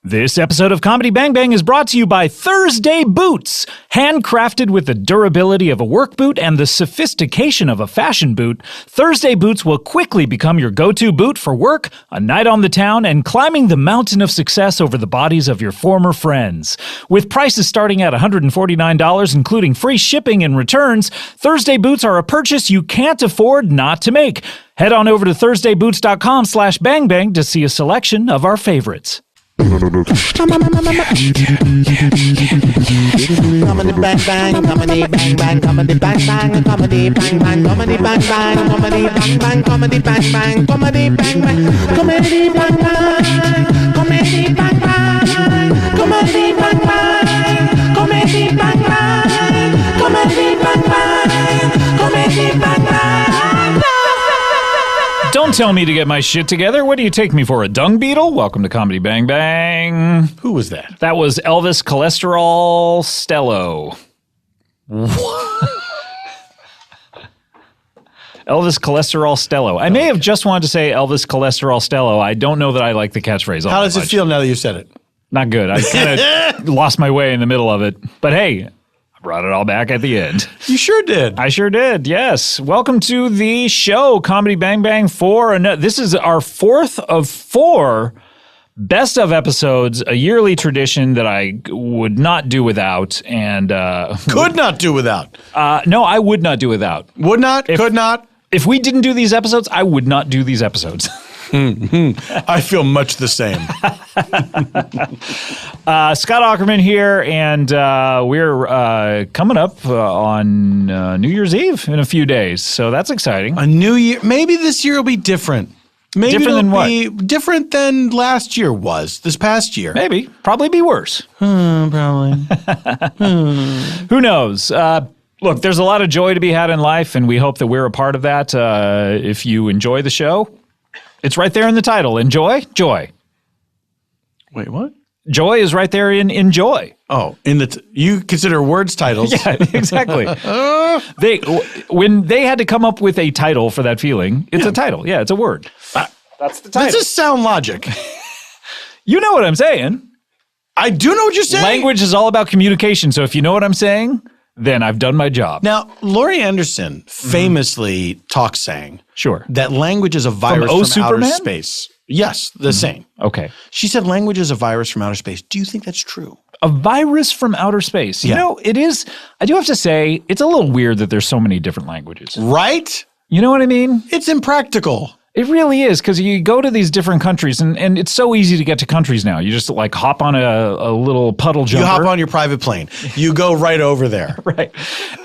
This episode of Comedy Bang Bang is brought to you by Thursday Boots. Handcrafted with the durability of a work boot and the sophistication of a fashion boot, Thursday Boots will quickly become your go-to boot for work, a night on the town, and climbing the mountain of success over the bodies of your former friends. With prices starting at $149, including free shipping and returns, Thursday Boots are a purchase you can't afford not to make. Head on over to thursdayboots.com/bangbang to see a selection of our favorites. Comedy bang bang, comedy bang bang, comedy bang bang, comedy bang bang, comedy bang bang, comedy bang bang, comedy bang bang, comedy bang bang, comedy bang bang, comedy bang bang, comedy bang bang, comedy bang bang, comedy bang bang, comedy bang bang. Don't tell me to get my shit together. What do you take me for, a dung beetle? Welcome to Comedy Bang Bang. Who was that? That was Elvis Cholesterol Stello. Elvis Cholesterol Stello. I may have just wanted to say Elvis Cholesterol Stello. I don't know that I like the catchphrase. How does it feel now that you said it? Not good. I kind of lost my way in the middle of it. But hey, I brought it all back at the end. You sure did. I sure did, yes. Welcome to the show, Comedy Bang Bang 4. This is our fourth of 4 best of episodes, a yearly tradition that I would not do without. And Could not do without. no, I would not do without. Would not, could not. If we didn't do these episodes, I would not do these episodes. I feel much the same. Scott Aukerman here, and we're coming up on New Year's Eve in a few days, so that's exciting. A new year. Maybe this year will be different. Maybe Different than what? be different than last year was, this past year. Maybe. Probably be worse. Probably. Who knows? Look, there's a lot of joy to be had in life, and we hope that we're a part of that. If you enjoy the show, it's right there in the title. Enjoy? Joy. Wait, what? Joy is right there in enjoy. Oh, you consider words titles. Yeah, exactly. When they had to come up with a title for that feeling, it's a title. Yeah, it's a word. That's the title. This is sound logic. You know what I'm saying. I do know what you're saying. Language is all about communication, so if you know what I'm saying, then I've done my job. Now, Laurie Anderson famously saying Sure. that language is a virus O from outer Superman? space. Yes, the same. Okay. She said language is a virus from outer space. Do you think that's true? A virus from outer space. You Yeah. know, it is, I do have to say, it's a little weird that there's so many different languages. Right? You know what I mean? It's impractical. It really is, because you go to these different countries, and it's so easy to get to countries now. You just like hop on a little puddle jumper. You hop on your private plane. You go right over there. Right.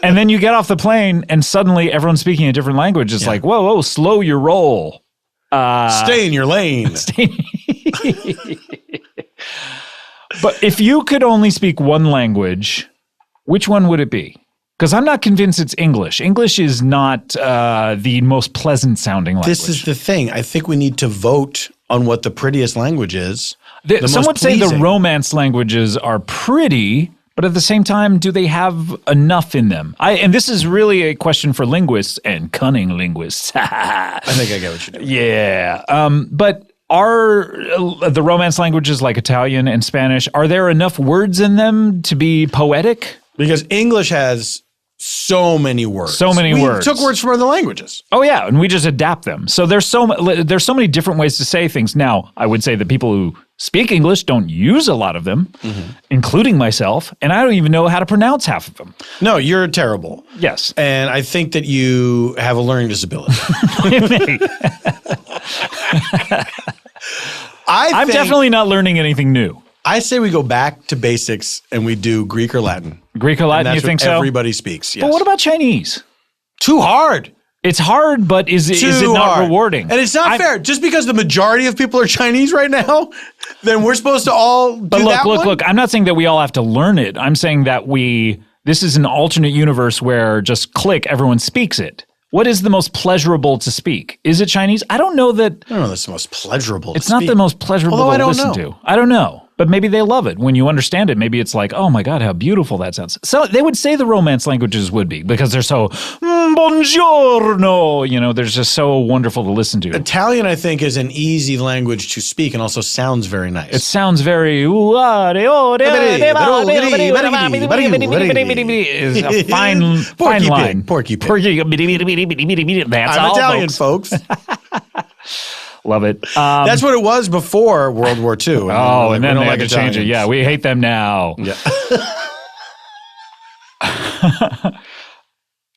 And then you get off the plane, and suddenly everyone's speaking a different language. It's like, whoa, slow your roll. Stay in your lane. But if you could only speak one language, which one would it be? Because I'm not convinced it's English. English is not the most pleasant sounding language. This is the thing. I think we need to vote on what the prettiest language is. Some would say the Romance languages are pretty, but at the same time, do they have enough in them? And this is really a question for linguists and cunning linguists. I think I get what you're doing. Yeah. But are the Romance languages like Italian and Spanish, are there enough words in them to be poetic? Because English has so many words. So many words. We took words from other languages. Oh yeah, and we just adapt them. So there's so many different ways to say things. Now, I would say that people who speak English don't use a lot of them, including myself, and I don't even know how to pronounce half of them. No, you're terrible. Yes. And I think that you have a learning disability. I'm definitely not learning anything new. I say we go back to basics and we do Greek or Latin. Greek or Latin, And that's you think what so? everybody speaks, yes. But what about Chinese? Too hard. It's hard, but is it not hard. rewarding? And it's not fair. Just because the majority of people are Chinese right now, then we're supposed to all do that one? Look, I'm not saying that we all have to learn it. I'm saying that this is an alternate universe where just click, everyone speaks it. What is the most pleasurable to speak? Is it Chinese? I don't know that. I don't know that's the most pleasurable It's not the most pleasurable to listen to. I don't know. But maybe they love it. When you understand it, maybe it's like, oh my God, how beautiful that sounds. So they would say the Romance languages would be because they're so, buongiorno, you know, they're just so wonderful to listen to. Italian, I think, is an easy language to speak and also sounds very nice. It sounds very, is a fine line. Porky pig. That's I'm all, Italian, folks. Love it. That's what it was before World War II. Oh, and then we they don't had to change it. Yeah, we hate them now. Yeah.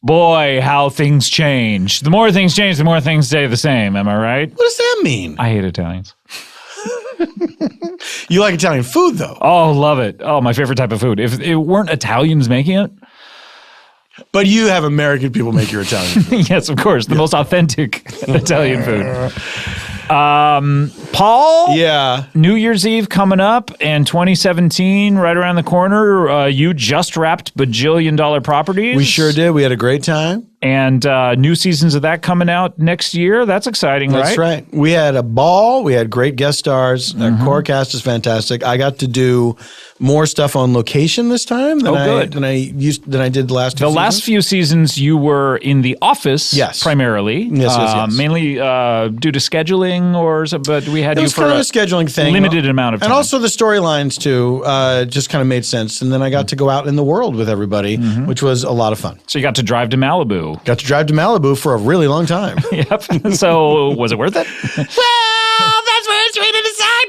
Boy, how things change. The more things change, the more things stay the same. Am I right? What does that mean? I hate Italians. You like Italian food, though. Oh, love it. Oh, my favorite type of food. If it weren't Italians making it. But you have American people make your Italian food. Yes, of course. The most authentic Italian food. Paul? Yeah. New Year's Eve coming up and 2017 right around the corner. You just wrapped Bajillion Dollar Properties. We sure did. We had a great time. And new seasons of that coming out next year. That's exciting, right? That's right. We had a ball. We had great guest stars. Our core cast is fantastic. I got to do more stuff on location this time than I did the last two seasons. The last few seasons you were in the office primarily. Yes. Mainly due to scheduling or so, but we had you for kind of a scheduling thing. Limited amount of time. And also the storylines too just kind of made sense. And then I got to go out in the world with everybody, which was a lot of fun. So you got to drive to Malibu. Got to drive to Malibu for a really long time. Yep. So was it worth it? Well, that's where it's rated aside.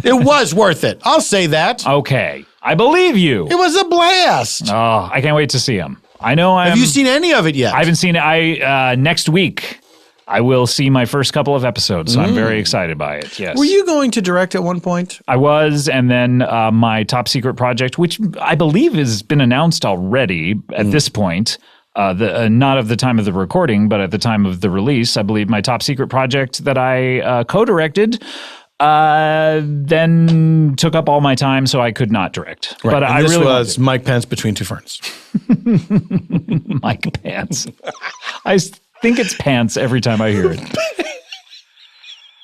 It was worth it. I'll say that. Okay. I believe you. It was a blast. Oh, I can't wait to see him. I know Have you seen any of it yet? I haven't seen it. Next week, I will see my first couple of episodes, so I'm very excited by it, yes. Were you going to direct at one point? I was, and then my top secret project, which I believe has been announced already at this point, not of the time of the recording, but at the time of the release, I believe my top secret project that I co-directed then took up all my time, so I could not direct. Right. But and I this really was Mike Pence Between Two Ferns. Mike Pants. I think it's pants every time I hear it.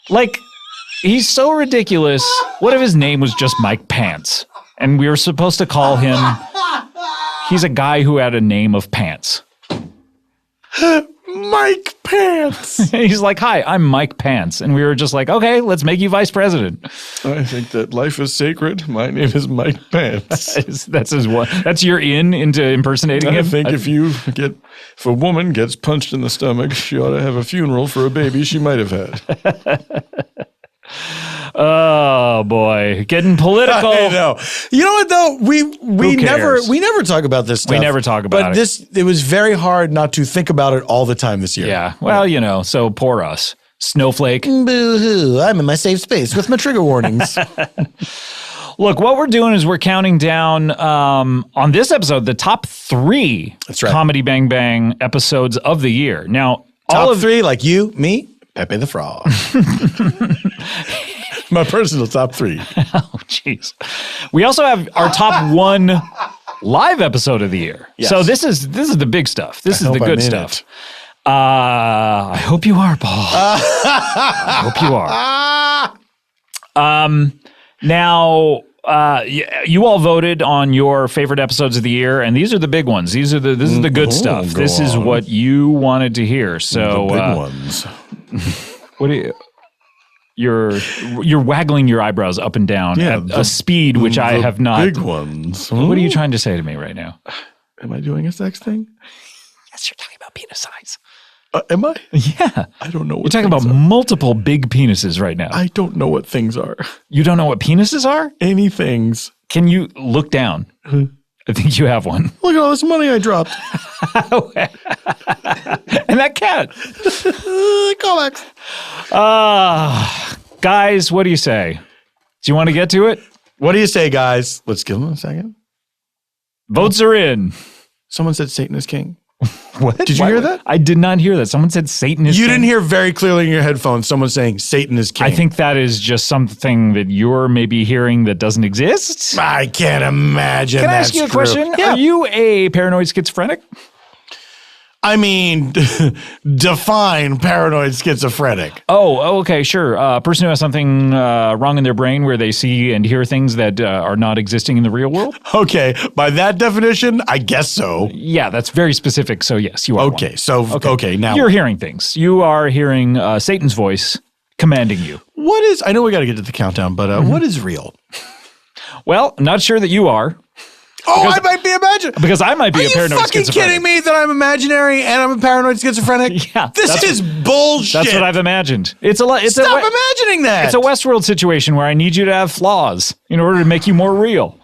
Like, he's so ridiculous. What if his name was just Mike Pants? And we were supposed to call him, he's a guy who had a name of Pants. Mike Pants. He's like, hi, I'm Mike Pants. And we were just like, okay, let's make you vice president. I think that life is sacred. My name is Mike Pants. That's his what? That's your into impersonating him? I think if a woman gets punched in the stomach, she ought to have a funeral for a baby she might have had. Oh boy, getting political. I know. You know what though? We never talk about this stuff. We never talk about it. But it was very hard not to think about it all the time this year. Yeah. Well, you know, so poor us. Snowflake. Boo-hoo. I'm in my safe space with my trigger warnings. Look, what we're doing is we're counting down on this episode the top 3 Comedy Bang Bang episodes of the year. Now, top 3, like you, me, Pepe the Frog. My personal top 3. Oh, jeez. We also have our top 1 live episode of the year. Yes. So this is the big stuff. This is the good stuff. I hope you are, Paul. I hope you are. Now, you all voted on your favorite episodes of the year, and these are the big ones. This is the good stuff. This is what you wanted to hear. So the big ones. What do you? You're waggling your eyebrows up and down at a speed which I have not. Big ones. What are you trying to say to me right now? Am I doing a sex thing? Yes, you're talking about penis size. Am I? Yeah. I don't know what you're talking about multiple big penises right now. I don't know what things are. You don't know what penises are? Any things. Can you look down? I think you have one. Look at all this money I dropped. And that cat. Callbacks. Guys, what do you say? Do you want to get to it? What do you say, guys? Let's give them a second. Votes are in. Someone said Satan is king. What? Did you hear that? I did not hear that. Someone said Satan is king. You didn't hear very clearly in your headphones someone saying Satan is king. I think that is just something that you're maybe hearing that doesn't exist. I can't imagine. Can I ask you a question? Yeah. Are you a paranoid schizophrenic? I mean, define paranoid schizophrenic. Oh, okay, sure. A person who has something wrong in their brain where they see and hear things that are not existing in the real world? Okay, by that definition, I guess so. Yeah, that's very specific, so yes, you are Okay, one. so, okay, now. You're hearing things. You are hearing Satan's voice commanding you. What is, I know we got to get to the countdown, but what is real? Well, I'm not sure that you are. I might be imaginary. Because I might be a paranoid Are you fucking kidding me that I'm imaginary and I'm a paranoid schizophrenic? Yeah. This is bullshit. That's what I've imagined. Stop imagining that. It's a Westworld situation where I need you to have flaws in order to make you more real.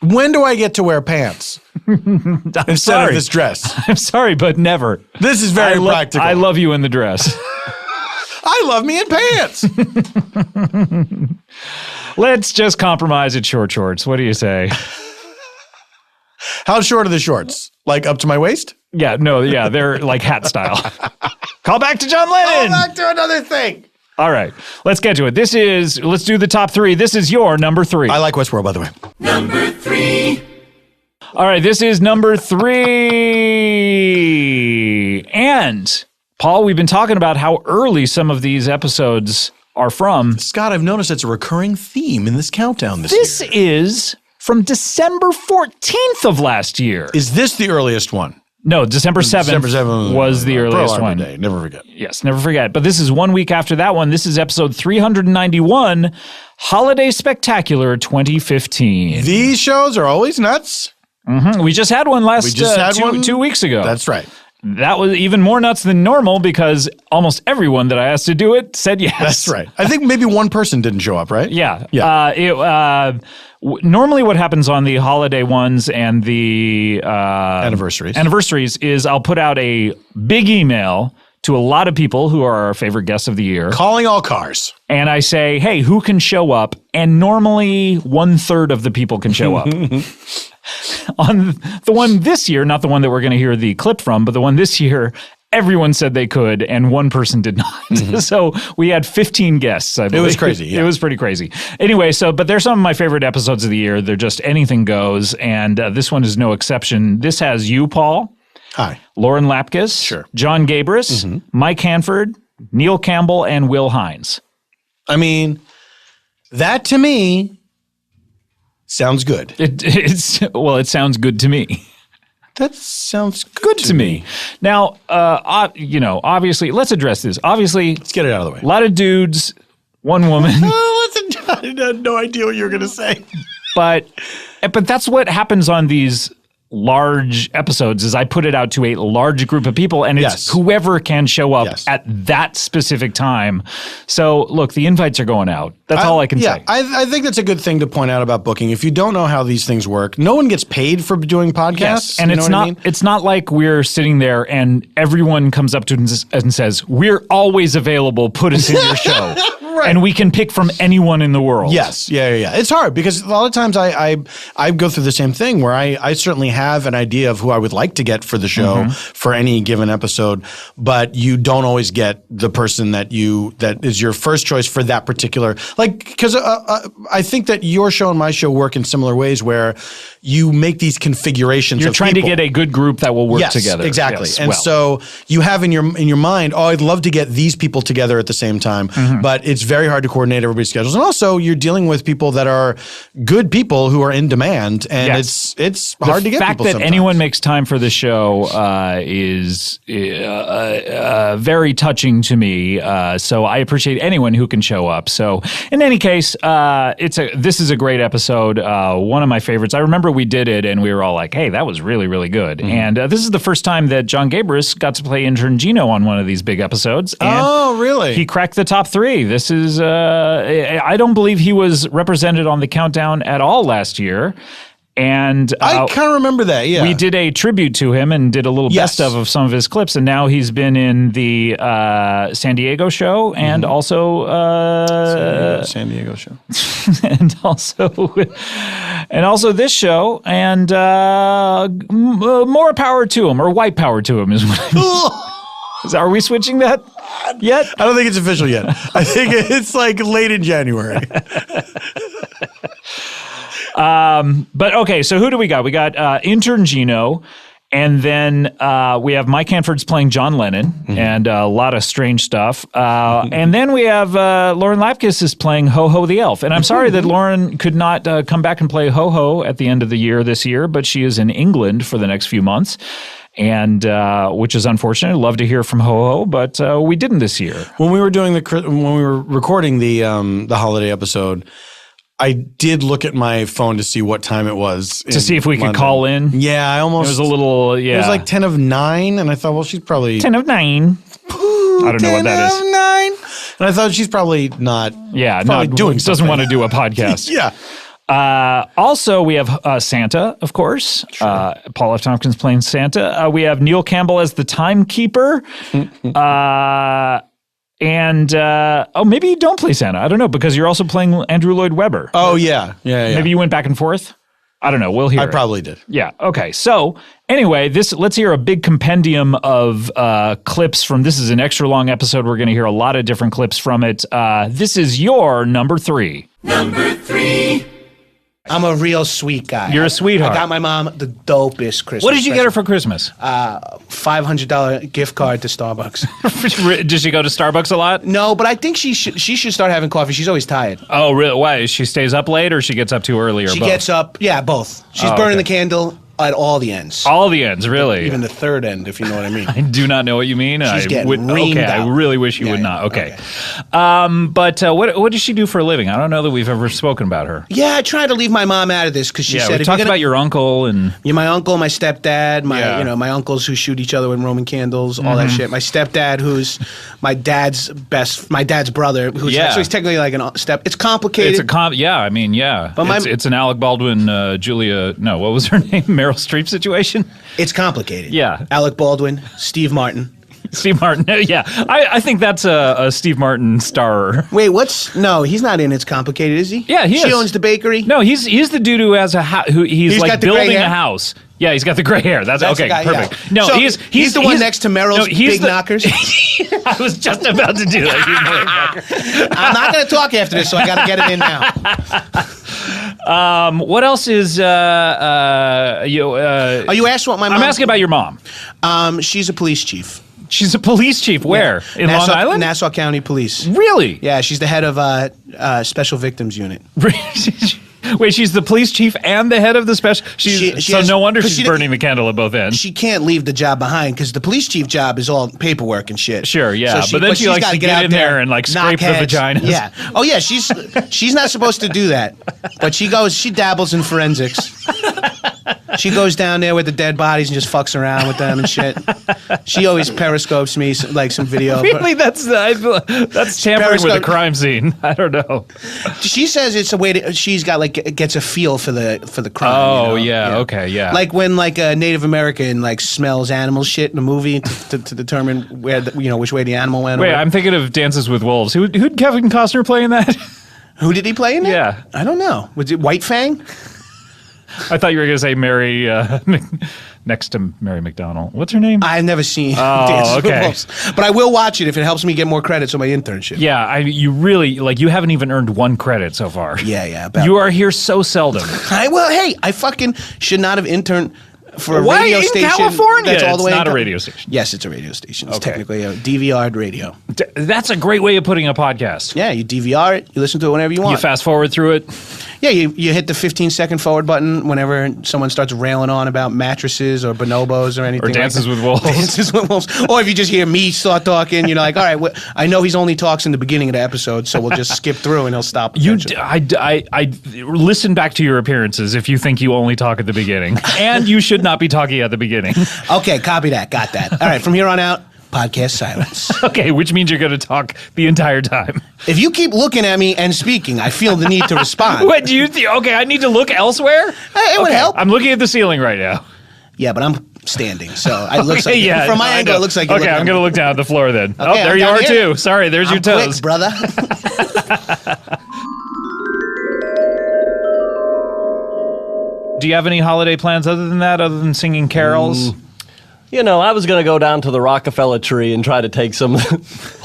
When do I get to wear pants instead of this dress? I'm sorry, but never. This is very practical. I love you in the dress. I love me in pants. Let's just compromise at short shorts. What do you say? How short are the shorts? Like up to my waist? Yeah, they're like hat style. Call back to John Lennon. Back to another thing. All right, let's get to it. Let's do the top three. This is your number 3. I like Westworld, by the way. Number 3. All right, this is number 3. And, Paul, we've been talking about how early some of these episodes are from. Scott, I've noticed it's a recurring theme in this countdown this year. This is from December 14th of last year. Is this the earliest one? No, December 7th was the earliest one. Day. Never forget. Yes, never forget. But this is 1 week after that one. This is episode 391, Holiday Spectacular 2015. These shows are always nuts. Mm-hmm. We just had one two weeks ago. That's right. That was even more nuts than normal because almost everyone that I asked to do it said yes. That's right. I think maybe one person didn't show up, right? Yeah. Yeah. Normally what happens on the holiday ones and the anniversaries is I'll put out a big email to a lot of people who are our favorite guests of the year. Calling all cars. And I say, hey, who can show up? And normally 1/3 of the people can show up. On the one this year, not the one that we're going to hear the clip from, but the one this year, everyone said they could, and one person did not. Mm-hmm. So we had 15 guests, I believe. It was crazy. Yeah. It was pretty crazy. Anyway, but they're some of my favorite episodes of the year. They're just anything goes, and this one is no exception. This has you, Paul. Hi. Lauren Lapkus. Sure. John Gabris. Mm-hmm. Mike Hanford. Neil Campbell, and Will Hines. I mean, that to me sounds good. It sounds good to me. That sounds good to me. Now, obviously, let's address this. Obviously, let's get it out of the way. A lot of dudes, one woman. I had no idea what you were going to say. But that's what happens on these large episodes is I put it out to a large group of people and it's whoever can show up at that specific time. So look, the invites are going out. That's all I can say. I think that's a good thing to point out about booking. If you don't know how these things work, no one gets paid for doing podcasts. Yes. And it's not like we're sitting there and everyone comes up to us and says, we're always available, put us in your show. Right. And we can pick from anyone in the world. Yes. Yeah. It's hard because a lot of times I go through the same thing where I certainly have an idea of who I would like to get for the show for any given episode, but you don't always get the person that is your first choice for that particular, because I think that your show and my show work in similar ways where you make these configurations. You're trying to get a good group that will work together. Exactly. Yes, and so you have in your mind, I'd love to get these people together at the same time, but it's very hard to coordinate everybody's schedules. And also you're dealing with people that are good people who are in demand, and it's hard to get people sometimes. The fact that anyone makes time for the show is very touching to me. So I appreciate anyone who can show up. So in any case, this is a great episode. One of my favorites. I remember we did it and we were all like, hey, that was really, really good. And this is the first time that John Gabris got to play intern Gino on one of these big episodes. And really? He cracked the top 3. This is, I don't believe he was represented on the countdown at all last year. And I kind of remember that, yeah. We did a tribute to him and did a little best of some of his clips, and now he's been in the San Diego show and also San Diego show, and also this show, and more power to him, or white power to him is what I mean. Are we switching that yet? I don't think it's official yet. I think it's like late in January. But okay, so who do we got? We got intern Gino, And then we have Mike Hanford's playing John Lennon and a lot of strange stuff. And then we have Lauren Lapkus is playing Ho-Ho the Elf. And I'm sorry that Lauren could not come back and play Ho-Ho at the end of the year this year, but she is in England for the next few months. And which is unfortunate. I'd love to hear from Ho-Ho, but we didn't this year. When we were recording the holiday episode, I did look at my phone to see what time it was. To see if we could call in? Yeah, I almost... It was a little, yeah. It was like 10 of 9, and I thought, well, she's probably... 10 of 9. I don't know what that is. 10 of 9. And I thought she's probably not... Yeah, probably doing doesn't something. want to do a podcast. Yeah. Also, we have Santa, of course. Sure. Paul F. Tompkins playing Santa. We have Neil Campbell as the timekeeper. And maybe you don't play Santa. I don't know, because you're also playing Andrew Lloyd Webber. Oh, yeah. Yeah. Maybe you went back and forth? I don't know. We'll hear. I probably did. Yeah. Okay. So anyway, let's hear a big compendium of clips from. This is an extra long episode. We're going to hear a lot of different clips from it. This is your number 3. Number 3. I'm a real sweet guy. You're a sweetheart. I got my mom the dopest Christmas. What did you get her for Christmas? $500 gift card to Starbucks. Does she go to Starbucks a lot? No, but I think she should start having coffee. She's always tired. Oh, really? Why? She stays up late or she gets up too early or She both? gets up. Yeah, both. She's burning the candle at all the ends. All the ends, really? Even the third end, if you know what I mean. I do not know what you mean. She's getting reamed okay, I out. really wish you would not. Okay. But what does she do for a living? I don't know that we've ever spoken about her. Yeah, I tried to leave my mom out of this because she said, we talked about your uncle and... Yeah, my uncle, my stepdad, my uncles who shoot each other with Roman candles, all that shit. My stepdad, who's my dad's brother, who's actually technically like an step. It's complicated. But it's an Alec Baldwin, Julia. No, what was her name? Meryl Streep situation. It's complicated. Yeah, Alec Baldwin, Steve Martin. Steve Martin. Yeah, I think that's a Steve Martin star. Wait, no, he's not in It's Complicated, is he? Yeah, he is. She owns the bakery. No, he's the dude who has he's like building a house. Yeah, he's got the gray hair. That's okay, guy, perfect. Yeah. No, so he's the one next to Meryl's big knockers. I was just about to do that. I'm not going to talk after this, so I got to get it in now. What else is you asked what my mom... I'm asking about your mom. She's a police chief. She's a police chief. Where? Yeah. In Long Island? Nassau County Police. Really? Yeah, she's the head of Special Victims Unit. Wait, she's the police chief and the head of the special... no wonder she's burning the candle at both ends. She can't leave the job behind because the police chief job is all paperwork and shit. Sure, yeah. So but then she likes to get in there and like scrape the vaginas. Yeah. Oh, yeah, she's not supposed to do that. But she dabbles in forensics. She goes down there with the dead bodies and just fucks around with them and shit. She always periscopes me like some video. Really? That's tampering with a crime scene. I don't know. She says it's a way she's got gets a feel for the crime. Oh, yeah. Okay, yeah. Like when like a Native American smells animal shit in a movie to determine where which way the animal went. Wait, I'm thinking of Dances with Wolves. Who'd Kevin Costner play in that? Who did he play in it? Yeah. I don't know. Was it White Fang? I thought you were going to say Mary, next to Mary McDonnell. What's her name? I've never seen Dances with Wolves. But I will watch it if it helps me get more credits on my internship. Yeah, you really, you haven't even earned 1 credit so far. Yeah. You are here so seldom. I fucking should not have interned for a radio station. In California? That's all the way it's not a radio station. Yes, it's a radio station. It's technically a DVR'd radio. That's a great way of putting a podcast. Yeah, you DVR it, you listen to it whenever you want. You fast forward through it. Yeah, you hit the 15-second forward button whenever someone starts railing on about mattresses or bonobos or anything. Or Dances with Wolves. Dances with Wolves. Or if you just hear me start talking, you're like, all right, I know he's only talks in the beginning of the episode, so we'll just skip through and he'll stop. I listen back to your appearances if you think you only talk at the beginning. And you should not be talking at the beginning. Okay, copy that. Got that. All right, from here on out, podcast silence. Okay, which means you're going to talk the entire time. If you keep looking at me and speaking, I feel the need to respond. What do you think? Okay, I need to look elsewhere? It would help. I'm looking at the ceiling right now. Yeah, but I'm standing, so it looks like yeah, from my angle, it looks like you're okay, I'm going to look down at the floor then. Okay, there you are too. Sorry, there's your toes. Quick, brother. Do you have any holiday plans other than that, other than singing carols? I was going to go down to the Rockefeller tree and try to take some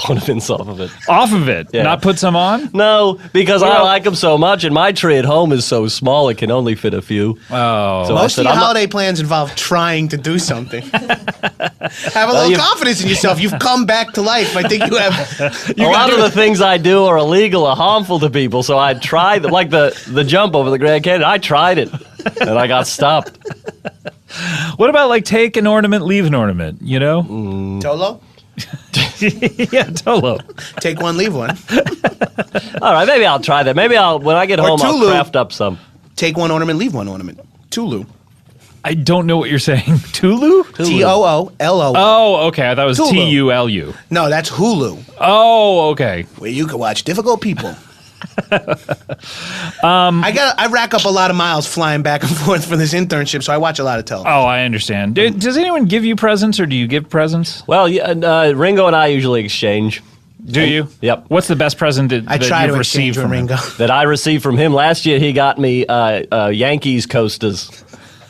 ornaments off of it. Off of it, Yeah. not put some on? No, because I Well- like them so much, and my tree at home is so small it can only fit a few. Oh. So I Most said, of your I'm not- holiday plans involve trying to do something. Have a little you've- confidence in yourself. You've come back to life. I think you have. A lot of the things I do are illegal or harmful to people, so I tried them. Like the jump over the Grand Canyon, I tried it, and I got stopped. What about like take an ornament, leave an ornament, you know? Tolo, Yeah, Tolo. take one, leave one. All right, maybe I'll try that. Maybe when I get Or home, I'll Tulu. craft up some. Take one ornament, leave one ornament. Tulu. I don't know what you're saying. Tulu? Toolo. Oh, okay. I thought it was Tulu. Tulu. No, that's Hulu, Oh, okay. where you can watch difficult people. I rack up a lot of miles flying back and forth for this internship, so I watch a lot of television. Oh, I understand. Does anyone give you presents or do you give presents? Well, Ringo and I usually exchange. Do you? Yep. What's the best present I that try you've to received exchange with from him? Ringo. That I received from him last year. He got me Yankees coasters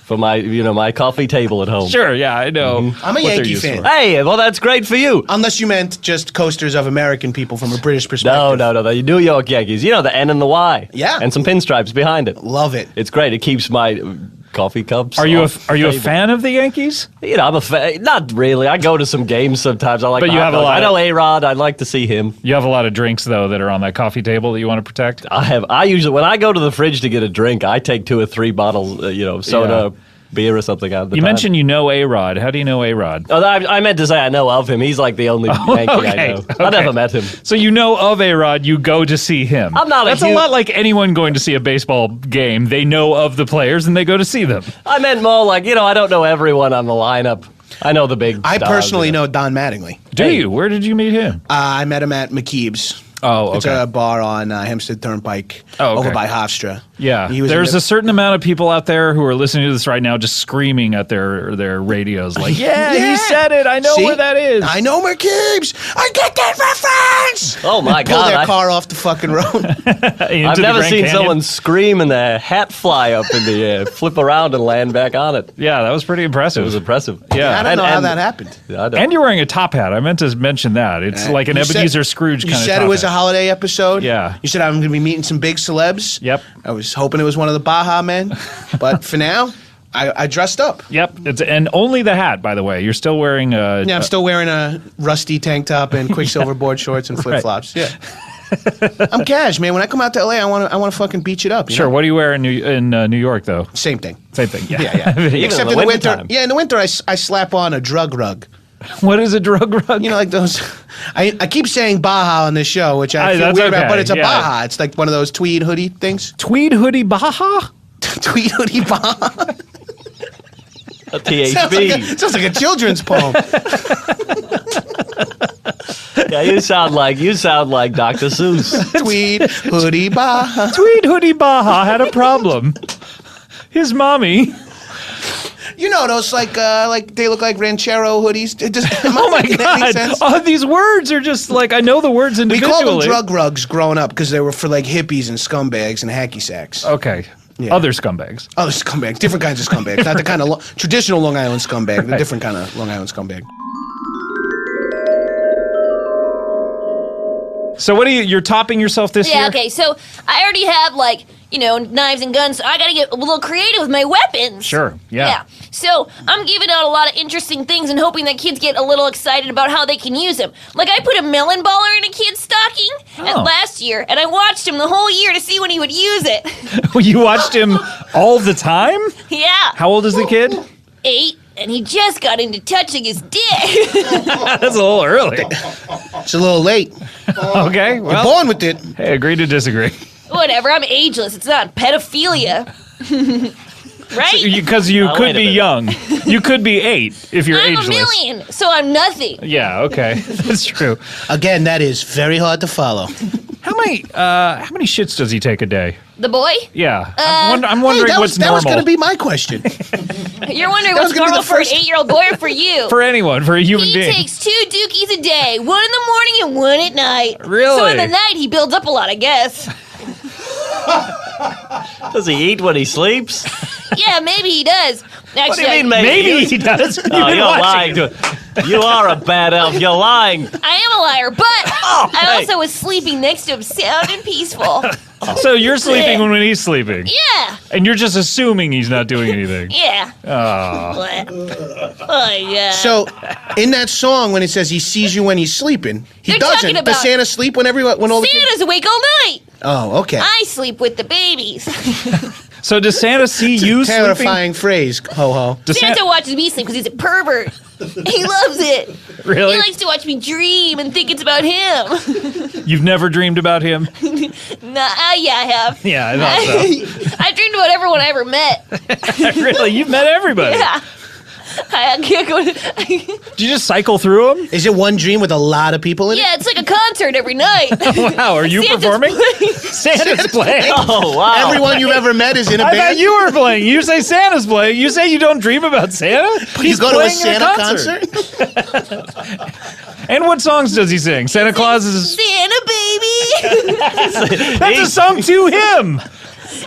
for my my coffee table at home. Sure, yeah, I know. I'm a what they're Yankee used fan. for. Hey, well, that's great for you. Unless you meant just coasters of American people from a British perspective. No, the New York Yankees. The N and the Y. Yeah. And some pinstripes behind it. Love it. It's great. It keeps my coffee cups. Are you off a the fan of the Yankees? table. I'm a fan. Not really. I go to some games sometimes. I like. But the you hot have a dogs. lot I of- know A-Rod. I'd like to see him. You have a lot of drinks though that are on that coffee table that you want to protect. I usually when I go to the fridge to get a drink, I take 2 or 3 bottles, soda, beer or something out of the You time. mentioned you know A-Rod. How do you know A-Rod? Oh, I meant to say I know of him. He's like the only Yankee I okay, know. I never met him. So you know of A-Rod, you go to see him. I'm not a That's a huge- lot like anyone going to see a baseball game. They know of the players and they go to see them. I meant more like, I don't know everyone on the lineup. I know the big I stars, personally know Don Mattingly. Do you? Where did you meet him? I met him at McKeeb's. Oh, It's okay. a bar on Hempstead Turnpike Oh, okay. over by Hofstra. Yeah, He was there's in a certain amount of people out there who are listening to this right now just screaming at their radios like, yeah, he said it. I know See? where that is. I know McKeeb's. I get that reference. Oh my Pull God! their car off the fucking road. Into I've the never Grand seen Canyon. someone scream and their hat fly up in the air, flip around and land back on it. Yeah, that was pretty impressive. It was impressive. Yeah. I don't know how that happened. I don't- And you're wearing a top hat. I meant to mention that. It's like an You said- Ebenezer Scrooge kind of You said top it was hat. a holiday episode. Yeah. You said I'm going to be meeting some big celebs. Yep. I was hoping it was one of the Baja men, but for now, I dressed up. Yep. And only the hat, by the way. You're still wearing a. Yeah, I'm still wearing a rusty tank top and Quicksilver board shorts and flip flops. Yeah. I'm cash, man. When I come out to LA, I want to fucking beach it up. You Sure. know? What do you wear in New York, though? Same thing. Same thing. Yeah. Yeah. Except in in the the winter. wintertime. Yeah, in the winter, I slap on a drug rug. What is a drug rug? You know, like those. I keep saying Baja on this show, which I feel that's weird about, okay, but it's a yeah. Baja. It's like one of those tweed hoodie things. Tweed hoodie Baja? Tweed hoodie Baja. A THB. Sounds like a children's poem. Yeah, you sound like Dr. Seuss. Tweed hoodie Baja. Tweed hoodie Baja had a problem. His mommy. You know those like they look like ranchero hoodies. Oh my God! Oh, these words are just like I know the words We individually. called them drug rugs growing up because they were for like hippies and scumbags and hacky sacks. Okay. Yeah. Other scumbags. Other scumbags, different kinds of scumbags, not the kind of traditional Long Island scumbag, the different kind of Long Island scumbag. So what you're topping yourself this year? Yeah, okay, so I already have, knives and guns, so I gotta get a little creative with my weapons. Sure, yeah. So I'm giving out a lot of interesting things and hoping that kids get a little excited about how they can use them. Like, I put a melon baller in a kid's stocking last year, and I watched him the whole year to see when he would use it. You watched him all the time? Yeah. How old is the kid? 8, and he just got into touching his dick. That's a little early. It's a little late. Okay, You're well, born with it. hey, agree to disagree. Whatever, I'm ageless. It's not pedophilia. Right? Because you Wait could a be minute. young. You could be 8 if you're I'm ageless. a million, so I'm nothing. Yeah, okay. That's true. Again, that is very hard to follow. How many shits does he take a day? The boy? Yeah. I'm wondering Hey, what's that was normal going to be my question. You're wondering That was what's gonna be normal the for an first- 8-year-old boy or for you? for anyone, for a human He being. takes 2 dookies a day, 1 in the morning and 1 at night. Really? So in the night, he builds up a lot, I guess. Does he eat when he sleeps? Yeah, maybe he does. Actually, What do you mean, maybe? Maybe he does. You've Oh, been you're watching. lying. You are a bad elf. You're lying. I am a liar, but I hey. also was sleeping next to him, sound and peaceful. So you're sleeping when he's sleeping. Yeah, And you're just assuming he's not doing anything. yeah. Oh, yeah. So, in that song, when it says he sees you when he's sleeping, he They're doesn't. talking Does about- Santa sleep when all the kids? Santa's awake all night. Oh, okay. I sleep with the babies. So does Santa see you sleeping? Terrifying phrase, ho ho. Does Santa watches me sleep because he's a pervert. He loves it. Really? He likes to watch me dream and think it's about him. You've never dreamed about him? Yeah, I have. Yeah, I thought so. I dreamed about everyone I ever met. Really? You've met everybody. Yeah. I can't go to. Do you just cycle through them? Is it one dream with a lot of people in it? Yeah, it's like a concert every night. Wow, are you Santa's performing? playing. Santa's playing. Oh, wow. Everyone you've ever met is in a I band? thought you were playing. You say Santa's playing. You say you don't dream about Santa? You go to a playing in Santa concert. And what songs does he sing? Santa Claus is... Santa baby. That's a song to him.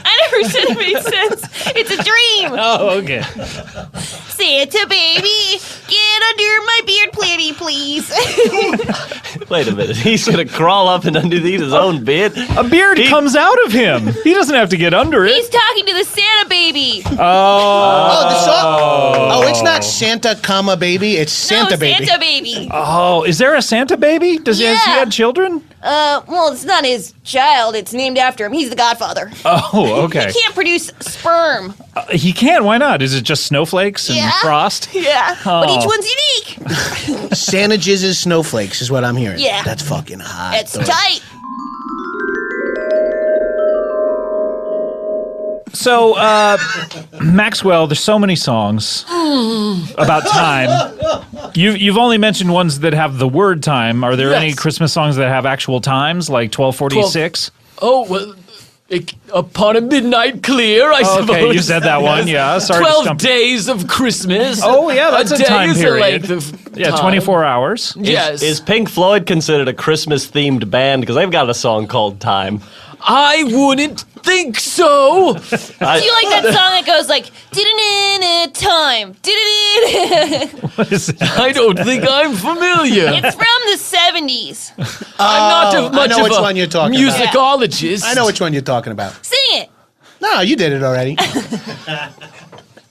I never said it made sense. It's a dream. Oh, okay. Santa baby, get under my beard planty, please. Wait a minute. He's going to crawl up and underneath his own bed? A beard comes out of him. He doesn't have to get under it. He's talking to the Santa baby. Oh, the song. Oh, it's not Santa, comma, baby. It's Santa no, baby. Santa baby. Oh, is there a Santa baby? Has he Yeah. had children? Well, it's not his child. It's named after him. He's the godfather. Oh, okay. He can't produce sperm. He can. Why not? Is it just snowflakes and Yeah. frost? Yeah, but Oh. each one's unique. Santa jizzes snowflakes is what I'm hearing. Yeah. That's fucking hot. It's tight. So, Maxwell, there's so many songs about time. You've only mentioned ones that have the word time. Are there any Yes. Christmas songs that have actual times, like 12:46? Oh, well, upon a midnight clear, I suppose. Okay, you said that one. Yeah, sorry to 12 stump- days of Christmas. Oh, yeah, that's a day time is period. A length of Yeah, time. 24 hours. Yes. Is Pink Floyd considered a Christmas-themed band? Because they've got a song called Time. I wouldn't think so. Do you like that song that goes like "did-a-na-na time"? What is that? I don't think I'm familiar. It's from the 70s. I'm not I much know of which a one you're talking about. musicologist. I know which one you're talking about. Sing it. No, you did it already.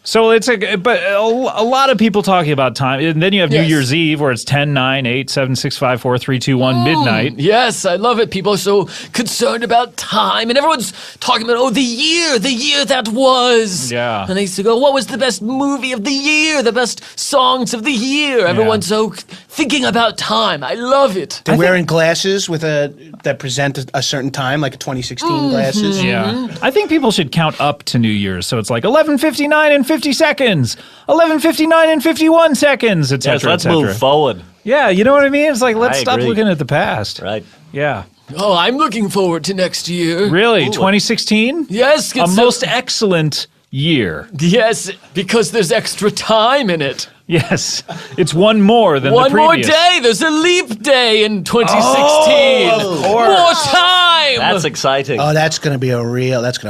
So it's a lot of people talking about time, and then you have New Yes. Year's Eve where it's 10, 9, 8, 7, 6, 5, 4, 3, 2, 1, midnight. Yes, I love it. People are so concerned about time, and everyone's talking about, the year that was. Yeah. And they used to go, what was the best movie of the year, the best songs of the year? Everyone's so thinking about time. I love it. They're wearing glasses with that present a certain time, like a 2016 glasses. Yeah. I think people should count up to New Year's. So it's like 11:59 and 50 seconds, 11:59 and 51 seconds, et Yes, cetera, let's et cetera. move forward. Yeah, you know what I mean? It's like, let's I stop agree. looking at the past. Right. Yeah. Oh, I'm looking forward to next year. Really? 2016? Yes, A it's most excellent year. Yes, because there's extra time in it. Yes. It's one more than One the more previous. day. There's a leap day in 2016. of course. More time. That's exciting. Oh, that's gonna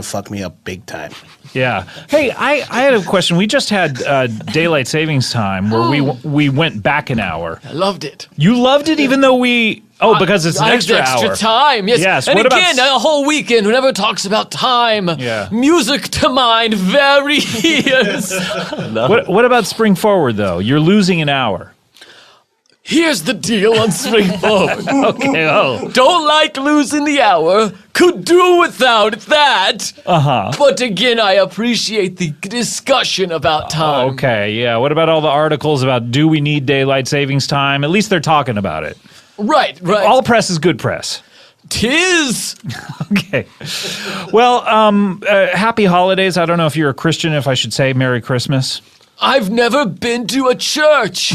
fuck me up big time. Yeah. Hey, I had a question. We just had daylight savings time where we went back an hour. I loved it. You loved it even though because it's an I had extra extra hour. time. Yes. Yes, And what about again, a whole weekend, whoever talks about time, Yeah. music to mind, very ears. What about Spring Forward though? You're losing an hour. Here's the deal on Spring Forward. Okay. Oh. Don't like losing the hour. Could do without that. But again, I appreciate the discussion about time. Okay. Yeah. What about all the articles about do we need daylight savings time? At least they're talking about it. Right. All press is good press. Tis. Okay. Well, happy holidays. I don't know if you're a Christian, if I should say Merry Christmas. I've never been to a church.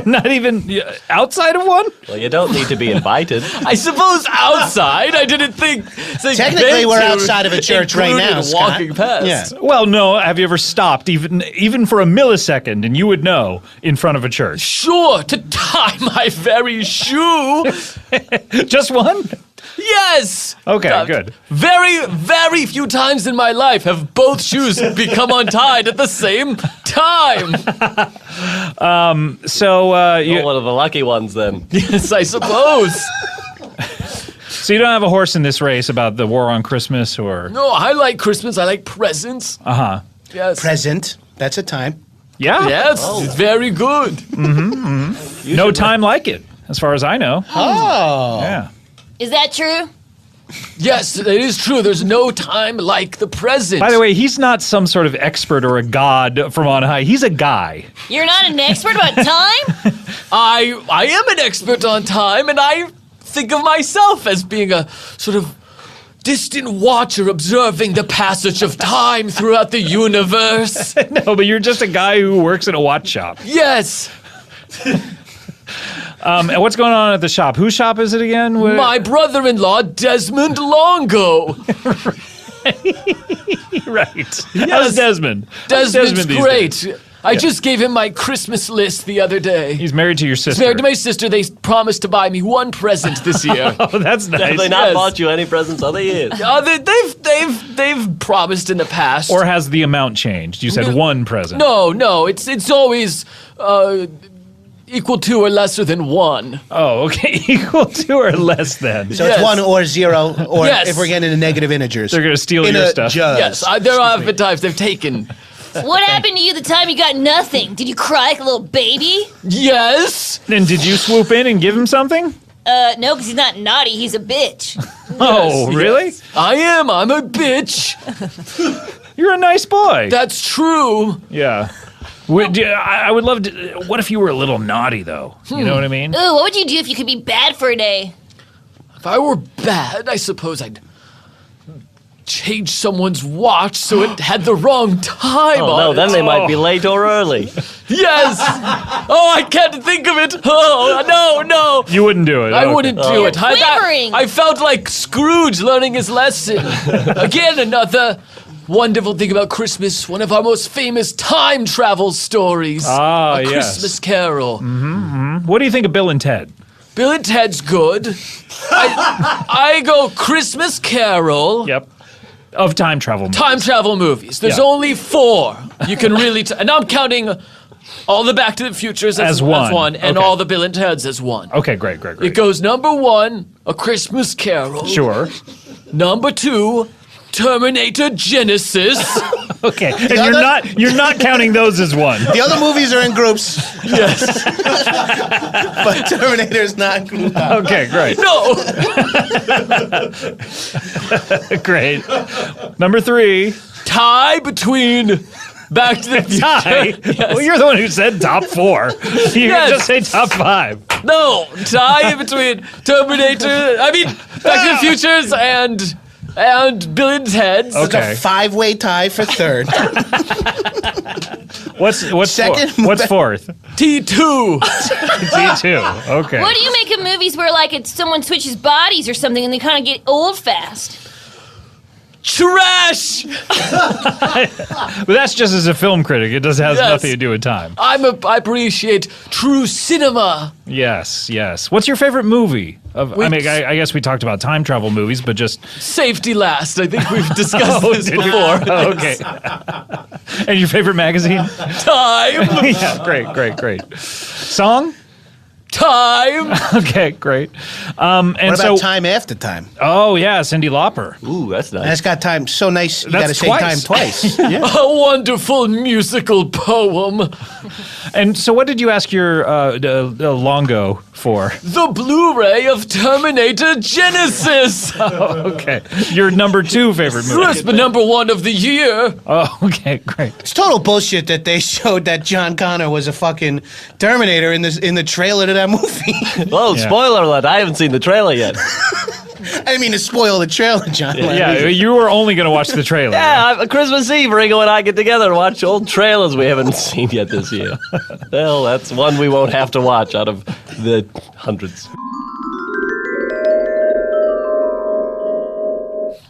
Not even outside of one? Well, you don't need to be invited. I suppose outside. I didn't think. Technically, we're outside of a church right now, Scott. Walking past. Yeah. Well, no. Have you ever stopped even for a millisecond and you would know in front of a church? Sure, to tie my very shoe. Just one? Yes. Okay, good. Very, very few times in my life have both shoes become untied at the same time. So You're one of the lucky ones then. Yes, I suppose. so you don't have a horse in this race about the war on Christmas or No, I like Christmas. I like presents. Yes. Present. That's a time. yeah? Yes, it's very good. No time like it, as far as I know. Oh. Yeah. Is that true? Yes, it is true. There's no time like the present. By the way, he's not some sort of expert or a god from on high. He's a guy. You're not an expert about time? I am an expert on time, and I think of myself as being a sort of distant watcher observing the passage of time throughout the universe. No, but you're just a guy who works at a watch shop. Yes, And what's going on at the shop? Whose shop is it again? my brother-in-law, Desmond Longo. Right. How's Desmond? How's Desmond's these great. days? I just gave him my Christmas list the other day. He's married to your sister. Married to my sister. They promised to buy me one present this year. Oh, that's nice. Have they not Yes. bought you any presents other years? They've promised in the past. Or has the amount changed? You said one present. No, it's always equal to or lesser than one. Oh, okay. Equal to or less than. So Yes. it's 1 or 0, or Yes. if we're getting into negative integers. They're going to steal in your a stuff. juzz. Yes, there have been times they've taken. What happened to you the time you got nothing? Did you cry like a little baby? Yes. And did you swoop in and give him something? No, because he's not naughty. He's a bitch. Oh, really? I am. I'm a bitch. You're a nice boy. That's true. Yeah. I would love to. What if you were a little naughty, though? You know what I mean? Ooh, what would you do if you could be bad for a day? If I were bad, I suppose I'd change someone's watch so it had the wrong time Oh on no, it. then they might be late or early. Yes. Oh, I can't think of it. Oh, no. You wouldn't do it. I Okay. wouldn't do it. quivering. I felt like Scrooge learning his lesson. Again, another wonderful thing about Christmas, one of our most famous time travel stories. Ah, A yes. Christmas Carol. What do you think of Bill and Ted? Bill and Ted's good. I go Christmas Carol. Yep. Of time travel. Time travel movies. There's Yeah. only 4. You can really, and I'm counting all the Back to the Futures as one, and Okay. all the Bill and Ted's as one. Okay, great. It goes number 1, A Christmas Carol. Sure. Number 2, Terminator Genesis. Okay. And you're not counting those as one. The other movies are in groups, Yes. but Terminator's not grouped out. Okay, great. No. Great. Number 3. Tie between Back to the Future. Tie. Well, you're the one who said top 4. You Yes. just say top 5. No, tie between Back to the Futures and Bill and Ted's. Okay. A 5-way tie for third. What's Second? What's fourth? T2. T2. Okay. What do you make of movies where, like, someone switches bodies or something and they kind of get old fast? Trash. But that's just as a film critic. It has Yes. nothing to do with time. I appreciate true cinema. Yes. What's your favorite movie? I guess we talked about time travel movies, but just Safety last. I think we've discussed this did we? before. Oh, okay. And your favorite magazine? Time. Yeah, great. Song? Time. Okay, great. And What about so, time after time? oh yeah, Cyndi Lauper. Ooh, that's nice. That's got time so nice, you got to That's say time twice. twice. A wonderful musical poem. And so, what did you ask your Longo for? The Blu-ray of Terminator Genesis. Okay, your number 2 favorite movie. First, but number 1 of the year. Oh, okay, great. It's total bullshit that they showed that John Connor was a fucking Terminator in the trailer to that movie. Whoa, spoiler alert. I haven't seen the trailer yet. I didn't mean to spoil the trailer, John. Yeah, you were only going to watch the trailer. Yeah, Christmas Eve, Ringo and I get together and watch old trailers we haven't seen yet this year. Well, that's one we won't have to watch out of the hundreds.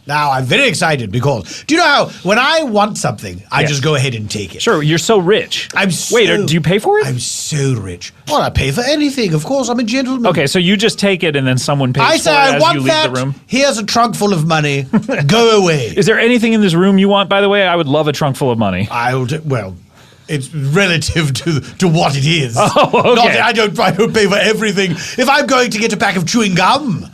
Now, I'm very excited because do you know how when I want something, I just go ahead and take it? Sure, you're so rich. Wait, do you pay for it? I'm so rich. Well, I pay for anything. Of course, I'm a gentleman. Okay, so you just take it and then someone pays I for say it I as want you leave that. the room? Here's a trunk full of money. Go away. Is there anything in this room you want, by the way? I would love a trunk full of money. Well, it's relative to what it is. Oh, okay. I don't pay for everything. If I'm going to get a pack of chewing gum,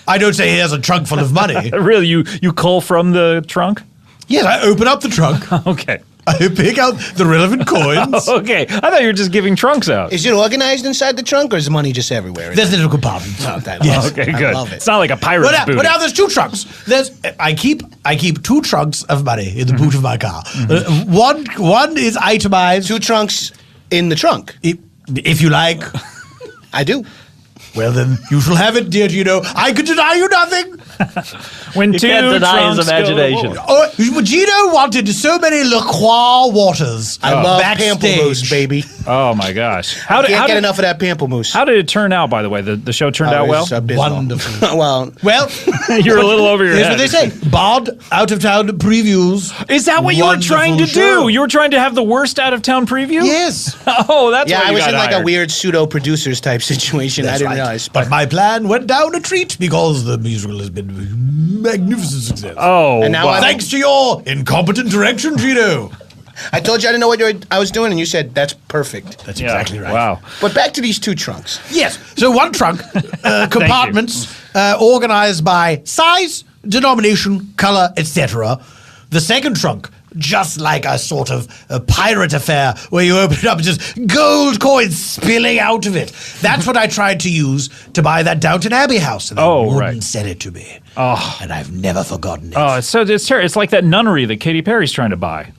I don't say here's a trunk full of money. Really, you cull from the trunk? Yes, I open up the trunk. Okay. I pick out the relevant coins. Okay, I thought you were just giving trunks out. Is it organized inside the trunk, or is the money just everywhere? There's little compartments. Yes. Okay, I good. love it. It's not like a pirate's But booty. now there's two trunks. I keep two trunks of money in the boot of my car. One is itemized. Two trunks in the trunk. If you like. I do. Well, then you shall have it, dear Gino. I could deny you nothing. When You two can't deny his trunks go- imagination. Gino wanted so many LaCroix waters. I love backstage. pamplemousse, baby. Oh my gosh! Can't get enough of that pamplemousse. How did it turn out? By the way, the show turned out well. It's abysmal. Wonderful. Well, You're a little over your Here's head. what they say. Bard out of town previews. Is that what you were trying to Wonderful show. do? You were trying to have the worst out of town preview? Yes. Oh, that's yeah, why I you was got in like a hired. weird pseudo producers type situation. That's I didn't right. realize. But my plan went down a treat because the musical has been a magnificent success. Oh, And now wow. I'm- Thanks to your incompetent direction, Gino. I told you I didn't know what I was doing, and you said that's perfect. That's Yeah, exactly right. Wow. But back to these two trunks. Yes. So one trunk, compartments organized by size, denomination, color, etc. The second trunk, just like a sort of a pirate affair where you open it up and just gold coins spilling out of it. That's what I tried to use to buy that Downton Abbey house. And they Oh, wouldn't right. sell it to me. Oh. And I've never forgotten it. Oh, it's terrible. It's like that nunnery that Katy Perry's trying to buy.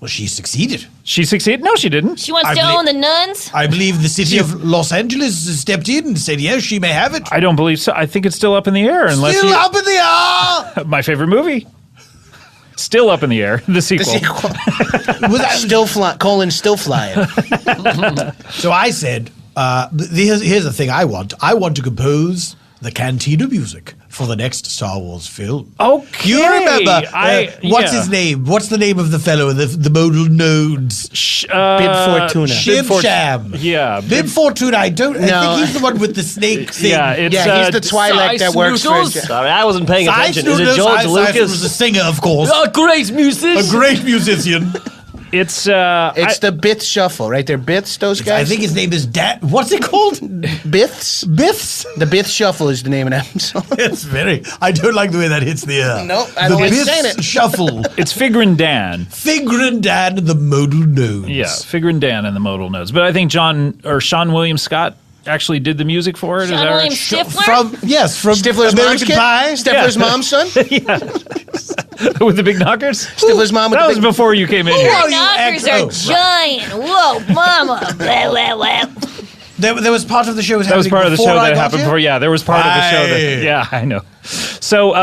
Well, she succeeded. She succeeded? No, she didn't. She wants I to believe- own the nuns. I believe the city of Los Angeles stepped in and said, yes, she may have it. I don't believe so. I think it's still up in the air. Unless Still you, up in the air. my favorite movie. Still up in the air. The sequel. The sequel. Was that- Still flying. Colin's still flying. So I said, here's the thing I want. I want to compose the Cantina music for the next Star Wars film. Okay. You remember, what's yeah. his name? What's the name of the fellow with the modal nodes? Bib Fortuna. Bib Sham. Yeah. Bib Fortuna. I think he's the one with the snake thing. Yeah, it's, Yeah, he's the Twilight that works for. Sorry, I wasn't paying Cy attention. Is it Snooters, George Cy Snooters was a Lucas? singer, of course. A great musician. A great musician. It's It's the Bith Shuffle, right? They're Biths, those guys? I think his name is What's it called? Biths? Biffs? The Bith Shuffle is the name of that song. It's very. I don't like the way that hits the air. Nope, I don't like Biffs saying it. Shuffle. it's Figure and Dan. Figure and Dan and the modal nodes. Yeah, Figure and Dan and the modal nodes. But I think Sean William Scott actually did the music for it. Is Sean that William right? Stifler. From Stifler's mom's American kid? Pie. Stifler's mom's son? With the big knockers? Stifler's mom with That the was big... before you came in Who here. are you Knockers ex- are oh, giant. Whoa, mama. Blah, blah, blah. There was part of the show That was part of the show that happened before. before. Yeah, there was part of the show that. Right. Yeah, I know. So,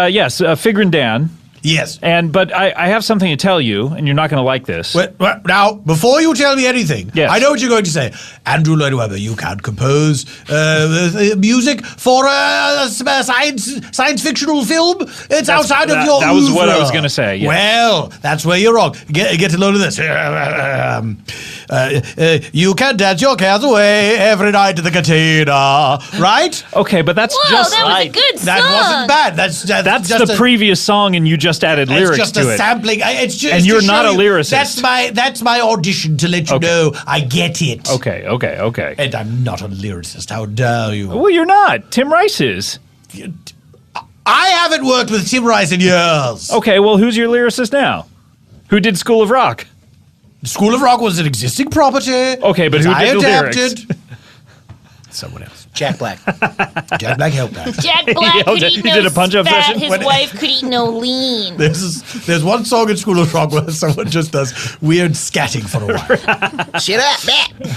yes, Figure and Dan. Yes. But I have something to tell you, and you're not going to like this. Well, now, before you tell me anything, Yes. I know what you're going to say. Andrew Lloyd Webber, you can't compose music for a science fictional film. It's outside of your that was what I oeuvre. was gonna say, yes. Well, that's where you're wrong. Get a load of this. You can dance your cares away every night at the cantina, right? Okay, but that's Whoa, just that was a right. good song. That wasn't bad. That's just the a, previous song, and you just added It's lyrics just to a it. sampling. It's just And to you're show not a you- lyricist. That's my audition to let you Okay. know I get it. Okay. And I'm not a lyricist. How dare you? Well, you're not. Tim Rice is. I haven't worked with Tim Rice in years. Okay, well, who's your lyricist now? Who did School of Rock? School of Rock was an existing property. Okay, but that who I did the adapted. Someone else. Jack Black. Jack Black helped that. Jack Black could eat he no did a punch-up fat. session? His When- wife could eat no lean. There's one song in School of Rock where someone just does weird scatting for a while. Shut up, man.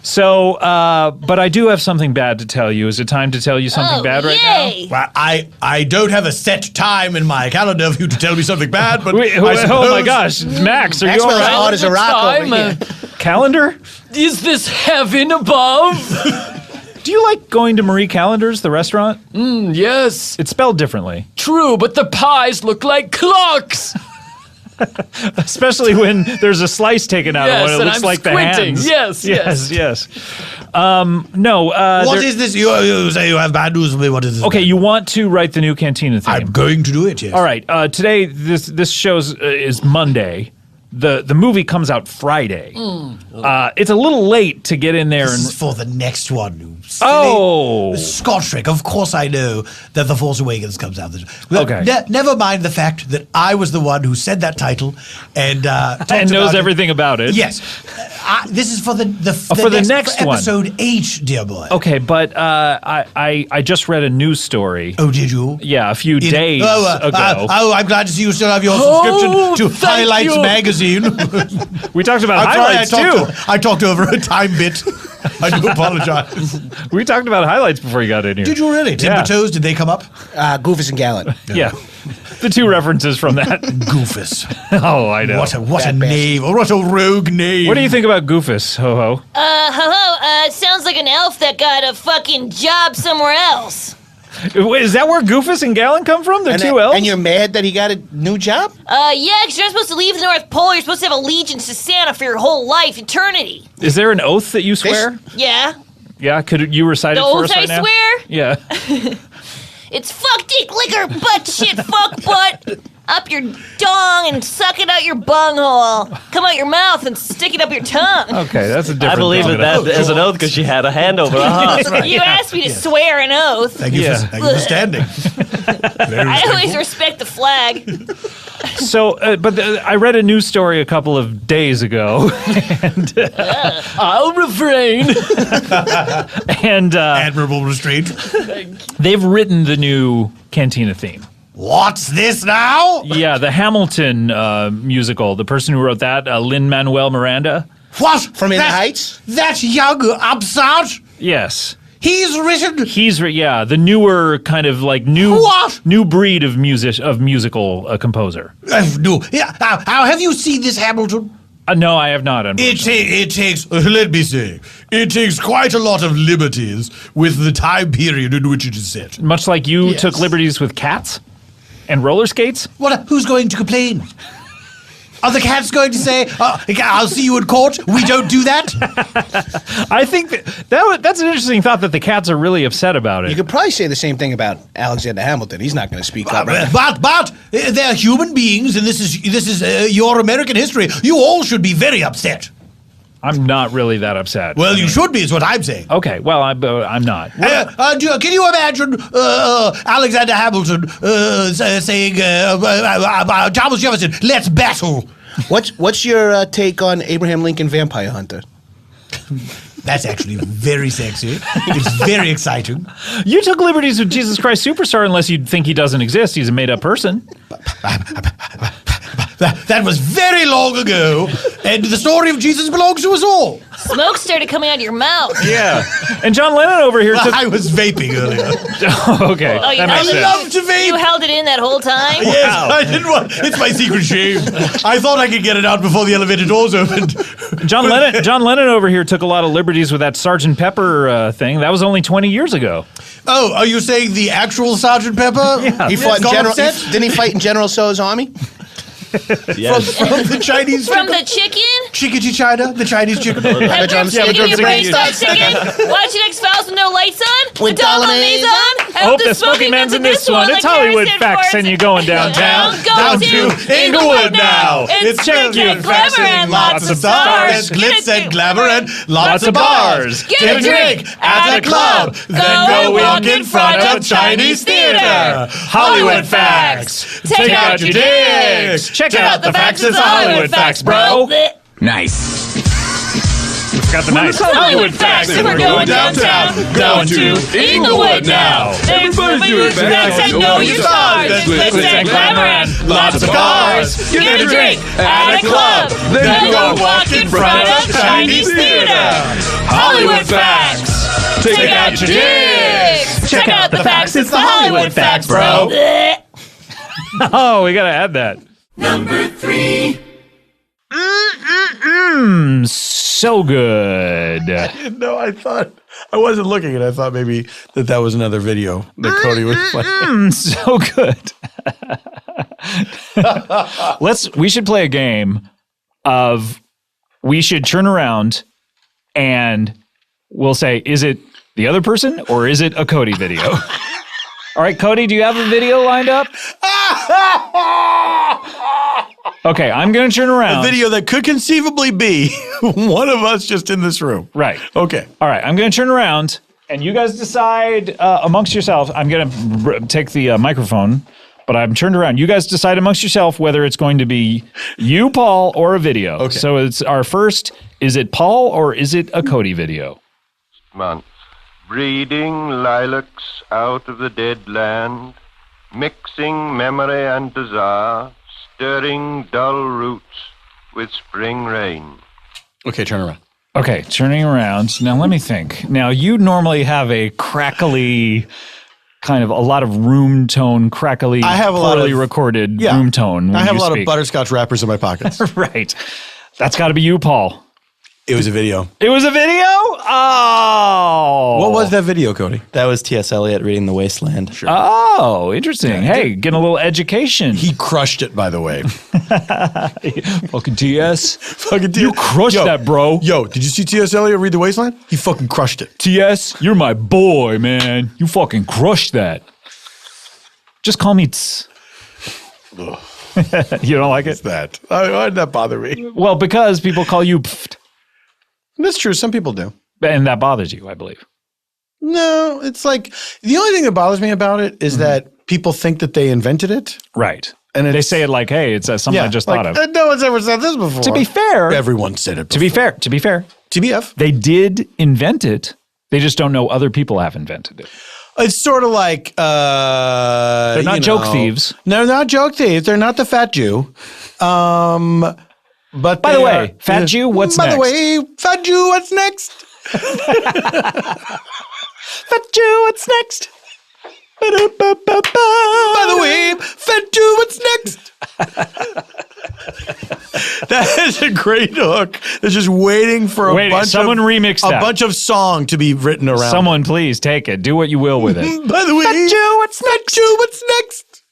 So, but I do have something bad to tell you. Is it time to tell you something Oh, bad right yay. Well, I don't have a set time in my calendar for you to tell me something bad, but now? Wait, I oh my suppose- gosh, Max, are That's you all what's right? hard as a rock over Time, here. Calendar? Is this heaven above? Do you like going to Marie Callender's, the restaurant? Yes, It's spelled differently, true, but the pies look like clocks. especially when there's a slice taken out of one. It and looks I'm like squinting. the hands. Yes. No. What is this? You say you have bad news for me. What is this? Okay, you want to write the new Cantina theme. I'm going to do it, yes. All right. Today, this show is Monday. The movie comes out Friday. It's a little late to get in there This and. is for the next one. You silly. Oh, Scott Trick. Of course I know that The Force Awakens comes out this Okay. Never mind the fact that I was the one who said that title and talked and knows about everything about it. Yes. This is for the next for one. episode 8, dear boy. Okay, but I just read a news story. Oh, did you? Yeah, a few days ago. I'm glad to see you still have your subscription to thank Highlights you. magazine. We talked about I'm highlights sorry, too. I talked over a time bit. I do apologize. We talked about highlights before you got in here. Did you really? Timber Yeah. Toes, did they come up? Goofus and Gallant. Yeah, the two references from that. Goofus. Oh, I know. What a Bad name. What a rogue name. What do you think about Goofus, Ho Ho? It sounds like an elf that got a fucking job somewhere else. Wait, is that where Goofus and Gallon come from? They're two elves? And you're mad that he got a new job? Yeah, because you're not supposed to leave the North Pole. You're supposed to have allegiance to Santa for your whole life, eternity. Is there an oath that you swear? Yeah. Yeah, could you recite The it for oath us I right now? swear? Yeah. It's fuck, dick, liquor, butt, shit, fuck, butt. Up your dong and suck it out your bunghole. Come out your mouth and stick it up your tongue. Okay, that's a different I believe thing in than that as an oath because she had a hand over her heart. You asked me to swear an oath. Thank you, Yeah. thank you for standing. Very I always respectful. respect the flag. So, I read a news story a couple of days ago, I'll refrain. and Admirable restraint. they've written the new Cantina theme. What's this now? Yeah, the Hamilton musical. The person who wrote that, Lin-Manuel Miranda. What? From In the Heights? That young upstart? Yes. He's written. The newer kind of like new breed of musical composer. No. Yeah. How have you seen this Hamilton? No, I have not. Unfortunately. It takes, let me say, it takes quite a lot of liberties with the time period in which it is set. Much like you Yes. took liberties with cats and roller skates. What? Who's going to complain? Are the cats going to say, I'll see you in court? We don't do that? I think that's an interesting thought that the cats are really upset about it. You could probably say the same thing about Alexander Hamilton. He's not going to speak up. Right? But they're human beings, and this is your American history. You all should be very upset. I'm not really that upset. Well, you should be, is what I'm saying. Okay, well, I'm not. Can you imagine Alexander Hamilton saying, Thomas Jefferson, let's battle? What's your take on Abraham Lincoln Vampire Hunter? That's actually very sexy. It's very exciting. You took liberties with Jesus Christ Superstar unless you think he doesn't exist. He's a made-up person. That was very long ago, and the story of Jesus belongs to us all. Smoke started coming out of your mouth. Yeah. And John Lennon over here took... I was vaping earlier. Okay, Oh, you that held makes it sense. love to vape. You held it in that whole time? Yes, I didn't want. It's my secret shame. I thought I could get it out before the elevator doors opened. John Lennon over here took a lot of liberties with that Sgt. Pepper thing. That was only 20 years ago. Oh, are you saying the actual Sergeant Pepper? Yeah. He fought in got General. upset? Didn't he fight in General Tso's army? Yes. From the Chinese From the chicken? Chickadee China, the Chinese chicken. Have a Have drumstick. chicken in your brain drumstick. stop singing? Watching X-Files with no lights on? With Dom bolognese Maze on? I hope the smoking man's in this one. It's Hollywood Facts, and you're going downtown. Down to Inglewood now. It's Cherokee and clever and lots of stars. glitz and glamour and Lots of bars. Get a drink at a club. Then go walk in front of Chinese theater. Hollywood Facts. Take out your dicks. Check out the facts. It's the Hollywood Facts, bro. Nice. We forgot the nice. Hollywood Facts, and we're going downtown, down to Inglewood now. Everybody's doing facts and know your stars. Glitz and glamour and lots of cars. Get a drink at a club, then go walk in front of Chinese theater. Hollywood Facts, take out your dicks. Check out the facts, it's the Hollywood Facts, bro. Oh, we gotta add that. So good. No, I thought I wasn't looking, and I thought maybe that was another video that Cody was playing. So good. We should play a game of we should turn around and we'll say, is it the other person or is it a Cody video? All right, Cody, do you have a video lined up? Okay, I'm going to turn around. A video that could conceivably be one of us just in this room. Right. Okay. All right, I'm going to turn around, and you guys decide amongst yourselves. I'm going to take the microphone, but I'm turned around. You guys decide amongst yourself whether it's going to be you, Paul, or a video. Okay. So it's our first, is it Paul or is it a Cody video? Months, breeding lilacs out of the dead land, mixing memory and desire, stirring dull roots with spring rain. Okay, turn around. Okay, turning around. Now let me think. Now you normally have a crackly, kind of a lot of room tone, crackly, I have a lot poorly of recorded room tone. When I have you a lot speak. of butterscotch wrappers in my pockets. Right. That's got to be you, Paul. It was a video. It was a video? Oh. What was that video, Cody? That was T.S. Eliot reading The Wasteland. Sure. Oh, interesting. Hey, getting a little education. He crushed it, by the way. Fucking TS. Fucking TS. You crushed that, bro. Yo, did you see T.S. Eliot read The Wasteland? He fucking crushed it. TS, you're my boy, man. You fucking crushed that. Just call me Tss. You don't like it? What's that? Why did that bother me? Well, because people call you Pft, That's true. Some people do. and that bothers you, I believe. No, it's like the only thing that bothers me about it is that people think that they invented it. Right. And They say it like, hey, it's something I just thought of. No one's ever said this before. To be fair, Everyone said it before. to be fair, TBF. they did invent it. They just don't know other people have invented it. It's sort of like They're not joke thieves. No, they're not joke thieves. They're not the fat Jew. But By the way, Fat Jew, what's By next? the way, Fat Jew, what's next? Fat Jew, what's next? By the way, Fat Jew, what's next? That is a great hook. It's just waiting for a bunch someone remix that. a bunch of song to be written around. Someone please take it. Do what you will with it. By the way, Fat Jew, what's next? Jew, what's next?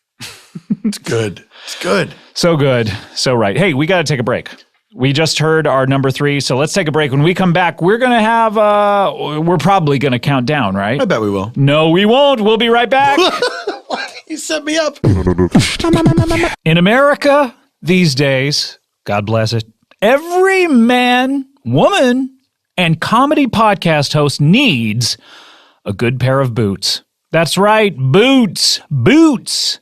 It's good. It's good. So good. So right. Hey, we got to take a break. We just heard our number 3, so let's take a break. When we come back, we're going to have, we're probably going to count down, right? I bet we will. No, we won't. We'll be right back. You set me up. In America these days, God bless it, every man, woman, and comedy podcast host needs a good pair of boots. That's right, boots. Boots.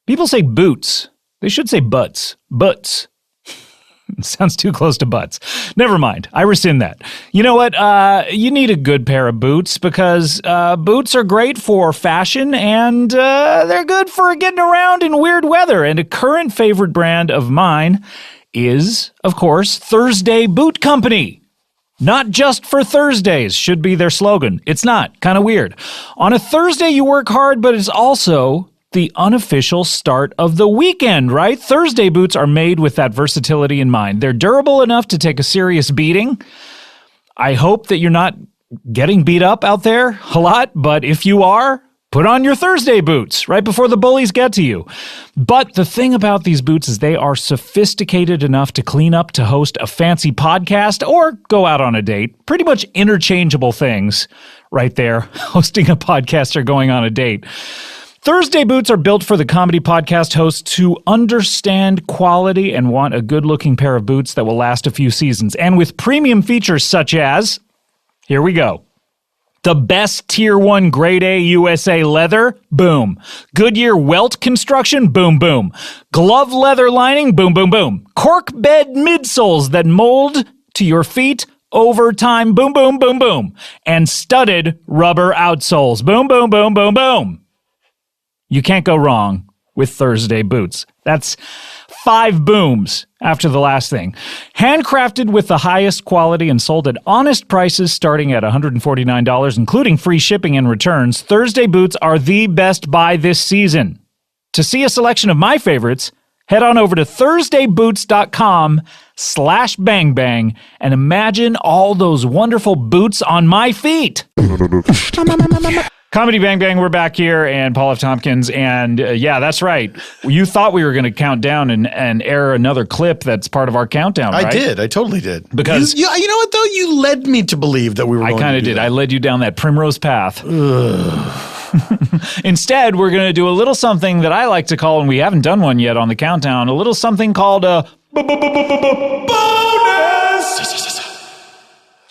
People say boots. They should say butts. Butts. Sounds too close to butts. Never mind. I rescind that. You know what? You need a good pair of boots because boots are great for fashion and they're good for getting around in weird weather. And a current favorite brand of mine is, of course, Thursday Boot Company. Not just for Thursdays should be their slogan. It's not. Kind of weird. On a Thursday, you work hard, but it's also the unofficial start of the weekend, right? Thursday boots are made with that versatility in mind. They're durable enough to take a serious beating. I hope that you're not getting beat up out there a lot, but if you are, put on your Thursday boots right before the bullies get to you. But the thing about these boots is they are sophisticated enough to clean up, to host a fancy podcast, or go out on a date. Pretty much interchangeable things right there, hosting a podcast or going on a date. Thursday boots are built for the comedy podcast hosts who understand quality and want a good-looking pair of boots that will last a few seasons. And with premium features such as, here we go, the best Tier 1 Grade A USA leather, boom. Goodyear welt construction, boom, boom. Glove leather lining, boom, boom, boom. Cork bed midsoles that mold to your feet over time, boom, boom, boom, boom. And studded rubber outsoles, boom, boom, boom, boom, boom. You can't go wrong with Thursday boots. That's 5 booms after the last thing. Handcrafted with the highest quality and sold at honest prices starting at $149, including free shipping and returns, Thursday boots are the best buy this season. To see a selection of my favorites, Head on over to thursdayboots.com/bangbang and imagine all those wonderful boots on my feet. Comedy Bang Bang, we're back here, and Paul F. Tompkins, and yeah, that's right. You thought we were going to count down and air another clip that's part of our countdown, right? I did. I totally did. Because you know what, though? You led me to believe that we were going to do that. I kind of did. I led you down that primrose path. Instead, we're going to do a little something that I like to call, and we haven't done one yet on the countdown, a little something called a bonus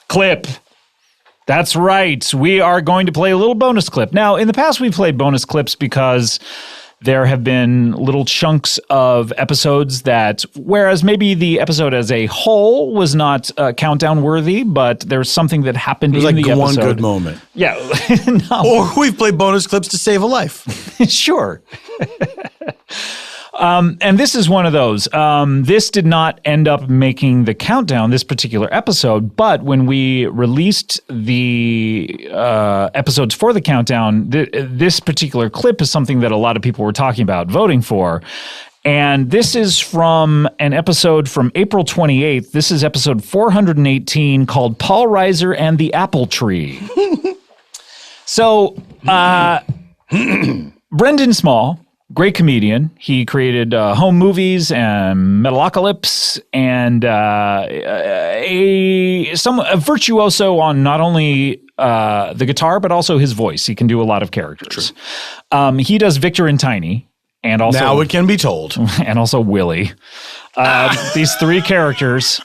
clip. That's right. We are going to play a little bonus clip. Now, in the past, we've played bonus clips because there have been little chunks of episodes that, whereas maybe the episode as a whole was not countdown worthy, but there's something that happened in the episode. It was like one good moment. Yeah. No. Or we've played bonus clips to save a life. Sure. And this is one of those. This did not end up making the countdown, this particular episode, but when we released the episodes for the countdown, this particular clip is something that a lot of people were talking about voting for. And this is from an episode from April 28th. This is episode 418 called Paul Reiser and the Apple Tree. So, Brendan Small, great comedian. He created Home Movies and Metalocalypse and a virtuoso on not only the guitar, but also his voice. He can do a lot of characters. He does Victor and Tiny. And also, now it can be told. And also Willie. These three characters.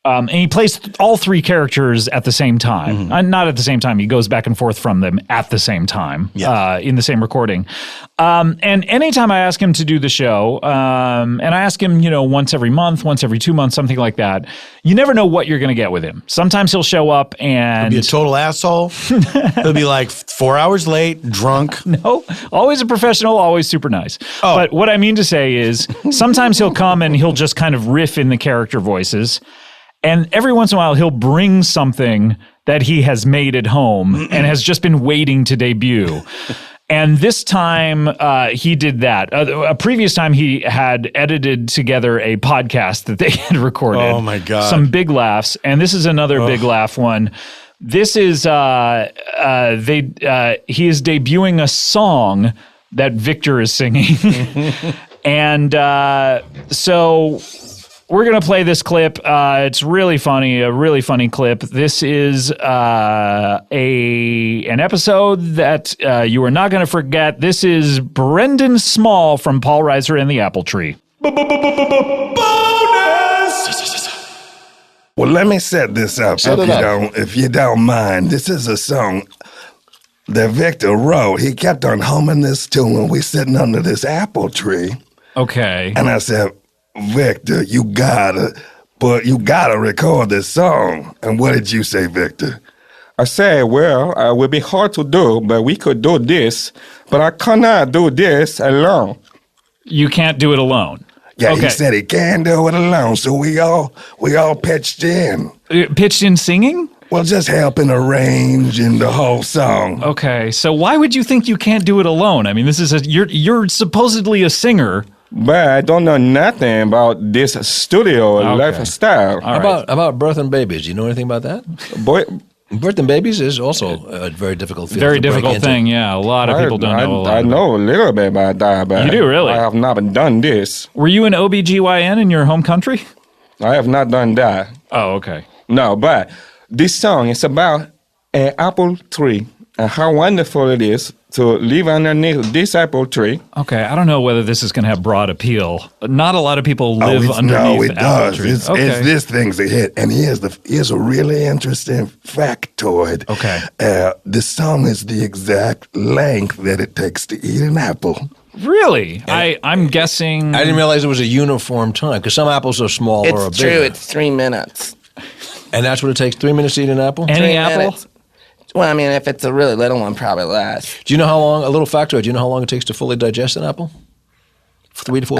And he plays all three characters at the same time. Not at the same time. He goes back and forth from them at the same time in the same recording. And anytime I ask him to do the show, and I ask him, once every month, once every 2 months, something like that, you never know what you're going to get with him. Sometimes he'll show up and... He'll be a total asshole. He'll be like 4 hours late, drunk. No, always a professional, always super nice. Oh. But what I mean to say is sometimes he'll come and he'll just kind of riff in the character voices. And every once in a while, he'll bring something that he has made at home and has just been waiting to debut. And this time, he did that. A previous time, he had edited together a podcast that they had recorded. Oh, my God. Some big laughs. And this is another big laugh one. This is, he is debuting a song that Victor is singing. And so... we're going to play this clip. It's really funny, a really funny clip. This is an episode that you are not going to forget. This is Brendan Small from Paul Reiser and the Apple Tree. Bonus! Well, let me set this up if you don't mind. This is a song that Victor wrote. He kept on humming this tune when we sitting under this apple tree. Okay. And I said, Victor, you gotta record this song. And what did you say, Victor? I said, well, it will be hard to do, but we could do this. But I cannot do this alone. You can't do it alone. Yeah, okay. He said he can't do it alone, so we all pitched in. Pitched in singing? Well, just helping arrange in the whole song. Okay, so why would you think you can't do it alone? I mean, this is you're supposedly a singer. But I don't know nothing about this studio lifestyle. Right. About birth and babies. Do you know anything about that? Birth and babies is also a very difficult field. Very difficult thing, yeah. A lot of people don't know a lot. I know a little bit about that, but you do, really? I have not done this. Were you an OBGYN in your home country? I have not done that. Oh, okay. No, but this song is about an apple tree and how wonderful it is to live underneath this apple tree. Okay, I don't know whether this is going to have broad appeal. Not a lot of live underneath apple trees. It's this thing's a hit. And here's a really interesting factoid. Okay. This song is the exact length that it takes to eat an apple. Really? I'm guessing... I didn't realize it was a uniform time, because some apples are small or bigger. It's true, it's 3 minutes. And that's what it takes, 3 minutes to eat an apple? Any apple? Minutes. Well, I mean, if it's a really little one, probably less. Do you know how long, a little factoid, do you know how long it takes to fully digest an apple? 3 to 4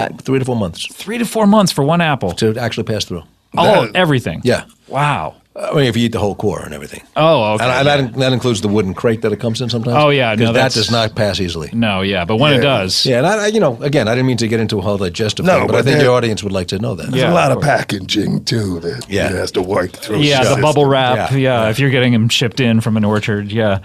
months. 3 to 4 months for one apple? To actually pass through. Oh, everything? Yeah. Wow. I mean, if you eat the whole core and everything. Oh, okay. And that includes the wooden crate that it comes in sometimes. Oh, yeah. Because No, that does not pass easily. No, yeah. But when it does. Yeah, and again, I didn't mean to get into a whole digestive No, thing, but I think the audience would like to know that. There's a lot of packaging, too, that he has to work through. Yeah, the bubble wrap. Yeah, if you're getting them shipped in from an orchard. Yeah.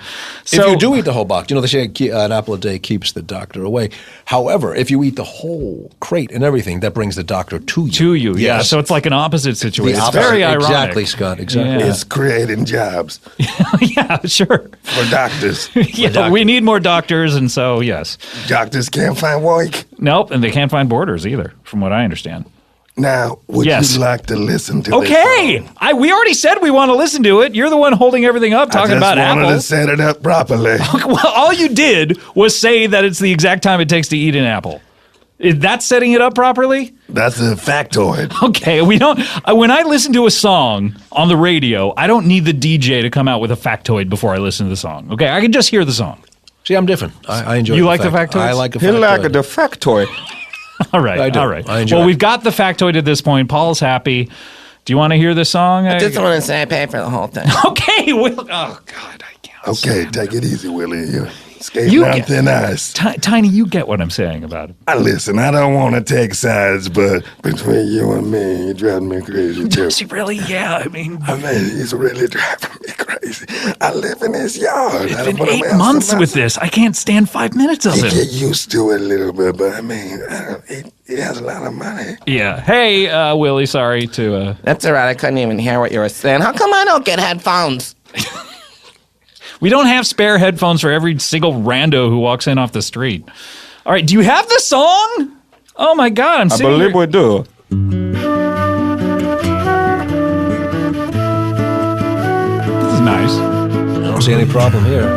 So, if you do eat the whole box, they say an apple a day keeps the doctor away. However, if you eat the whole crate and everything, that brings the doctor to you. Yeah. So it's like an opposite situation. It's very ironic. Exactly, Scott. Exactly. Yeah. It's creating jobs. Yeah, sure. For doctors. We need more doctors, and so, yes. Doctors can't find work. Nope, and they can't find borders either, from what I understand. Now, would you like to listen to this Okay. We already said we want to listen to it. You're the one holding everything up, talking about I apples. wanted to set it up properly. Well, all you did was say that it's the exact time it takes to eat an apple. Is that setting it up properly? That's a factoid. Okay, we don't. When I listen to a song on the radio, I don't need the DJ to come out with a factoid before I listen to the song. Okay, I can just hear the song. See, I'm different. I enjoy. You like the factoid? I like a He factoid. like the factoid. All right, I do. all right. I enjoy Well, it. we've got the factoid at this point. Paul's happy. Do you want to hear the song? I just want to say I paid for the whole thing. Okay, Will. Oh God, I can't. Okay, take it easy, Willie. You're skating on thin ice. Tiny, you get what I'm saying about it. Listen, I don't want to take sides, but between you and me, you're driving me crazy, too. Does he really? Yeah, I mean, he's really driving me crazy. I live in his yard. It's been 8 months with this. I can't stand 5 minutes of You it. get used to it a little bit, but I mean, he has a lot of money. Yeah. Hey, Willie, sorry to... That's all right. I couldn't even hear what you were saying. How come I don't get headphones? We don't have spare headphones for every single rando who walks in off the street. All right, do you have the song? Oh my God, I'm I sitting believe here. we do. This is nice. I don't see any problem here.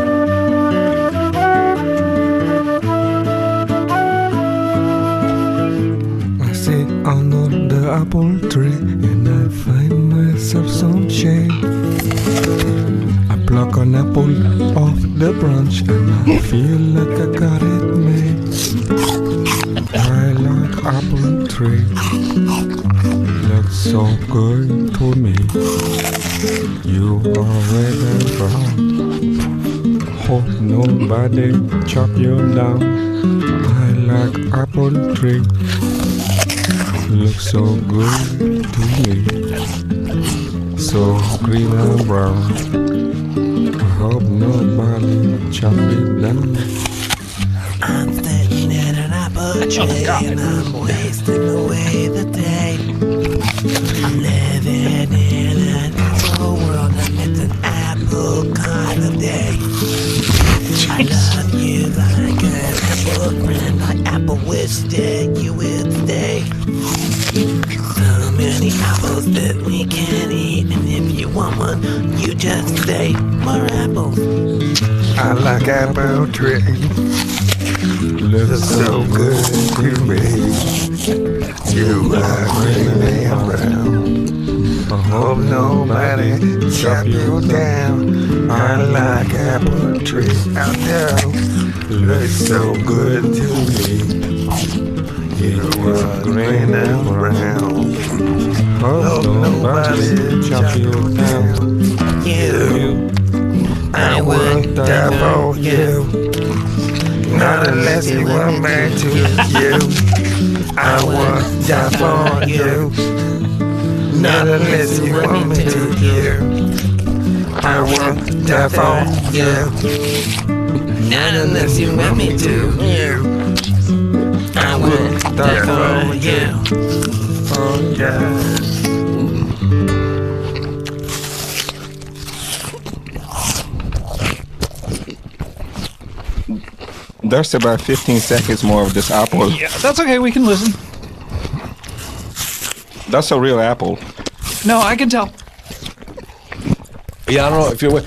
I sit under the apple tree and I find myself some shade. I pluck an apple off the branch and I feel like I got it made. I like apple tree, looks so good to me. You are red and brown, hope nobody chop you down. I like apple tree, looks so good to me. So green and brown, I hope nobody chop it down. I'm sitting in an apple tree and I'm wasting away the day. I'm living in an apple world and it's an apple kind of day. I love you like an apple friend. I apple wish that you would stay. So many apples that we can eat, and if you want one, you just say more apples. I like apple tree, looks so good to me. You are green and brown, I hope nobody chop you down. I like apple tree out there, looks so good to me. You are green and brown, hope nobody chop you down. You, I would die for you. Not unless you want me to you. I would die for you. Not unless you want me to you. I would die for you. Not unless you want me to. You, I would die for you. Oh yeah. There's about 15 seconds more of this apple. Yeah, that's okay. We can listen. That's a real apple. No, I can tell. Yeah, I don't know if you're aware.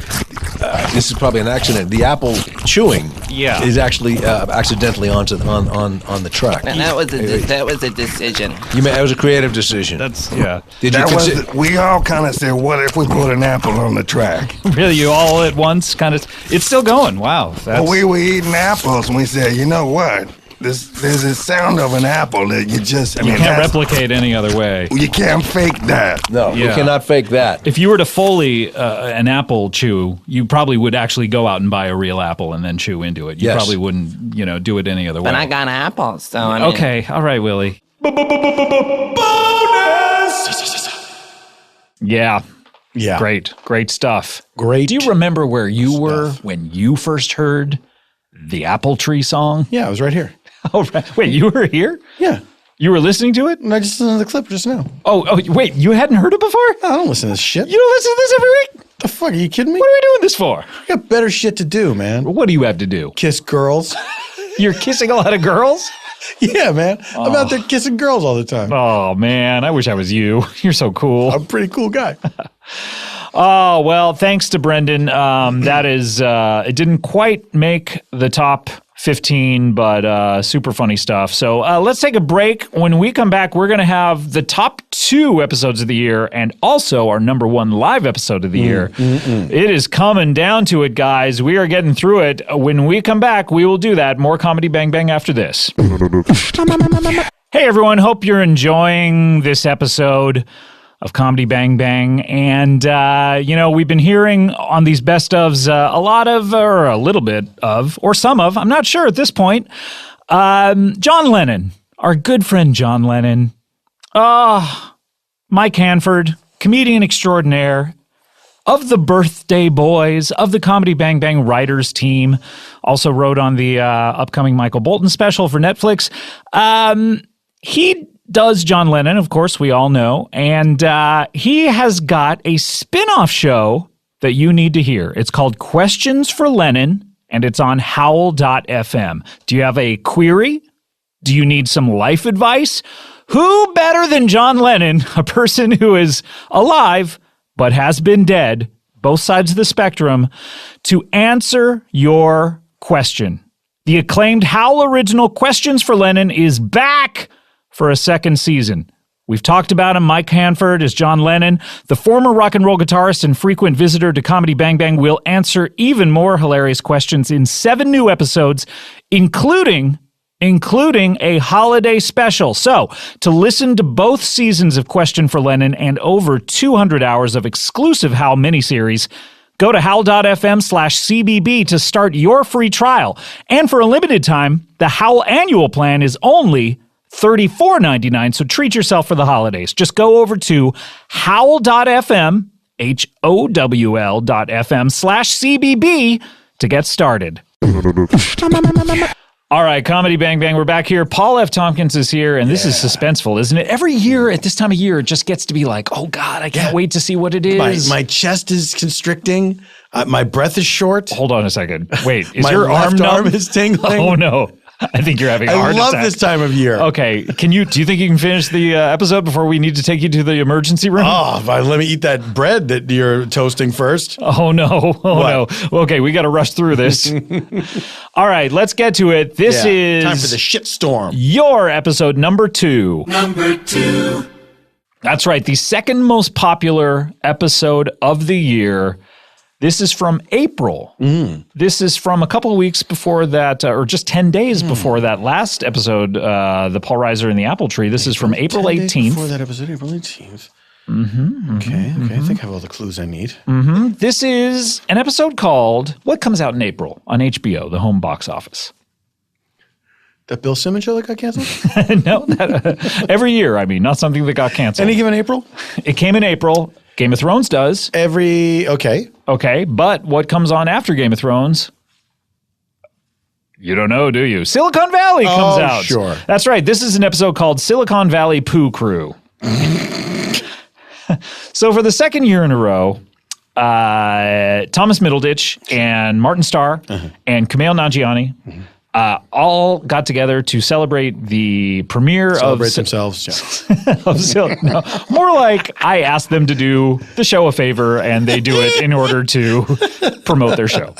This is probably an accident. The apple chewing is actually accidentally on the track. And that was a decision. That was a creative decision. That's, yeah. Did you We all kind of said, what if we put an apple on the track? Really, you all at once kind of... It's still going. Wow. Well, we were eating apples and we said, you know what? there's a sound of an apple that you just, I You mean, can't that's- replicate any other way. You can't fake that. No, you cannot fake that. If you were to Foley an apple chew, you probably would actually go out and buy a real apple and then chew into it. You Yes. probably wouldn't, do it any other way. But I got apples, so I mean. Okay, all right, Willie. Yeah. Yeah. Great stuff. Great. Do you remember where you were when you first heard the Apple Tree song? Yeah, I was right here. Oh, right. Wait, you were here? Yeah. You were listening to it? And I just listened to the clip just now. Oh, wait, you hadn't heard it before? I don't listen to this shit. You don't listen to this every week? The fuck? Are you kidding me? What are we doing this for? I got better shit to do, man. What do you have to do? Kiss girls. You're kissing a lot of girls? Yeah, man. I'm out there kissing girls all the time. Oh, man, I wish I was you. You're so cool. I'm a pretty cool guy. Oh, well, thanks to Brendan. That is, it didn't quite make the top 15, but super funny stuff. So let's take a break. When we come back, we're going to have the top 2 episodes of the year and also our number 1 live episode of the year. It is coming down to it, guys. We are getting through it. When we come back, we will do that. More Comedy Bang Bang after this. Hey, everyone. Hope you're enjoying this episode of Comedy Bang Bang. And, we've been hearing on these best ofs a lot of, or a little bit of, or some of, I'm not sure at this point, John Lennon, our good friend John Lennon. Mike Hanford, comedian extraordinaire, of the Birthday Boys, of the Comedy Bang Bang writers team, also wrote on the upcoming Michael Bolton special for Netflix. He does John Lennon, of course, we all know, and he has got a spin-off show that you need to hear. It's called Questions for Lennon, and it's on howl.fm. Do you have a query? Do you need some life advice? Who better than John Lennon, a person who is alive but has been dead, both sides of the spectrum, to answer your question? The acclaimed Howl original Questions for Lennon is back for a second season. We've talked about him. Mike Hanford is John Lennon. The former rock and roll guitarist and frequent visitor to Comedy Bang Bang will answer even more hilarious questions in 7 new episodes, including a holiday special. So, to listen to both seasons of Question for Lennon and over 200 hours of exclusive Howl miniseries, go to howl.fm/CBB to start your free trial. And for a limited time, the Howl annual plan is only $34.99, so treat yourself for the holidays. Just go over to howl.fm, HOWL.fm/CBB to get started. All right, Comedy Bang Bang, we're back here. Paul F. Tompkins is here, and this is suspenseful, isn't it? Every year at this time of year, it just gets to be like, oh, God, I can't wait to see what it is. My chest is constricting. My breath is short. Hold on a second. Wait, is my your left arm numb? is tingling. Oh, no. I think you're having a heart I love attack. this time of year. Okay, do you think you can finish the episode before we need to take you to the emergency room? Oh, let me eat that bread that you're toasting first. Oh, no. No. Okay, we got to rush through this. All right, let's get to it. This is time for the shitstorm. Your episode number 2. Number 2. That's right, the second most popular episode of the year. This is from April. This is from a couple of weeks before that, or just 10 days before that last episode, the Paul Reiser and the Apple Tree. This is from April 18th. Before that episode, April 18th. Okay. I think I have all the clues I need. This is an episode called What Comes Out in April on HBO, the home box office. That Bill Simmons show that got canceled? No, every year, not something that got canceled. Any given April? It came in April. Game of Thrones does. Okay, but what comes on after Game of Thrones? You don't know, do you? Silicon Valley comes out. Sure. That's right. This is an episode called Silicon Valley Poo Crew. So for the second year in a row, Thomas Middleditch and Martin Starr and Kumail Nanjiani all got together to celebrate the premiere Celebrate themselves. No, more like I asked them to do the show a favor and they do it in order to promote their show.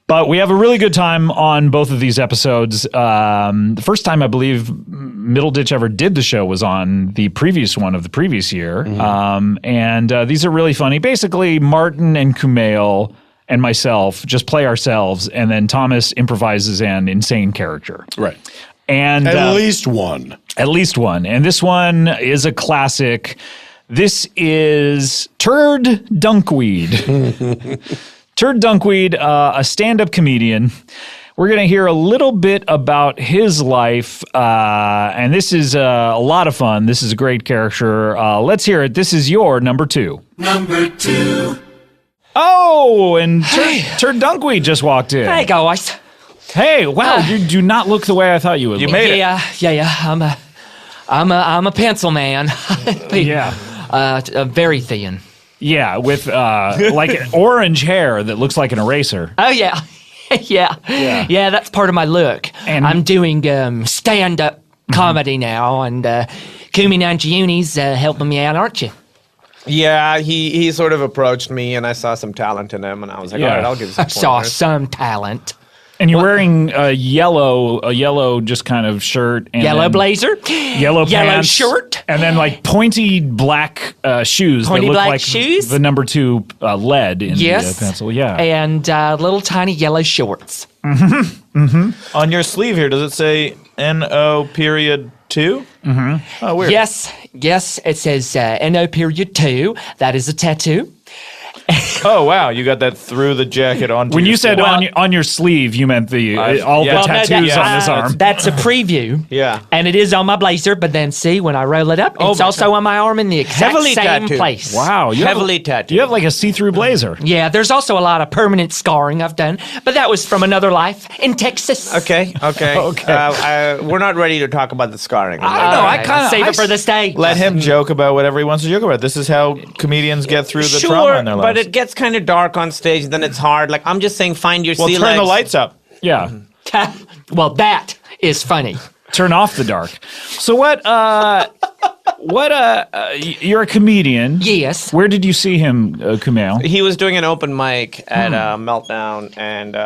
But we have a really good time on both of these episodes. The first time I believe Middleditch ever did the show was on the previous one of the previous year. And these are really funny. Basically, Martin and Kumail and myself just play ourselves, and then Thomas improvises an insane character. Right. And At least one. At least one. And this one is a classic. This is Turd Dunkweed. Turd Dunkweed, a stand-up comedian. We're going to hear a little bit about his life, and this is a lot of fun. This is a great character. Let's hear it. This is your number 2. Number 2. Oh, and Turd Dunkweed just walked in. Hey, guys. Hey, wow, you do not look the way I thought you would. You look. made it. Yeah. I'm a pencil man. Very thin. Yeah, with like orange hair that looks like an eraser. Oh yeah. Yeah. That's part of my look. And I'm doing stand-up comedy now, and Kumi Nanjiuni's helping me out, aren't you? Yeah, he sort of approached me, and I saw some talent in him, and I was like, all right, I'll give you some I saw pointers. some talent. And you're wearing a yellow just kind of shirt. And Yellow blazer. Yellow pants. Yellow shirt. And then like pointy black shoes. Pointy that look black like shoes? The number 2 lead in Yes. the pencil. Yeah. And little tiny yellow shorts. On your sleeve here, does it say NO period 2? Mm-hmm. Oh, weird. Yes, it says NO period 2. That is a tattoo. Oh, wow. You got that through the jacket onto When your you said sleeve. on your sleeve, you meant the all the tattoos on his arm. That's a preview. Yeah. And it is on my blazer, but then see, when I roll it up, it's also on my arm in the exact Heavily same tattooed. place. Wow. Heavily tattooed. You have like a see-through blazer. Yeah, there's also a lot of permanent scarring I've done, but that was from another life in Texas. Okay. We're not ready to talk about the scarring. I don't know. I kind of Save it for the stage. Let him joke about whatever he wants to joke about. This is how comedians get through the trauma in their lives. But it gets kind of dark on stage, then it's hard. Like, I'm just saying, find your sea turn legs. the lights up. Yeah. Well, that is funny. Turn off the dark. So you're a comedian. Yes. Where did you see him, Kumail? He was doing an open mic at Meltdown, and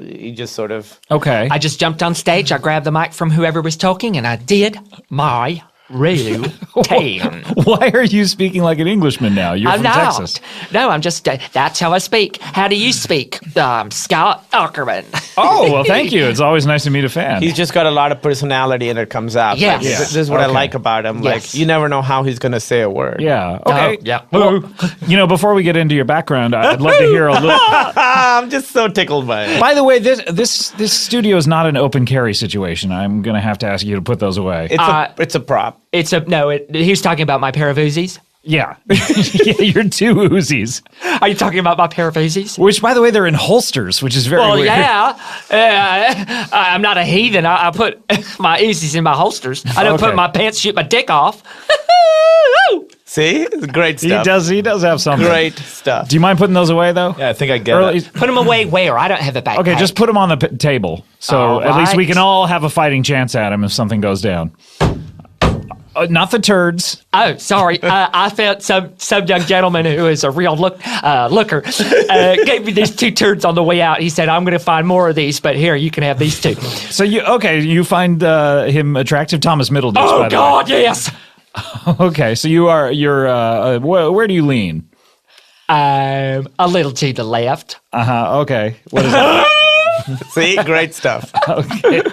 he just sort of... Okay. I just jumped on stage, I grabbed the mic from whoever was talking, and I did my routine. Why are you speaking like an Englishman now? You're I'm from not. Texas. No, I'm just, that's how I speak. How do you speak? Scott Aukerman. Oh, well, thank you. It's always nice to meet a fan. He's just got a lot of personality, and it comes out. Yes. Like, Yeah. This is what I Okay. like about him. Yes. Like, you never know how he's going to say a word. Yeah. Okay. yeah. Well, before we get into your background, I'd love to hear a little. I'm just so tickled by it. By the way, this studio is not an open carry situation. I'm going to have to ask you to put those away. It's a prop. He was talking about my pair of Uzis. Yeah. Yeah, you're 2 Uzis. Are you talking about my pair of Uzis? Which, by the way, they're in holsters, which is very weird. yeah. I'm not a heathen. I put my Uzis in my holsters. I don't put my pants, shoot my dick off. See? It's great stuff. He does have something. Great stuff. Do you mind putting those away, though? Yeah, I think I get it. Put them away where? I don't have a backpack. Okay, just put them on the table. So All at least we right. can all have a fighting chance at him if something goes down. Not the turds. Oh, sorry. I felt some young gentleman who is a real looker gave me these 2 turds on the way out. He said, I'm going to find more of these, but here, you can have these 2. So you find him attractive, Thomas Middleditch, Oh, by the God, yes. way. Okay, so you're where do you lean? A little to the left. Okay. What is that? See? Great stuff. Okay.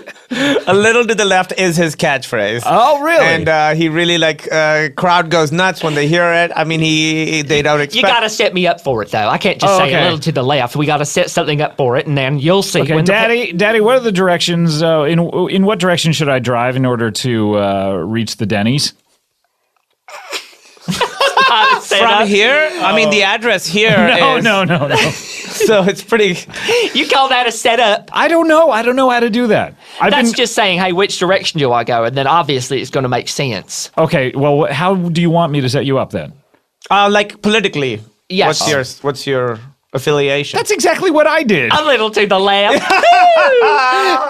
A little to the left is his catchphrase. Oh, really? And he really, crowd goes nuts when they hear it. I mean, they don't expect... You got to set me up for it, though. I can't just say a little to the left. We got to set something up for it, and then you'll see. Okay, Daddy, what are the directions? In what direction should I drive in order to reach the Denny's? From here? I mean, the address here No. So it's pretty... You call that a setup? I don't know how to do that. That's just saying, hey, which direction do I go? And then obviously it's going to make sense. Okay, well, how do you want me to set you up then? Like politically. Yes. What's your affiliation? That's exactly what I did. A little to the left.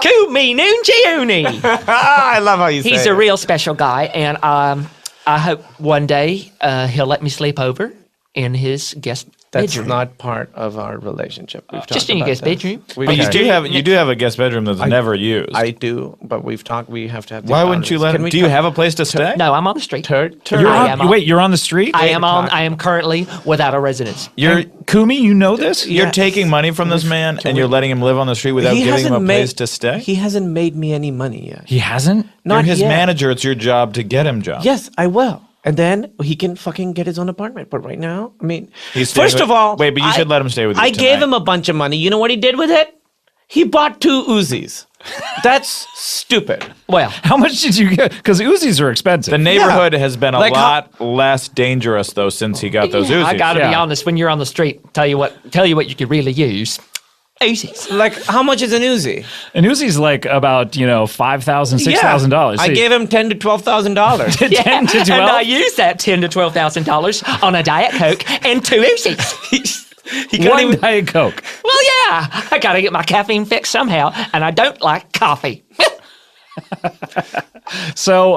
Kumi Nunjiuni. I love how you say it. He's a real special guy, and I hope one day he'll let me sleep over in his guest That's bedroom. not part of our relationship. We've Just talked in your about guest this. bedroom? We've But you talked- do have a guest bedroom that's never used. I do, but we've talked. We have to have. Why wouldn't you let? Do you have a place to stay? No, I'm on the street. You're on the street? I am currently without a residence. Kumi, you know this? You're taking money from this man and you're letting him live on the street without giving him a place to stay? He hasn't made me any money yet. He hasn't? You're Not his yet. manager. It's your job to get him jobs. Yes, I will. And then he can fucking get his own apartment. But right now, I mean, He's staying first with- of all, wait, but you should let him stay with you I gave tonight. him a bunch of money. You know what he did with it? He bought 2 Uzis. That's stupid. Well, how much did you get? Because Uzis are expensive. The neighborhood has been a Like lot less dangerous though since he got those Uzis. I gotta be honest. When you're on the street, tell you what you could really use. Uzis. Like, how much is an Uzi? An Uzi's like about $5,000, $6,000. I gave him $10,000 to $12,000. 10 to 12? And I used that $10,000 to $12,000 on a Diet Coke and 2 Uzis. One Diet Coke. Well, yeah, I gotta get my caffeine fix somehow, and I don't like coffee. So,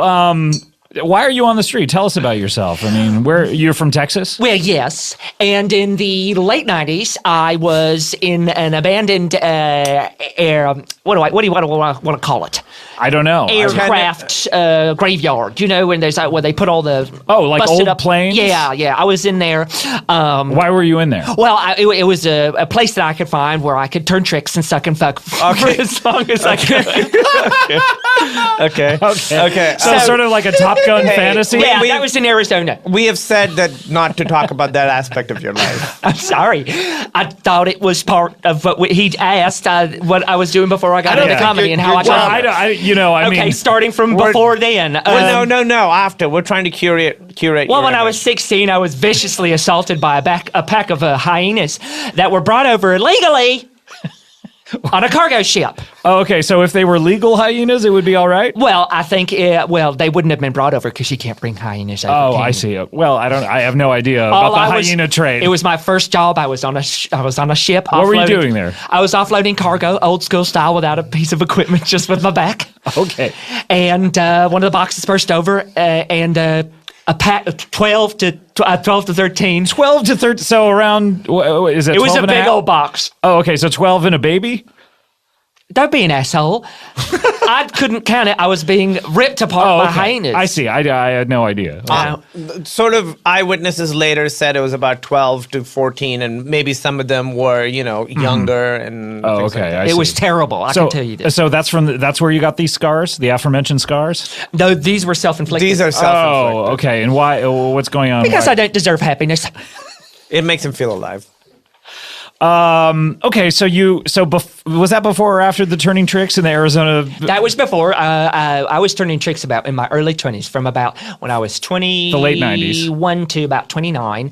why are you on the street? Tell us about yourself. I mean, you're from Texas? Well, yes. And in the late 90s, I was in an abandoned what do you want to call it? I don't know. Aircraft graveyard. You know, when there's where they put all the like busted old up planes? Yeah. I was in there. Why were you in there? Well, it was a place that I could find where I could turn tricks and suck and fuck for as long as I could. Okay. So sort of like a Top Gun fantasy? Yeah, that was in Arizona. We have said that not to talk about that aspect of your life. I'm sorry. I thought it was part of what he'd asked what I was doing before I got into comedy and how I got mean, starting from before then. No. After we're trying to curate. Well, when I was 16, I was viciously assaulted by a pack of hyenas that were brought over illegally on a cargo ship. Oh, okay. So if they were legal hyenas, it would be all right? Well, I think, they wouldn't have been brought over because you can't bring hyenas over. Oh, can I you? see. Well, I have no idea about the hyena trade. It was my first job. I was on a ship. What were you doing there? I was offloading cargo, old school style, without a piece of equipment, just with my back. Okay. And one of the boxes burst over, and a pack of 12 to 13. 12 to 13. So around, is it 12 It was a and big half? old box. Oh, okay. So 12 and a baby? Don't be an asshole. I couldn't count it. I was being ripped apart by hyenas. I see. I had no idea. Sort of eyewitnesses later said it was about 12 to 14, and maybe some of them were, younger and. Oh, things okay. like that. I see. It was terrible. I can tell you this. So that's where you got these scars, the aforementioned scars? No, these were self-inflicted. These are self-inflicted. Oh, okay. And why? What's going on? Because I don't deserve happiness. It makes him feel alive. Okay, so was that before or after the turning tricks in the Arizona? That was before. I was turning tricks about in my early 20s, from about when I was 20, the late 90s, 1 to about 29.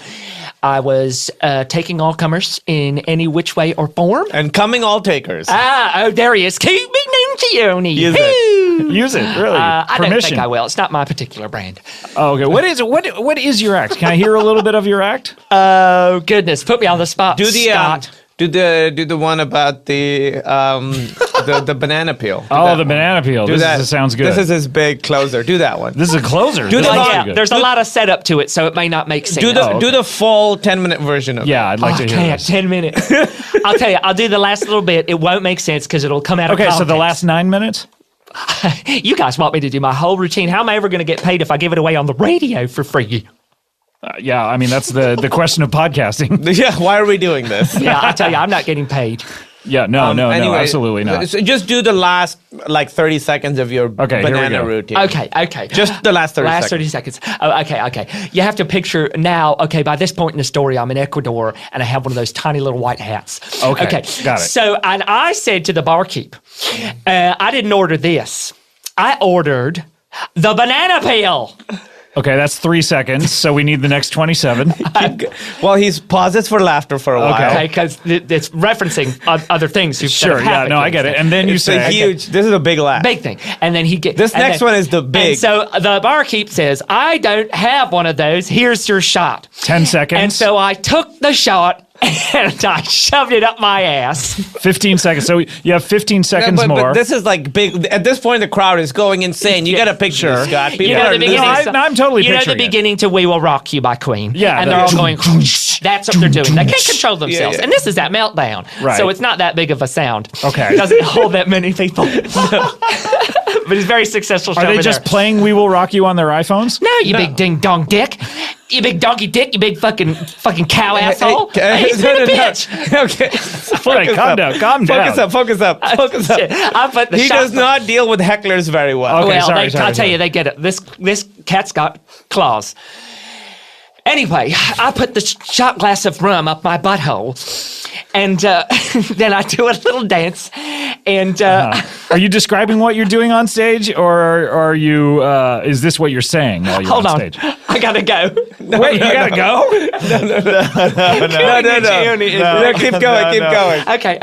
I was taking all comers in any which way or form, and coming all takers. There he is. Keep me Nuncioni. Use it. Really? I don't think I will. It's not my particular brand. Oh, okay. What is your act? Can I hear a little bit of your act? Oh goodness, put me on the spot. Do the Scott. do the one about the banana peel. The banana peel. This sounds good. This is his big closer. Do that one. This is a closer. There's a lot of setup to it, so it may not make sense. Do the full 10-minute version of it. Yeah, I'd like to hear this. 10 minutes. I'll tell you, I'll do the last little bit. It won't make sense because it'll come out of context. So the last 9 minutes? You guys want me to do my whole routine. How am I ever going to get paid if I give it away on the radio for free? Yeah, I mean, that's the question of podcasting. Yeah, why are we doing this? Yeah, I tell you, I'm not getting paid. Yeah, no, absolutely not. So just do the last 30 seconds of your banana routine. Okay. Just the last 30 seconds. 30 seconds. Oh, okay. You have to picture now, by this point in the story, I'm in Ecuador and I have one of those tiny little white hats. Okay, got it. So, and I said to the barkeep, I didn't order this. I ordered the banana peel. Okay, that's 3 seconds, so we need the next 27. Well, he's pauses for laughter for a while. Okay, because it's referencing other things. Sure, yeah, no, I get it. And then you say... This is a big laugh. Big thing. And then he gets... This next one is the big... And so the barkeep says, I don't have one of those. Here's your shot. 10 seconds. And so I took the shot and I shoved it up my ass. 15 seconds. So you have 15 seconds but more. this is like big. At this point, the crowd is going insane. You got a picture, Scott. People You know are the beginning. I'm totally You know the picturing it. beginning to "We Will Rock You" by Queen. Yeah, and they're all going. That's what they're doing. They can't control themselves, yeah. and this is that meltdown. Right. So it's not that big of a sound. Okay. It doesn't hold that many people. But it's very successful. Show Are they over just there. playing "We Will Rock You" on their iPhones? No, you big ding dong dick. You big donkey dick. You big fucking cow asshole. He's been a bitch. Okay. Right, calm down. Focus up. I put the He shot- does not deal with hecklers very well. Okay, well, sorry, I'll tell you, they get it. This cat's got claws. Anyway, I put the shot glass of rum up my butthole, and then I do a little dance. And Are you describing what you're doing on stage, or are you? Is this what you're saying while you're hold on on, stage? I gotta go. Wait, you gotta go? No, keep going. Okay.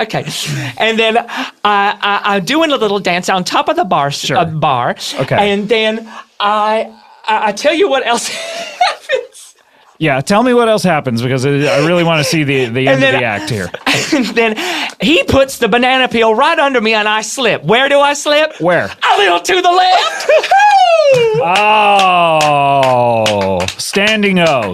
And then I'm doing a little dance on top of the bar. Okay. And then I tell you what else happens. Yeah, tell me what else happens because I really want to see the end of the act here. And then he puts the banana peel right under me and I slip. Where do I slip? Where? A little to the left. Oh, standing O,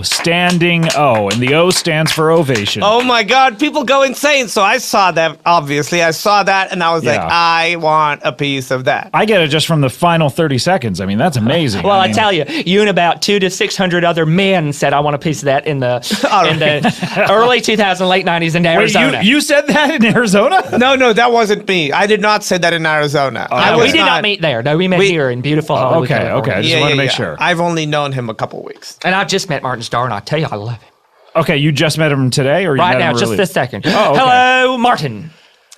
and the O stands for ovation. Oh my God, people go insane. So I saw that, obviously. I saw that and I was like, Yeah. I want a piece of that. I get it just from the final 30 seconds. I mean, that's amazing. Well, I mean, tell you, you and about 200 to 600 other men said I want a piece of that in the early 2000s, late 90s in Arizona. Wait, you said that in Arizona? No, that wasn't me. I did not say that in Arizona. We did not meet there. No, we met here in beautiful Hollywood. Okay. I just want to make sure. I've only known him a couple weeks. And I just met Martin Starr, and I tell you, I love him. Okay, you just met him today, or you Right met now, him just earlier? this second. Oh, okay. Hello, Martin.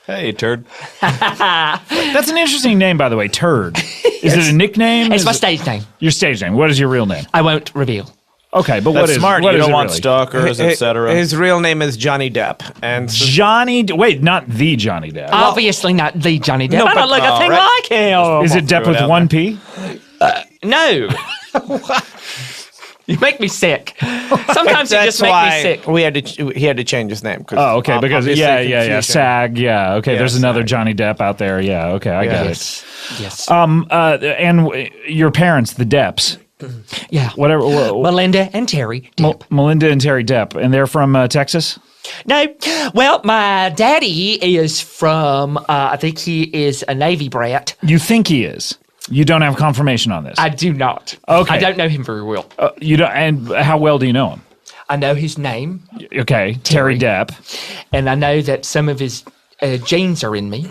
Hey, turd. That's an interesting name, by the way. Turd. Is it a nickname? It's Is my it- stage name. Your stage name. What is your real name? I won't reveal. Okay, but That's what is smart. What You is don't it want really? stalkers, etc. His real name is Johnny Depp. And Wait, not the Johnny Depp. Obviously not the Johnny Depp. No, I don't but- look a thing right. like him. Is it Depp with one P? No. You make me sick. Sometimes you just make me sick. He had to change his name. Oh, okay, because obviously yeah. confusion. SAG, yeah. Okay, Yeah, there's another SAG. Johnny Depp out there. Yeah, okay, I got it. Yes. And your parents, the Depps. Yeah. Whatever. Melinda and Terry Depp. Melinda and Terry Depp, and they're from Texas. No. Well, my daddy is from, I think he is a Navy brat. You think he is? You don't have confirmation on this. I do not. Okay. I don't know him very well. You don't. And how well do you know him? I know his name. Okay, Terry Depp. And I know that some of his genes are in me.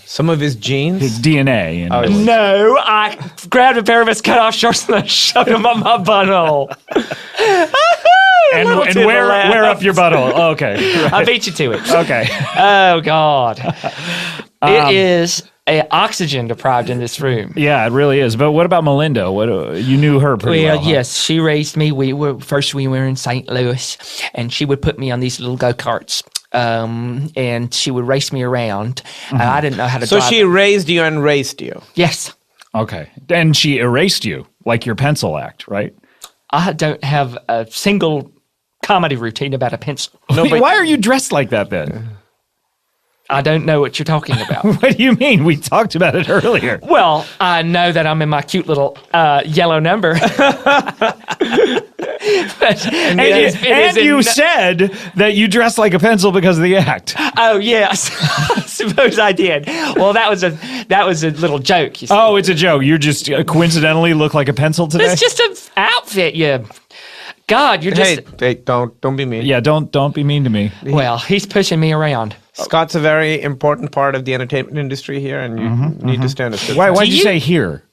Some of his genes? His DNA. And No, I grabbed a pair of his cut-off shorts and I shoved them up my butthole. and to the where left. up your butthole? Oh, okay. I beat you to it. Okay. Oh, God. It is oxygen deprived in this room. Yeah, it really is. But what about Melinda? What you knew her pretty well? Well, yes, she raised me. We were in St. Louis, and she would put me on these little go-karts. And she would race me around. I didn't know how to So drive. she raised you and raced you? Yes. Okay. And she erased you, like your pencil act, right? I don't have a single comedy routine about a pencil. Why are you dressed like that then? I don't know what you're talking about. What do you mean? We talked about it earlier. Well, I know that I'm in my cute little yellow number. You said that you dressed like a pencil because of the act. Oh yes, I suppose I did. Well, that was a little joke. You see. Oh, it's a joke. You just coincidentally look like a pencil today. It's just an outfit. Yeah. God, you're just. Hey, don't be mean. Yeah, don't be mean to me. Well, he's pushing me around. Scott's a very important part of the entertainment industry here, and you need to stand up. Why'd you say here?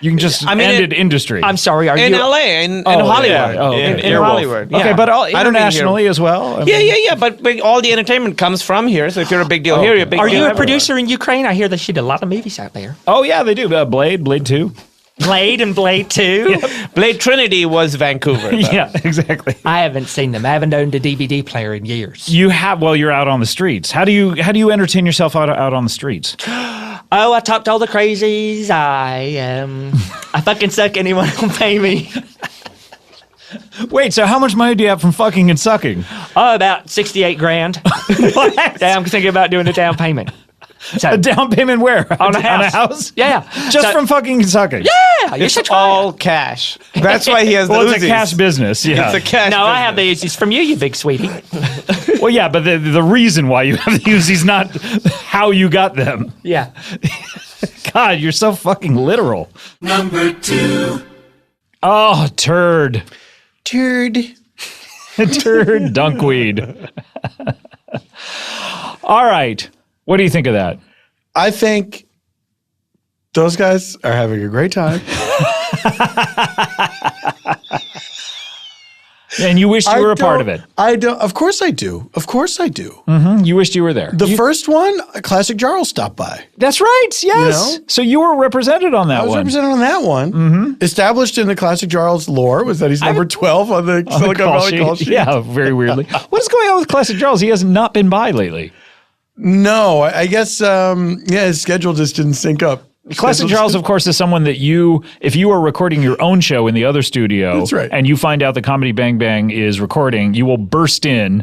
You can just ended industry. I'm sorry. Are in you LA, in Hollywood? Yeah. Oh, okay. In Hollywood. Okay, yeah. but I don't mean internationally here. as well. I Yeah, mean- but all the entertainment comes from here. So if you're a big deal here, you're a big Are deal you a everywhere. producer in Ukraine? I hear they shoot a lot of movies out there. Oh yeah, they do. Blade 2. Blade and Blade 2. Blade Trinity was Vancouver. Yeah, exactly. I haven't seen them. I haven't owned a DVD player in years. You have. Well, you're out on the streets. How do you entertain yourself out on the streets? Oh, I talked to all the crazies. I fucking suck. Anyone will pay me. Wait, so how much money do you have from fucking and sucking? Oh, about 68 grand. I'm thinking about doing a down payment. So, a down payment where? On a house. On a house? Yeah. Just from fucking sucking. Yeah. You should try all cash. That's why he has the Well, it's a Uzis. cash business. Yeah. It's a cash No, I have the Uzis from you big sweetie. Well, yeah, but the reason why you have the Uzis, not how you got them. Yeah. God, you're so fucking literal. Number 2. Oh, turd. Turd. Turd dunkweed. All right. What do you think of that? I think those guys are having a great time. And you wished you were a part of it. I don't. Of course I do. Of course I do. Mm-hmm. You wished you were there. The first one, Classic Jarl stopped by. That's right. Yes. You know? So you were represented on that I was one. represented on that one. Mm-hmm. Established in the Classic Jarl's lore was that he's number 12 on the Silicon Valley call sheet. Yeah, very weirdly. What is going on with Classic Jarls? He has not been by lately. No, I guess, his schedule just didn't sync up. Classic Charles, of course, is someone that if you are recording your own show in the other studio, That's right. and you find out that Comedy Bang Bang is recording, you will burst in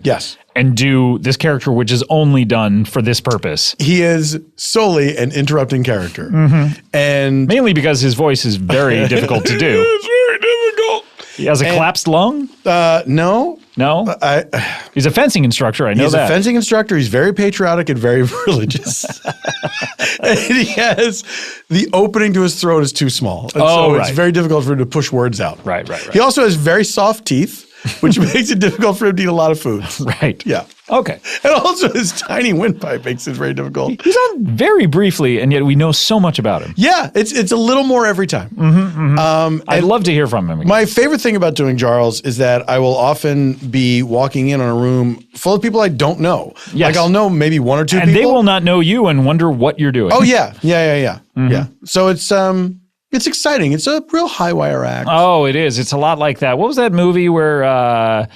and do this character, which is only done for this purpose. He is solely an interrupting character. Mm-hmm. And mainly because his voice is very difficult to do. It's very difficult. He has a collapsed lung? No. No? He's a fencing instructor. I know He's that. a fencing instructor. He's very patriotic and very religious. And he has the opening to his throat is too small. And so it's very difficult for him to push words out. Right. He also has very soft teeth, which makes it difficult for him to eat a lot of food. Right. Yeah. Okay. And also his tiny windpipe makes it very difficult. He's on very briefly, and yet we know so much about him. Yeah, it's a little more every time. I'd love to hear from him again. My favorite thing about doing Jarls is that I will often be walking in on a room full of people I don't know. Yes. Like I'll know maybe one or two and people. they will not know you and wonder what you're doing. Oh, yeah. Yeah. Mhm. Yeah. So it's exciting. It's a real high wire act. Oh, it is. It's a lot like that. What was that movie where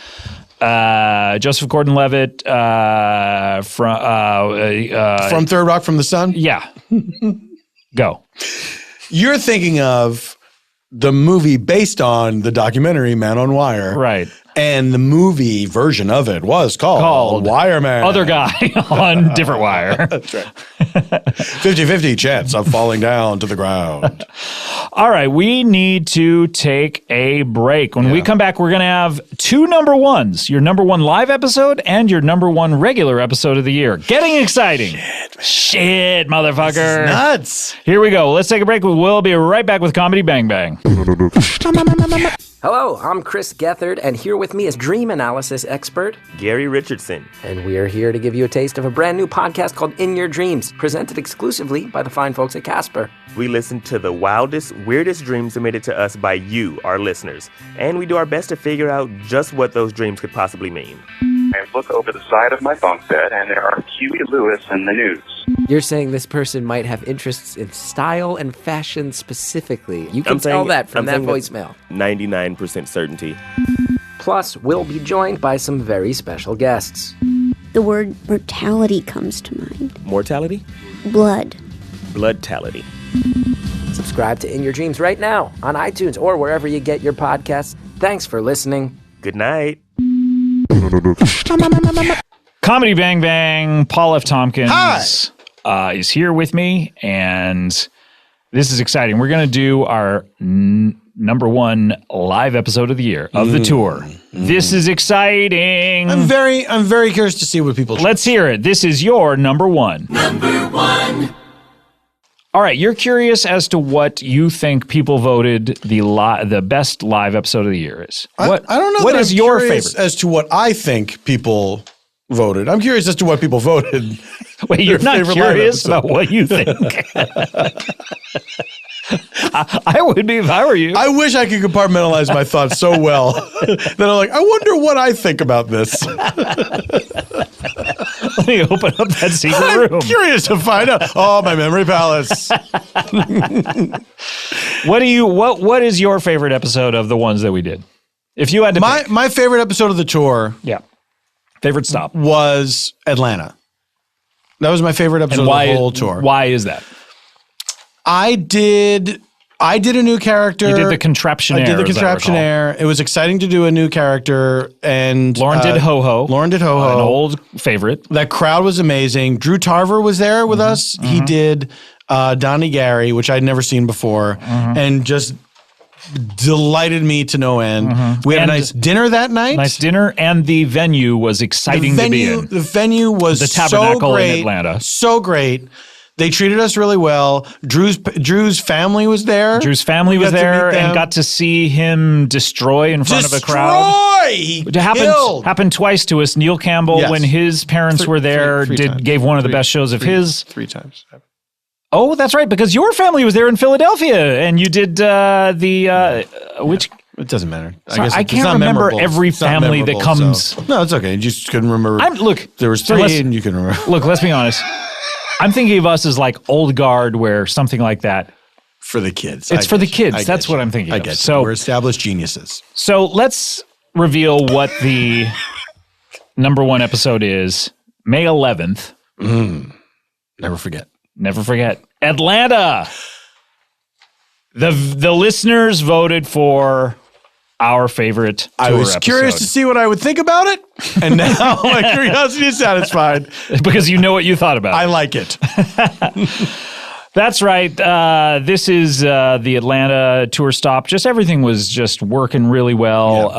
Joseph Gordon-Levitt From Third Rock from the Sun? Yeah. Go. You're thinking of the movie based on the documentary Man on Wire. Right. And the movie version of it was called Wireman. Other guy on different wire. That's right. 50-50 chance of falling down to the ground. All right, we need to take a break. When we come back, we're going to have two number ones, your number one live episode and your number one regular episode of the year. Getting exciting. Shit, motherfucker. This is nuts. Here we go. Let's take a break. We'll be right back with Comedy Bang Bang. Hello, I'm Chris Gethard, and here with me is dream analysis expert Gary Richardson. And we are here to give you a taste of a brand new podcast called In Your Dreams, presented exclusively by the fine folks at Casper. We listen to the wildest, weirdest dreams submitted to us by you, our listeners, and we do our best to figure out just what those dreams could possibly mean. I look over the side of my bunk bed, and there are Huey Lewis in the news. You're saying this person might have interests in style and fashion specifically. You can I'm tell saying- that from I'm that saying voicemail. 99% certainty. Plus, we'll be joined by some very special guests. The word mortality comes to mind. Mortality? Blood. Bloodtality. Subscribe to In Your Dreams right now on iTunes or wherever you get your podcasts. Thanks for listening. Good night. Comedy Bang Bang, Paul F. Tompkins Hi. Is here with me, and this is exciting. We're going to do our number one live episode of the year of the tour. This is exciting. I'm very curious to see what people choose. Let's hear it. This is your number one. Number 1. All right, you're curious as to what you think people voted the best live episode of the year is. What I don't know. What that is I'm your curious favorite? as to what I think people voted? I'm curious as to what people voted. Wait, you're Their not favorite live curious episode. about what you think? I would be if I were you. I wish I could compartmentalize my thoughts so well that I'm like, I wonder what I think about this. Let me open up that secret I'm room. curious to find out. Oh, my memory palace. What is your favorite episode of the ones that we did? If you had to pick. My favorite episode of the tour. Yeah. Favorite stop was Atlanta. That was my favorite episode And of the whole tour. Why is that? I did I did a new character. You did the Contraptionaire. I did the as I recall. Contraptionaire. It was exciting to do a new character, and Lauren did Ho-Ho. Lauren did Ho-Ho. An old favorite. That crowd was amazing. Drew Tarver was there with us. He did Donnie Gary, which I'd never seen before, and just delighted me to no end. We had a nice dinner that night. Nice dinner, and the venue was exciting to be in. The venue was The Tabernacle so great, in Atlanta. So great. They treated us really well. Drew's family was there. Drew's family was there and got to see him destroy in front of a crowd. He It happened twice to us. Neil Campbell, Yes. when his parents were there, gave one of the best shows of his. 3 times. Oh, that's right, because your family was there in Philadelphia, and you did which. It doesn't matter. Sorry, I it's can't not remember memorable. every It's not family that memorable, comes. so- No, it's okay. You just couldn't remember. Look, there was so 3, let's- and you can remember. Look, let's be honest. I'm thinking of us as like old guard, where something like that. For the kids. It's I for the get you. kids. I That's get what you. I'm thinking I of. get you. So we're established geniuses. So let's reveal what the number 1 episode is. May 11th. Never forget. Never forget. Atlanta. The listeners voted for our favorite tour I was curious episode. to see what I would think about it, and now my curiosity is satisfied. Because you know what you thought about it. I like it. That's right. This is the Atlanta tour stop. Just everything was just working really well.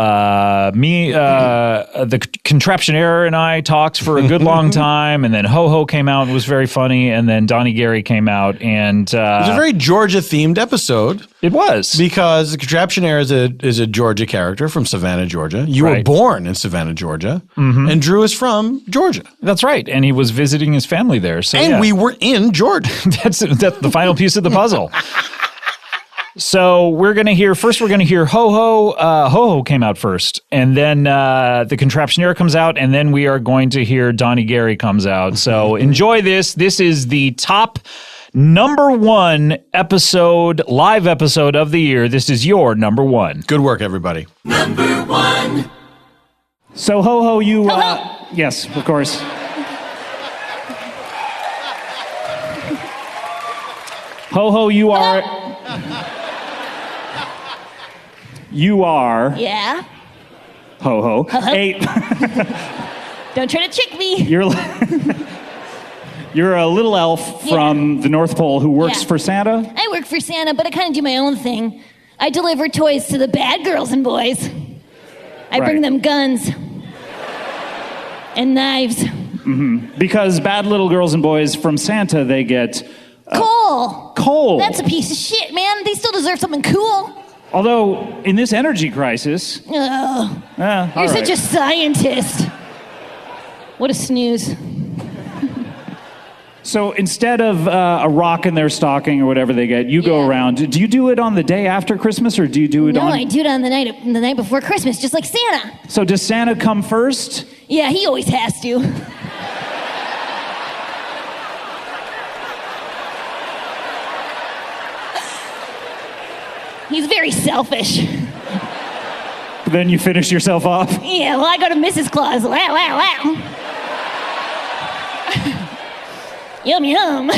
The Contraptionaire and I talked for a good long time, and then Ho-Ho came out and was very funny, and then Donnie Gary came out, and It was a very Georgia-themed episode. It was. Because the Contraptionaire is a Georgia character from Savannah, Georgia. You were Right. born in Savannah, Georgia, and Drew is from Georgia. That's right, and he was visiting his family there. So And yeah. we were in Georgia. That's the final piece of the puzzle. So we're going to hear Ho-Ho. Ho-Ho came out first, and then the Contraptionaire comes out, and then we are going to hear Donnie Gary comes out. So enjoy this. This is the top number 1 episode, live episode of the year. This is your number 1. Good work, everybody. Number 1. So Ho-Ho, you... yes, of course. Ho-Ho, you are... You are... Yeah. Ho-Ho. Don't try to trick me. You're a little elf from the North Pole who works Yeah. for Santa? I work for Santa, but I kind of do my own thing. I deliver toys to the bad girls and boys. I bring Right. them guns and knives. Because bad little girls and boys from Santa, they get... Coal. Coal. That's a piece of shit, man. They still deserve something cool. Although, in this energy crisis... Ugh. all You're such right. a scientist. What a snooze. So instead of a rock in their stocking or whatever they get, you go around. Do you do it on the day after Christmas, or do you do it No, on... I do it on the night before Christmas, just like Santa. So does Santa come first? Yeah, he always has to. He's very selfish. Then you finish yourself off? Yeah, well, I go to Mrs. Claus. Wow, wow, wow. Yum, yum.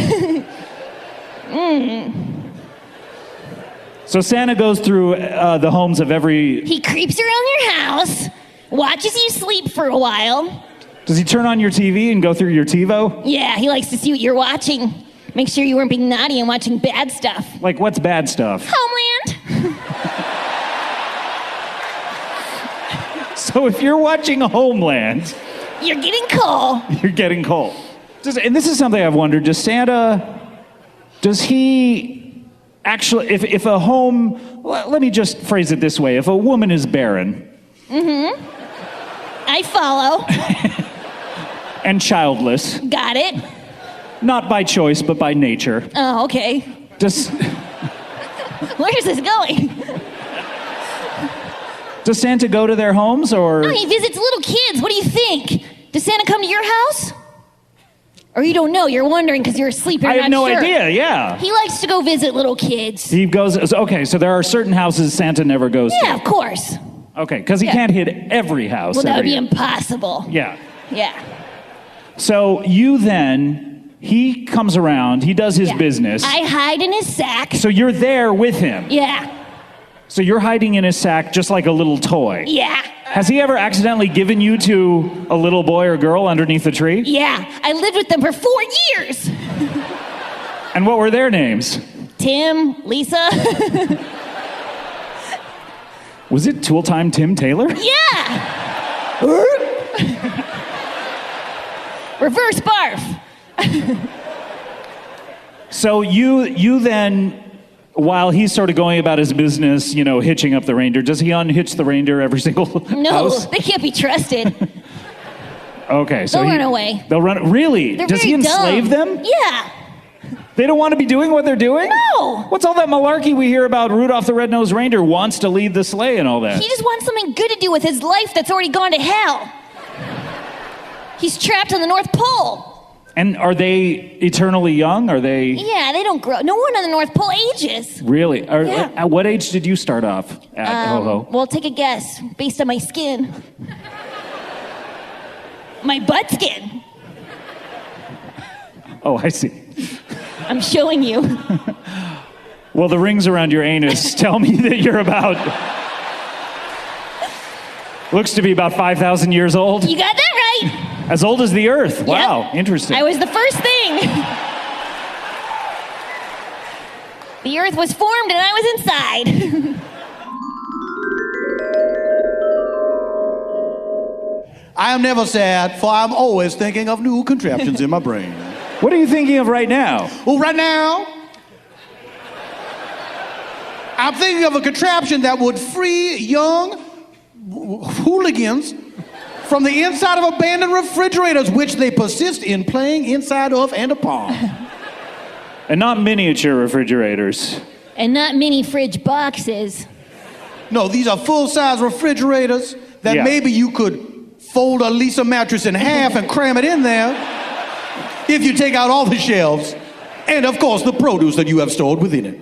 So Santa goes through the homes of every... He creeps around your house, watches you sleep for a while. Does he turn on your TV and go through your TiVo? Yeah, he likes to see what you're watching. Make sure you weren't being naughty and watching bad stuff. Like, what's bad stuff? Homeland. So if you're watching Homeland... You're getting coal. You're getting coal. And this is something I've wondered. Does he actually... If a home... Let me just phrase it this way. If a woman is barren... I follow. And childless... Got it. Not by choice, but by nature. Oh, okay. Does Where's this going? Santa go to their homes, or... No, he visits little kids. What do you think? Does Santa come to your house? Or you don't know, you're wondering because you're asleep, you're I have not no sure. idea, yeah. He likes to go visit little kids. He goes... Okay, so there are certain houses Santa never goes to. Yeah, of course. Okay, because he Yeah. can't hit every house Well, that would every be year. impossible. Yeah. Yeah. So you then He comes around, he does his business. I hide in his sack. So you're there with him. Yeah. So you're hiding in his sack just like a little toy. Yeah. Has he ever accidentally given you to a little boy or girl underneath the tree? Yeah. I lived with them for 4 years. And what were their names? Tim, Lisa. Was it Tool Time Tim Taylor? Yeah. Reverse barf. So you then, while he's sort of going about his business, hitching up the reindeer, does he unhitch the reindeer every single No, house? they can't be trusted. Okay, so They'll run away. They'll run. Really? They're Does he very enslave dumb. them? Yeah. They don't want to be doing what they're doing? No. What's all that malarkey we hear about Rudolph the Red-Nosed Reindeer wants to lead the sleigh and all that? He just wants something good to do with his life that's already gone to hell. He's trapped on the North Pole. And are they eternally young? Are they... Yeah, they don't grow. No one on the North Pole ages. Really? Yeah. At what age did you start off at Ho-Ho? Well, take a guess based on my skin. My butt skin. Oh, I see. I'm showing you. Well, the rings around your anus tell me that you're about... Looks to be about 5,000 years old. You got that right. As old as the Earth. Wow, interesting. I was the first thing. The Earth was formed and I was inside. I am never sad, for I'm always thinking of new contraptions in my brain. What are you thinking of right now? Well, right now, I'm thinking of a contraption that would free young hooligans from the inside of abandoned refrigerators, which they persist in playing inside of and upon. And not miniature refrigerators. And not mini fridge boxes. No, these are full-size refrigerators that maybe you could fold a Lisa mattress in half and cram it in there if you take out all the shelves and, of course, the produce that you have stored within it.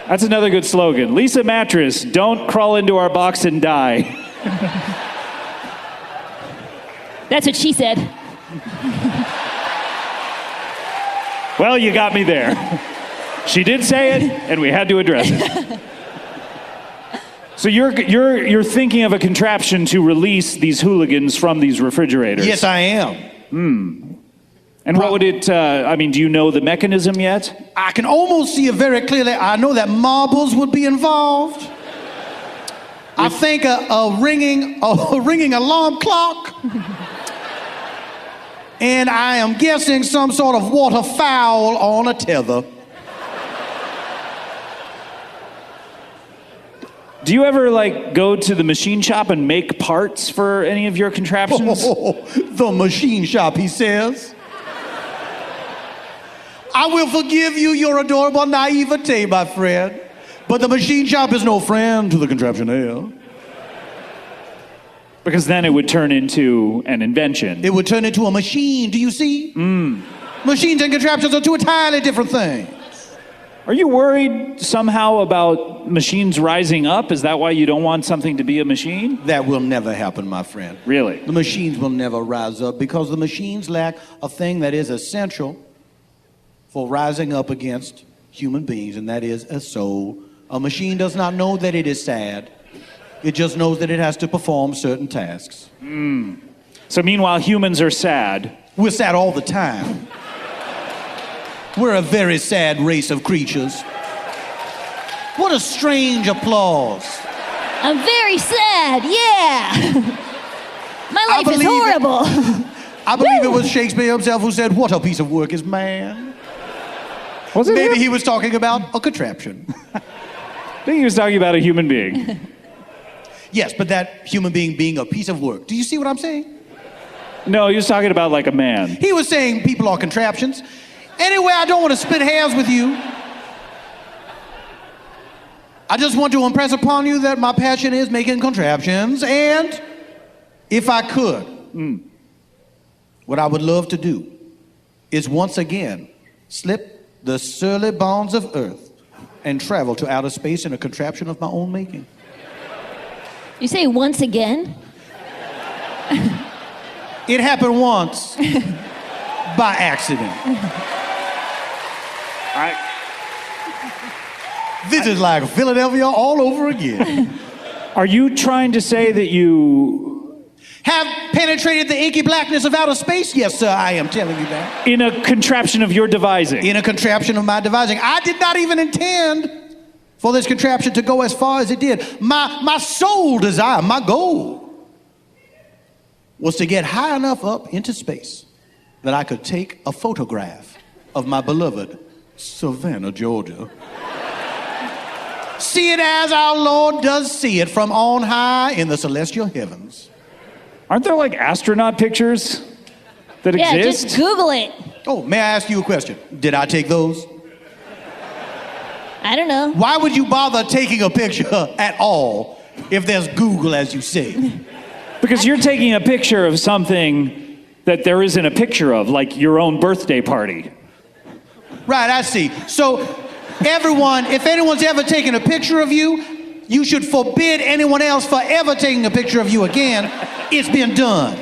That's another good slogan. Lisa Mattress, don't crawl into our box and die. That's what she said. Well, you got me there. She did say it, and we had to address it. So you're thinking of a contraption to release these hooligans from these refrigerators? Yes, I am. And what would it, do you know the mechanism yet? I can almost see it very clearly. I know that marbles would be involved. I think a ringing alarm clock. And I am guessing some sort of waterfowl on a tether. Do you ever go to the machine shop and make parts for any of your contraptions? The machine shop, he says. I will forgive you your adorable naivete, my friend. But the machine shop is no friend to the contraptionaire. Because then it would turn into an invention. It would turn into a machine, do you see? Machines and contraptions are two entirely different things. Are you worried somehow about machines rising up? Is that why you don't want something to be a machine? That will never happen, my friend. Really? The machines will never rise up because the machines lack a thing that is essential for rising up against human beings, and that is a soul. A machine does not know that it is sad. It just knows that it has to perform certain tasks. So meanwhile, humans are sad. We're sad all the time. We're a very sad race of creatures. What a strange applause. I'm very sad, yeah. My life is horrible. I believe it was Shakespeare himself who said, "What a piece of work is man." Was it Maybe him? he was talking about a contraption. I think he was talking about a human being. Yes, but that human being a piece of work. Do you see what I'm saying? No, he was talking about a man. He was saying people are contraptions. Anyway, I don't want to split hairs with you. I just want to impress upon you that my passion is making contraptions, and if I could, what I would love to do is once again slip the surly bonds of Earth and travel to outer space in a contraption of my own making. You say once again? It happened once. by accident. This is like Philadelphia all over again. Are you trying to say that you have penetrated the inky blackness of outer space? Yes, sir, I am telling you that. in a contraption of your devising? In a contraption of my devising. I did not even intend for this contraption to go as far as it did. My sole desire, my goal, was to get high enough up into space that I could take a photograph of my beloved Savannah, Georgia. See it as our Lord does see it from on high in the celestial heavens. Aren't there like astronaut pictures that exist? Just Google it. Oh, may I ask you a question? Did I take those? I don't know. Why would you bother taking a picture at all if there's Google, as you say? Because you're taking a picture of something that there isn't a picture of, like your own birthday party. Right, I see. So everyone, if anyone's ever taken a picture of you, you should forbid anyone else for ever taking a picture of you again. It's been done.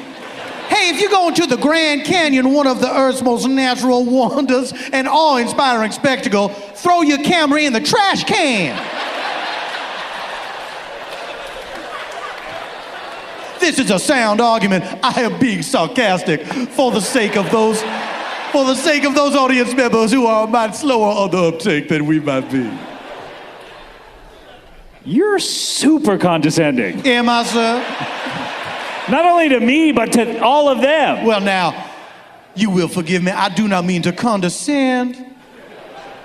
Hey, if you go into the Grand Canyon, one of the Earth's most natural wonders and awe-inspiring spectacle, throw your camera in the trash can. This is a sound argument. I am being sarcastic for the sake of those audience members who are much slower on the uptake than we might be. You're super condescending. Am I, sir? Not only to me, but to all of them. Well, now, you will forgive me. I do not mean to condescend.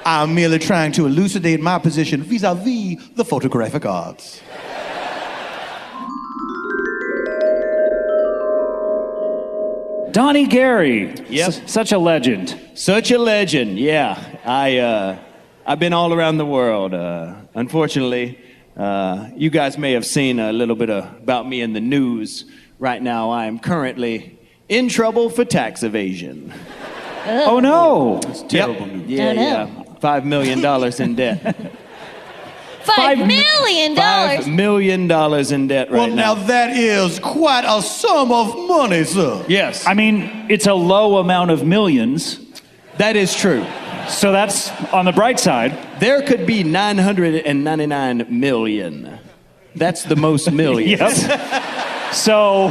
I'm merely trying to elucidate my position vis-a-vis the photographic arts. Donnie Gary. Yep. Such a legend. Such a legend, yeah. I've been all around the world. Unfortunately, you guys may have seen a little bit about me in the news. Right now, I am currently in trouble for tax evasion. Oh no! It's terrible news. Yeah, yeah. $5 million in debt. $5 million? $5 million in debt right Well, now that is quite a sum of money, sir. Yes. I mean, it's a low amount of millions. That is true. So that's on the bright side. There could be 999 million. That's the most millions. Yep. So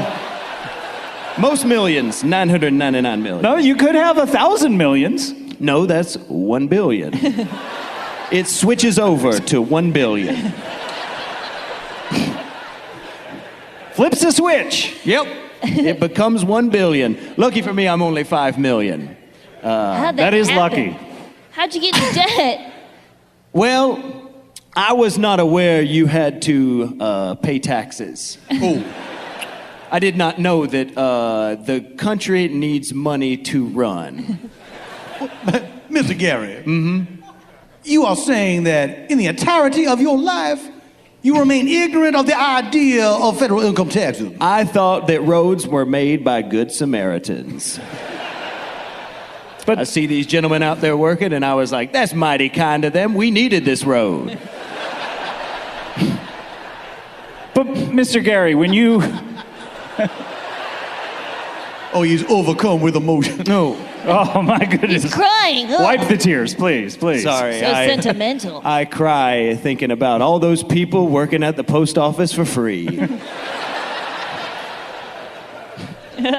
most millions, 999 million. No, you could have 1,000 millions. No, that's 1 billion. It switches over to 1 billion. Flips a switch. Yep. It becomes 1 billion. Lucky for me, I'm only 5 million. How'd that is happen? lucky. How'd you get into debt? Well, I was not aware you had to pay taxes. Oh. I did not know that the country needs money to run. Mr. Gary, you are saying that in the entirety of your life, you remain ignorant of the idea of federal income taxes. I thought that roads were made by good Samaritans. But I see these gentlemen out there working, and I was like, that's mighty kind of them. We needed this road. But, Mr. Gary, when you... Oh, he's overcome with emotion. No. Oh, my goodness. He's crying. Ugh. Wipe the tears, please, please. Sorry. So sentimental. I cry thinking about all those people working at the post office for free.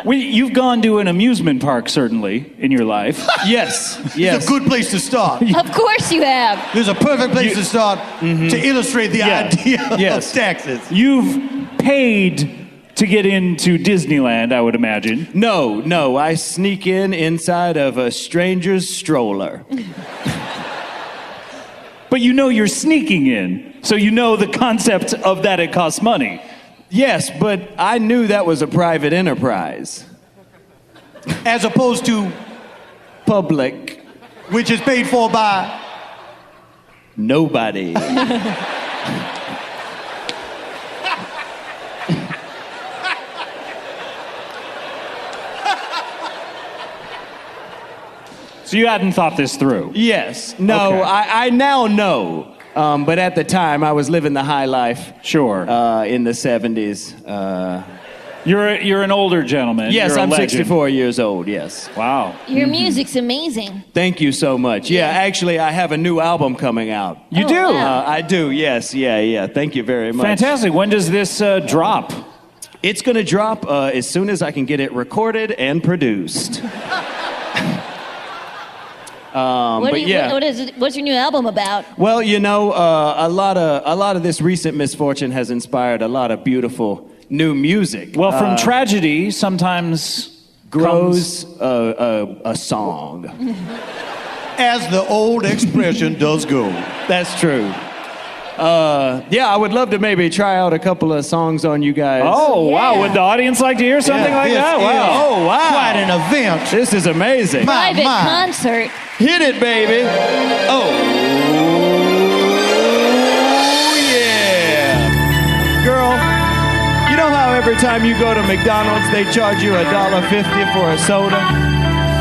You've gone to an amusement park, certainly, in your life. Yes. It's a good place to start. Of course you have. There's a perfect place to start to illustrate the idea of taxes. You've paid to get into Disneyland, I would imagine. No, I sneak inside of a stranger's stroller. But you know you're sneaking in, so you know the concept of that it costs money. Yes, but I knew that was a private enterprise. As opposed to public. Which is paid for by nobody. So you hadn't thought this through? Yes. No, okay. I now know. But at the time, I was living the high life. Sure. In the 70s. You're an older gentleman. Yes, You're a I'm legend. 64 years old, yes. Wow. Your music's amazing. Thank you so much. Yeah, actually, I have a new album coming out. You do? wow. I do, yes. Yeah. Thank you very much. Fantastic. When does this drop? It's going to drop as soon as I can get it recorded and produced. What's your new album about? Well, you know, a lot of this recent misfortune has inspired a lot of beautiful new music. Well, from tragedy sometimes grows a song. As the old expression does go. That's true. Yeah, I would love to maybe try out a couple of songs on you guys. Oh, wow. Would the audience like to hear something like that? Wow. Oh, wow. Quite an event. This is amazing. Private concert. Hit it, baby. Oh, yeah. Girl, you know how every time you go to McDonald's, they charge you $1.50 for a soda?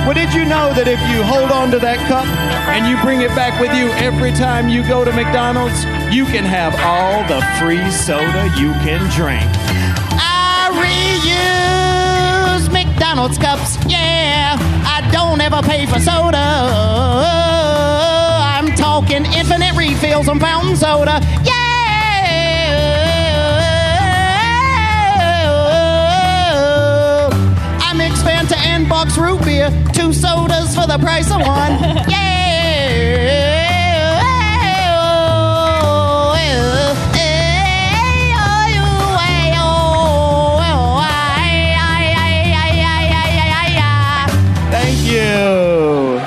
Well, did you know that if you hold on to that cup and you bring it back with you every time you go to McDonald's, you can have all the free soda you can drink? I reuse McDonald's cups, yeah. I don't ever pay for soda. I'm talking infinite refills on fountain soda, yeah. I mix Fanta and box root beer, 2 sodas for the price of one, yeah. Thank you.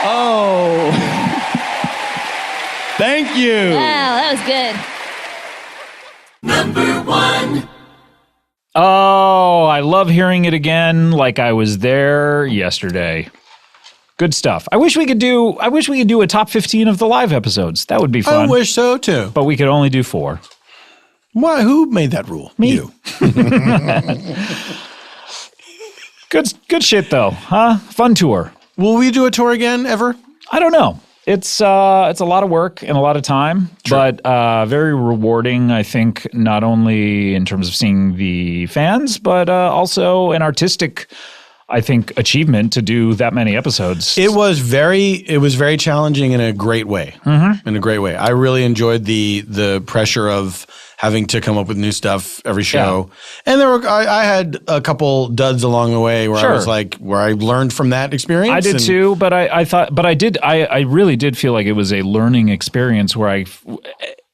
Oh. Thank you. Wow, that was good. Number 1. Oh, I love hearing it again like I was there yesterday. Good stuff. I wish we could do a top 15 of the live episodes. That would be fun. I wish so too. But we could only do 4. Why? Who made that rule? Me. You. Good shit though, huh? Fun tour. Will we do a tour again ever? I don't know. It's a lot of work and a lot of time, but very rewarding, I think, not only in terms of seeing the fans, but also an artistic, I think, achievement to do that many episodes. It was very challenging in a great way. Mm-hmm. In a great way. I really enjoyed the pressure of having to come up with new stuff every show. Yeah. And I had a couple duds along the way where I was like, where I learned from that experience. I did too, but I really did feel like it was a learning experience where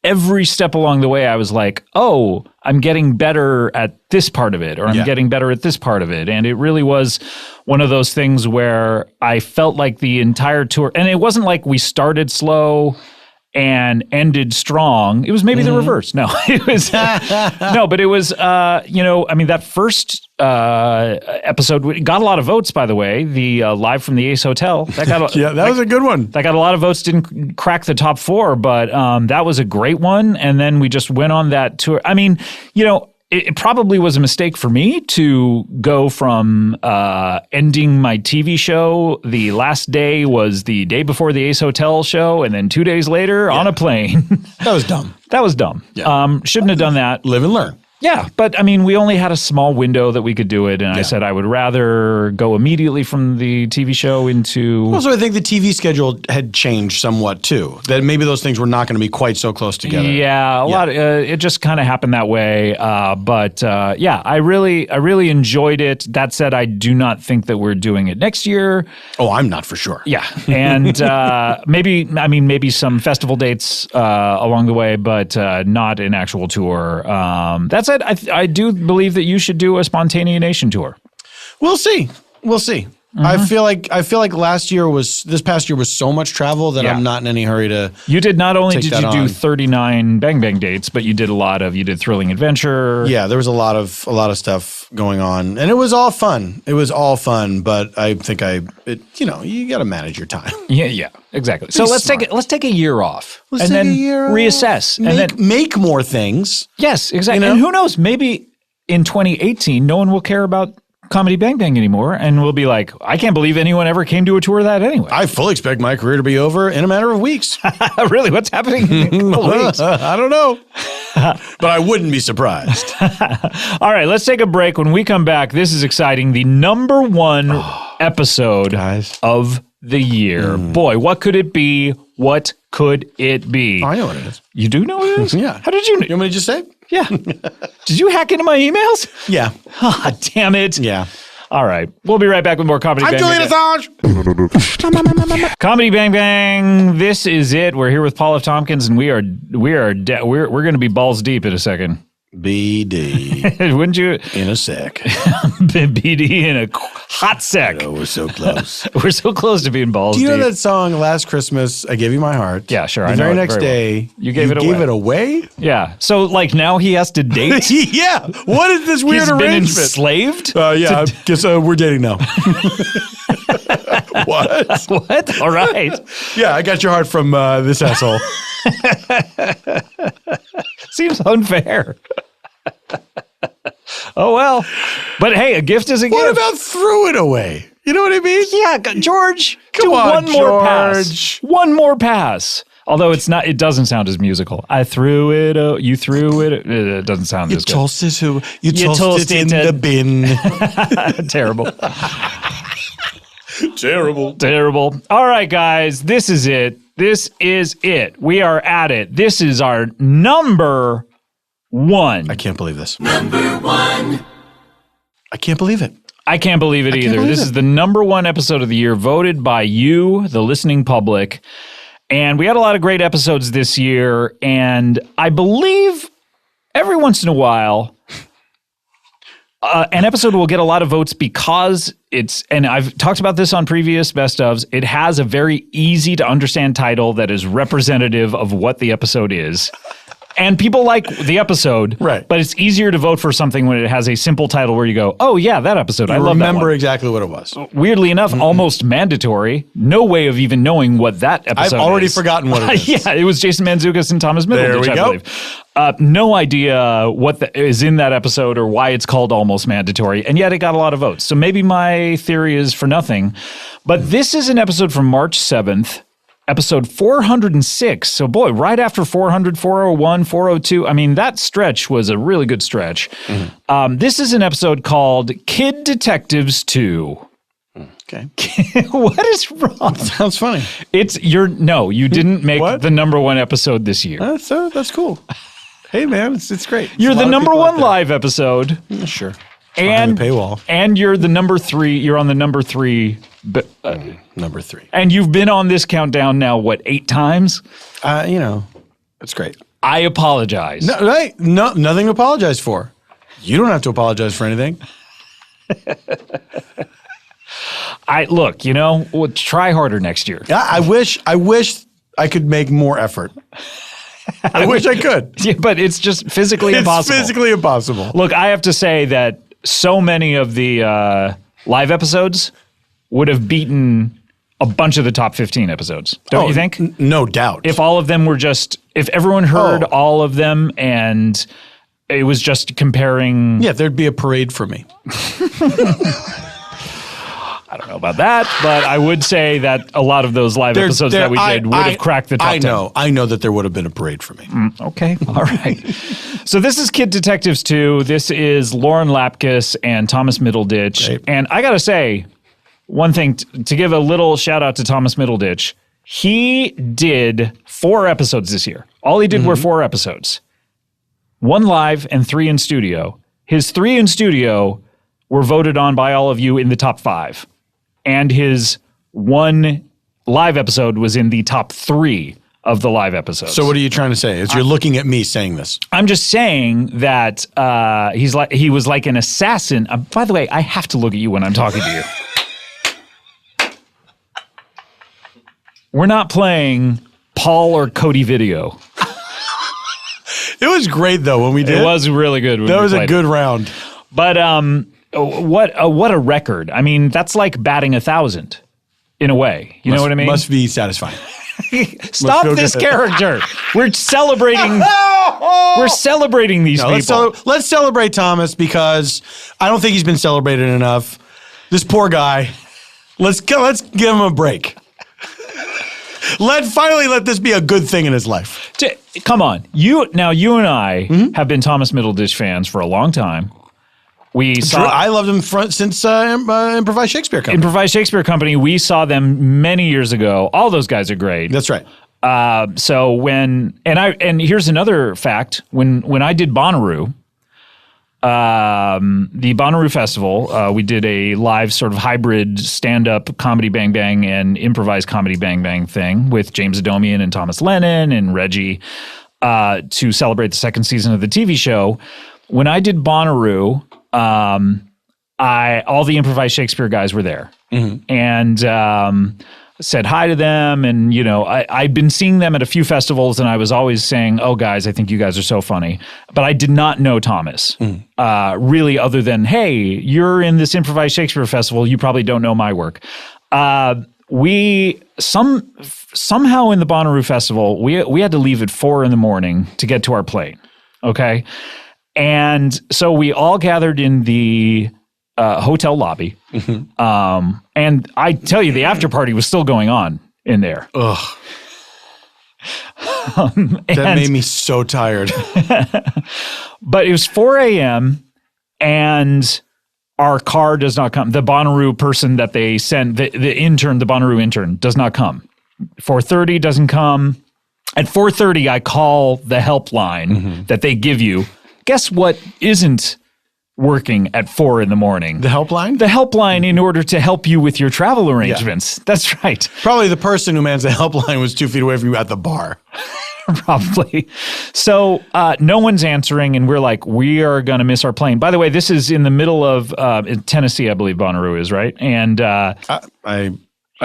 every step along the way, I was like, oh, I'm getting better at this part of it, or I'm getting better at this part of it. And it really was one of those things where I felt like the entire tour, and it wasn't like we started slow and ended strong. It was maybe the reverse. No, it was but it was, that first episode got a lot of votes, by the way, the Live from the Ace Hotel. That got that was a good one. That got a lot of votes, didn't crack the top 4, but that was a great one. And then we just went on that tour. I mean, it probably was a mistake for me to go from ending my TV show. The last day was the day before the Ace Hotel show, and then 2 days later on a plane. That was dumb. That was dumb. Yeah. Shouldn't have done that. Live and learn. Yeah, but I mean, we only had a small window that we could do it, and I said I would rather go immediately from the TV show into... Also, I think the TV schedule had changed somewhat too. That maybe those things were not going to be quite so close together. Yeah, a lot. It just kind of happened that way. But I really enjoyed it. That said, I do not think that we're doing it next year. Oh, I'm not for sure. Yeah, and maybe some festival dates along the way, but not an actual tour. That said, I do believe that you should do a Spontaneation tour. We'll see. Mm-hmm. I feel like this past year was so much travel that I'm not in any hurry to. You did not only did you do on. 39 Bang Bang dates, but you did Thrilling Adventure. Yeah, there was a lot of stuff going on, and it was all fun. But I think you got to manage your time. Yeah, exactly. So let's take a year off. Let's take a year reassess off. and then make more things. Yes, exactly. And who knows? Maybe in 2018, no one will care about Comedy Bang Bang anymore. And we'll be like, I can't believe anyone ever came to a tour of that anyway. I fully expect my career to be over in a matter of weeks. Really? What's happening in a couple weeks? I don't know. But I wouldn't be surprised. All right, let's take a break. When we come back, this is exciting. The number one episode of the year. Boy, what could it be? What could it be? I know what it is. You do know what it is? Yeah. How did you know? You want me to just say? Yeah. Did you hack into my emails? Yeah. Ah, damn it. Yeah. All right. We'll be right back with more Comedy I'm Bang Julian Bang. Assange. Comedy Bang Bang. This is it. We're here with Paula Tompkins, and we're going to be balls deep in a second. BD. Wouldn't you? In a sec. BD in a hot sec. Oh, we're so close. We're so close to being balls Do you deep. know that song, Last Christmas, I Gave You My Heart? Yeah, sure. The I know very it next very day, well. You gave it away? Yeah. So, like, now he has to date? Yeah. What is this weird He's arrangement? been enslaved? Yeah, I guess we're dating now. What? What? All right. Yeah, I got your heart from this asshole. Seems unfair. Oh, well. But hey, a gift is a gift. What about threw it away? You know what I mean? Yeah, George, Come do on, one more pass. George. One more pass. Although it doesn't sound as musical. I threw it, you threw it. It doesn't sound as good. You tossed it in the bin. Terrible. Terrible. All right, guys, this is it. We are at it. This is our number one. I can't believe this. Number one. I can't believe it. I can't believe it either. This is the number one episode of the year, voted by you, the listening public. And we had a lot of great episodes this year. And I believe every once in a while, an episode will get a lot of votes because and I've talked about this on previous best ofs, it has a very easy to understand title that is representative of what the episode is. And people like the episode, right? But it's easier to vote for something when it has a simple title where you go, "Oh yeah, that episode. I love that one." Remember exactly what it was. Weirdly enough, almost mandatory. No way of even knowing what that episode. I've already is. forgotten what it is. Yeah, it was Jason Mantzoukas and Thomas Middleditch, There we I go. believe. No idea what is in that episode or why it's called almost mandatory, and yet it got a lot of votes. So maybe my theory is for nothing. But this is an episode from March 7th. Episode 406. So, boy, right after 400, 401, 402. I mean, that stretch was a really good stretch. This is an episode called Kid Detectives 2. Okay. What is wrong? Sounds funny. You didn't make the number one episode this year. That's cool. Hey, man, it's great. You're the number one live episode. Yeah, sure. And behind the paywall. And you're the number three. You're on the number three. Number three. And you've been on this countdown now, what, 8 times? It's great. I apologize. No, nothing to apologize for. You don't have to apologize for anything. We'll try harder next year. I wish I could make more effort. I wish I could. Yeah, but it's just physically impossible. It's physically impossible. Look, I have to say that so many of the live episodes would have beaten a bunch of the top 15 episodes. Don't you think? No doubt. If all of them were if everyone heard all of them and it was just comparing. Yeah, there'd be a parade for me. I don't know about that, but I would say that a lot of those live episodes that we did would have cracked the top 10. I know that there would have been a parade for me. Okay. All right. So this is Kid Detectives 2. This is Lauren Lapkus and Thomas Middleditch. Right. And I got to say, one thing, to give a little shout out to Thomas Middleditch, he did 4 episodes this year. All he did were 4 episodes. 1 live and 3 in studio. His 3 in studio were voted on by all of you in the top 5. And his 1 live episode was in the top 3 of the live episodes. So what are you trying to say? You're looking at me saying this. I'm just saying that he was like an assassin. By the way, I have to look at you when I'm talking to you. We're not playing Paul or Cody video. It was great though when we did. It was really good. That was a good round. But what a record! I mean, that's like batting 1,000 in a way. You know what I mean? Must be satisfying. Stop this character. We're celebrating. We're celebrating these people. Let's celebrate Thomas because I don't think he's been celebrated enough. This poor guy. Let's give him a break. Finally let this be a good thing in his life. Come on. You and I have been Thomas Middledish fans for a long time. I loved him since Improvised Shakespeare Company. Improvised Shakespeare Company, we saw them many years ago. All those guys are great. That's right. So and here's another fact. When I did Bonnaroo, the Bonnaroo Festival, we did a live sort of hybrid stand-up comedy Bang Bang and improvised comedy Bang Bang thing with James Adomian and Thomas Lennon and Reggie to celebrate the second season of the TV show. When I did Bonnaroo, all the Improvised Shakespeare guys were there, and said hi to them. And I'd been seeing them at a few festivals, and I was always saying, "Oh, guys, I think you guys are so funny." But I did not know Thomas, really, other than, "Hey, you're in this Improvised Shakespeare Festival. You probably don't know my work." Somehow in the Bonnaroo Festival, we had to leave at 4 a.m. to get to our plane. Okay. And so we all gathered in the hotel lobby. And I tell you, the after party was still going on in there. Ugh. That made me so tired. But it was 4 a.m. and our car does not come. The Bonnaroo person that they sent, the Bonnaroo intern, does not come. 4:30 doesn't come. At 4:30, I call the helpline that they give you. Guess what isn't working at 4 a.m? The helpline? The helpline in order to help you with your travel arrangements. Yeah. That's right. Probably the person who mans the helpline was 2 feet away from you at the bar. Probably. So no one's answering, and we're like, we are going to miss our plane. By the way, this is in the middle of Tennessee, I believe Bonnaroo is, right? And I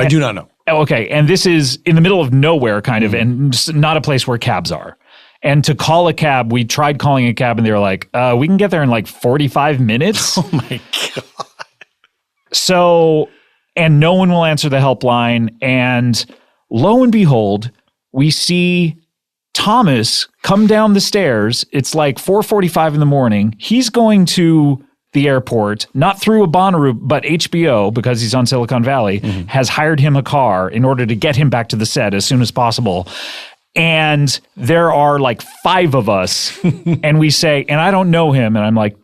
do not know. Okay, and this is in the middle of nowhere, kind of, and just not a place where cabs are. And to call a cab, we tried calling a cab, and they were like, we can get there in like 45 minutes. Oh, my God. So, and no one will answer the helpline. And lo and behold, we see Thomas come down the stairs. It's like 4:45 in the morning. He's going to the airport, not through a Bonnaroo, but HBO, because he's on Silicon Valley, has hired him a car in order to get him back to the set as soon as possible. And there are like 5 of us, and we say, and I don't know him, and I'm like,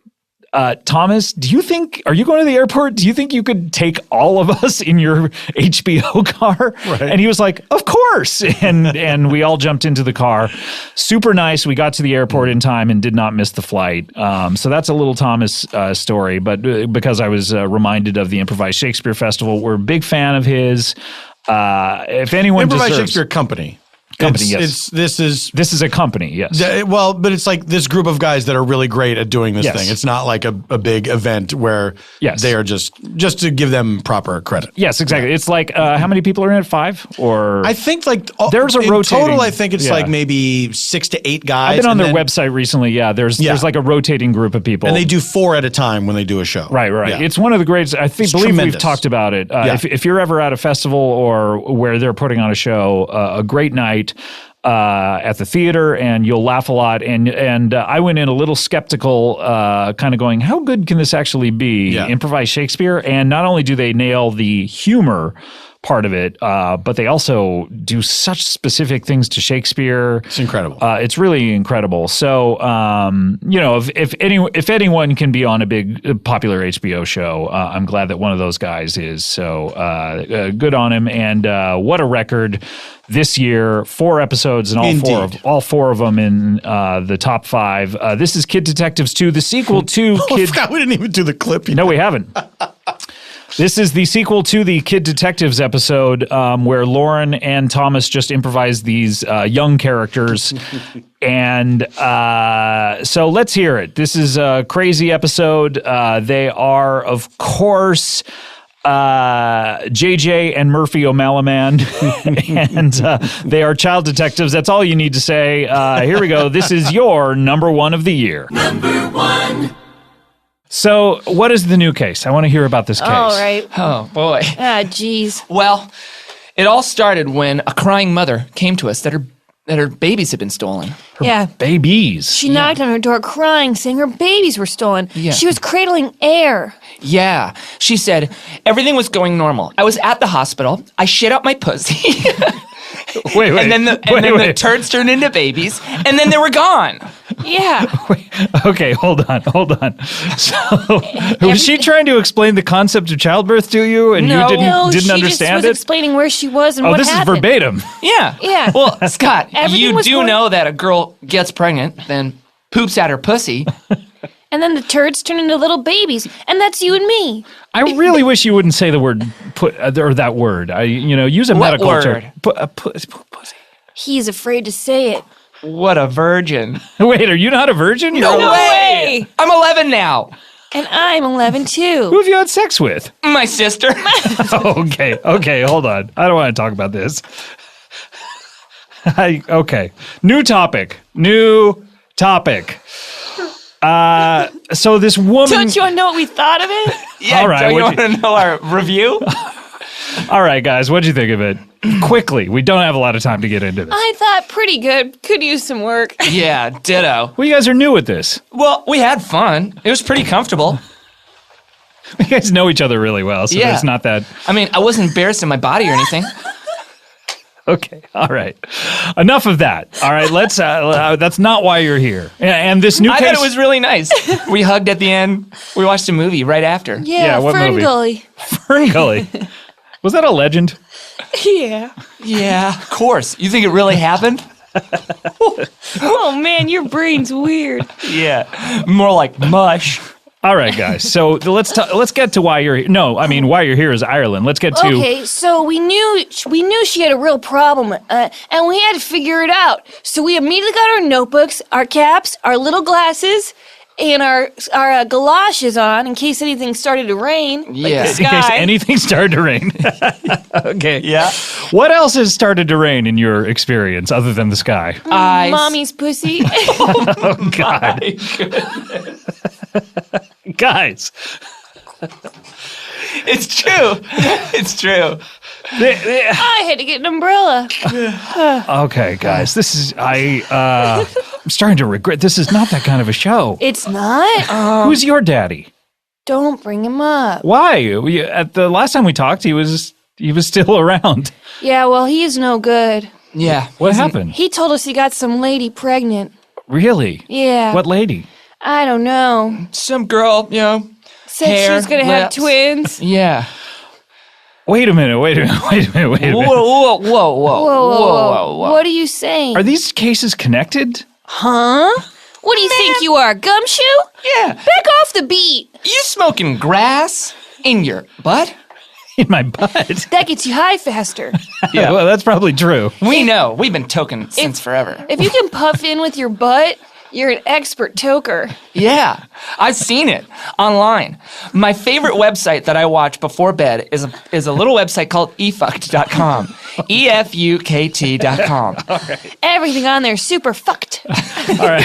Thomas, are you going to the airport? Do you think you could take all of us in your HBO car? Right. And he was like, of course. And we all jumped into the car. Super nice. We got to the airport in time and did not miss the flight. So that's a little Thomas story. But because I was reminded of the Improvised Shakespeare Festival, we're a big fan of his. If anyone Improvised Shakespeare Company. Yes. This is a company, yes. Well, but it's like this group of guys that are really great at doing this thing. It's not like a big event where they are just to give them proper credit. Yes, exactly. Yeah. It's like, how many people are in it? 5? Or I think like there's a rotating total. I think it's like maybe 6 to 8 guys. I've been on their website recently. Yeah, there's like a rotating group of people, and they do 4 at a time when they do a show. Right. Yeah. It's one of the greatest. Believe tremendous. We've talked about it. If you're ever at a festival or where they're putting on a show, a great night. At the theater, and you'll laugh a lot. And I went in a little skeptical, kind of going, how good can this actually be? Yeah. Improvised Shakespeare. And not only do they nail the humor part of it, but they also do such specific things to Shakespeare. It's incredible. It's really incredible. So, if anyone can be on a big popular HBO show, I'm glad that one of those guys is. So good on him. And what a record this year! 4 episodes and all four of them in the top 5. This is Kid Detectives 2, the sequel to I forgot we didn't even do the clip yet. No, we haven't. This is the sequel to the Kid Detectives episode where Lauren and Thomas just improvised these young characters. And so let's hear it. This is a crazy episode. They are, of course, JJ and Murphy O'Malaman, and they are child detectives. That's all you need to say. Here we go. This is your number 1 of the year. Number 1. So, what is the new case? I want to hear about this case. All right. Oh, boy. Ah, geez. Well, It all started when a crying mother came to us that her babies had been stolen. Yeah. Babies. She knocked on her door crying, saying her babies were stolen. Yeah. She was cradling air. Yeah. She said everything was going normal. I was at the hospital. I shit out my pussy. Wait. And then the turds turned into babies, and then they were gone. Yeah. Okay, hold on. So, was she trying to explain the concept of childbirth to you, and you didn't she understand just was it? explaining where she was and what This happened. is verbatim. Yeah. Yeah. Well, Scott, Everything you was do going- know that a girl gets pregnant, then poops out her pussy. And then the turds turn into little babies, and that's you and me. I really wish you wouldn't say the word or that word. Use a What medical word? term. Pussy. He's afraid to say it. What a virgin. Wait, are you not a virgin? No way! I'm 11 now. And I'm 11 too. Who have you had sex with? My sister. Okay, hold on. I don't want to talk about this. Okay. New topic. So this woman. Don't you want to know what we thought of it? Yeah, All right, don't you what'd want to know our review? All right, guys, what'd you think of it? Quickly. We don't have a lot of time to get into this. I thought pretty good. Could use some work. Yeah, ditto. Well, you guys are new at this. Well, we had fun. It was pretty comfortable. You guys know each other really well, so Yeah. there's not that. I mean, I wasn't embarrassed in my body or anything. Okay, all right. Enough of that. All right, let's. That's not why you're here. And this new I case. thought it was really nice. We hugged at the end. We watched a movie right after. Yeah, what Fern movie? Gully. Fern Gully. Was that a legend? Yeah. Yeah, of course. You think it really happened? Oh man, your brain's weird. Yeah, more like mush. All right, guys. So let's get to why you're here. No, I mean why you're here is Ireland. Let's get to. Okay, so we knew she had a real problem, and we had to figure it out. So we immediately got our notebooks, our caps, our little glasses, and our galoshes on in case anything started to rain. Like Yeah. the In case sky. anything started to rain. Okay. Yeah. What else has started to rain in your experience other than the sky? Eyes. Mommy's pussy. Oh God, guys. It's true. It's true. I had to get an umbrella. Okay, guys. This is I'm starting to regret. This is not that kind of a show. It's not. Who's your daddy? Don't bring him up. Why? At the last time we talked, he was still around. Yeah, well, he's no good. Yeah. What happened? He told us he got some lady pregnant. Really? Yeah. What lady? I don't know. Some girl, Said she hair, was gonna have lips. twins. Yeah. Wait a minute. Whoa. Whoa. What are you saying? Are these cases connected? Huh? What do you think you are, gumshoe? Yeah. Back off the beat. You smoking grass in your butt? In my butt? That gets you high faster. Yeah. Well, that's probably true. We know. We've been toking since forever. If you can puff in with your butt, you're an expert toker. Yeah, I've seen it online. My favorite website that I watch before bed is a little website called efucked.com. EFUKT.com. Right. Everything on there is super fucked. All right.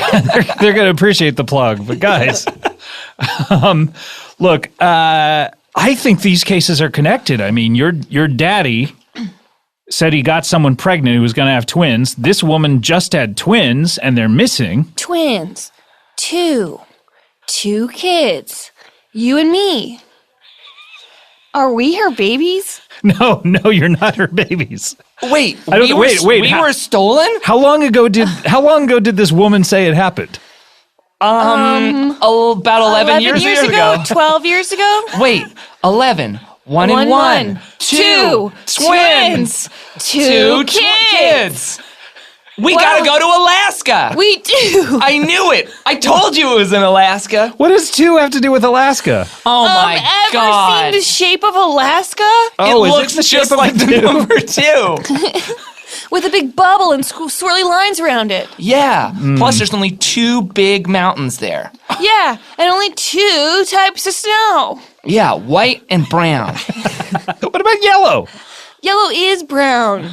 They're going to appreciate the plug. But guys, look, I think these cases are connected. I mean, your daddy said he got someone pregnant who was going to have twins. This woman just had twins, and they're missing. Twins. Two kids. You and me. Are we her babies? No, you're not her babiys. Wait, wait. We were stolen? How long ago did this woman say it happened? About 11 years ago. 12 years ago? Wait, 11. One and one. Two. Twins. Two kids. We gotta go to Alaska. We do. I knew it. I told you it was in Alaska. What does two have to do with Alaska? Oh my God. Ever seen the shape of Alaska? Oh, it is looks it the shape just of like the two? number 2. With a big bubble and swirly lines around it. Yeah. Plus, there's only 2 big mountains there. Yeah, and only 2 types of snow. Yeah, white and brown. What about yellow? Yellow is brown.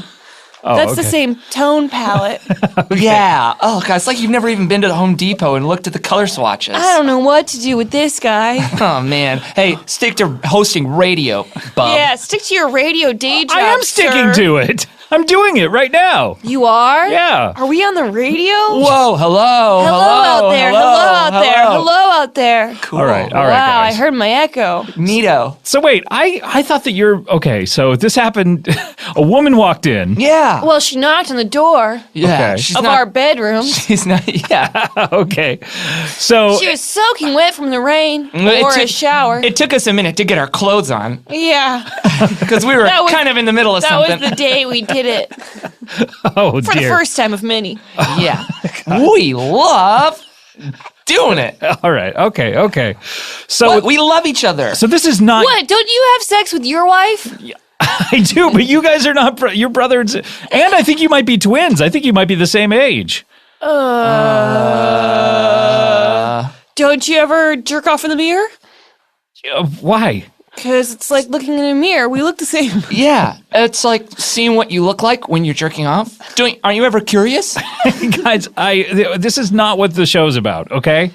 Oh, That's okay. the same tone palette. Yeah. Oh, God, it's like you've never even been to the Home Depot and looked at the color swatches. I don't know what to do with this guy. Oh, man. Hey, stick to hosting radio, bub. Yeah, stick to your radio day job, I am sticking to it. I'm doing it right now. You are? Yeah. Are we on the radio? Whoa, hello. Hello out there. Hello out there. Hello out there. All right, Wow, guys. I heard my echo. Neato. So wait, I thought that you're okay. So this happened. A woman walked in. Yeah. Well, she knocked on the door Yeah. Okay. She's of not, our bedroom. She's not. Yeah. Okay. So She was soaking wet from the rain It or a took- shower. It took us a minute to get our clothes on Yeah. because we were That was- kind of in the middle of That something. was the day we did it. oh For dear. the first time of many. Yeah. We love doing it. All right. Okay. So What? We love each other. So this is not. What? Don't you have sex with your wife? I do, but you guys are not. Your brother and I think you might be twins. I think you might be the same age. Don't you ever jerk off in the mirror? Why? Because it's like looking in a mirror. We look the same. Yeah, it's like seeing what you look like when you're jerking off. Aren't you ever curious? Guys, this is not what the show's about, okay?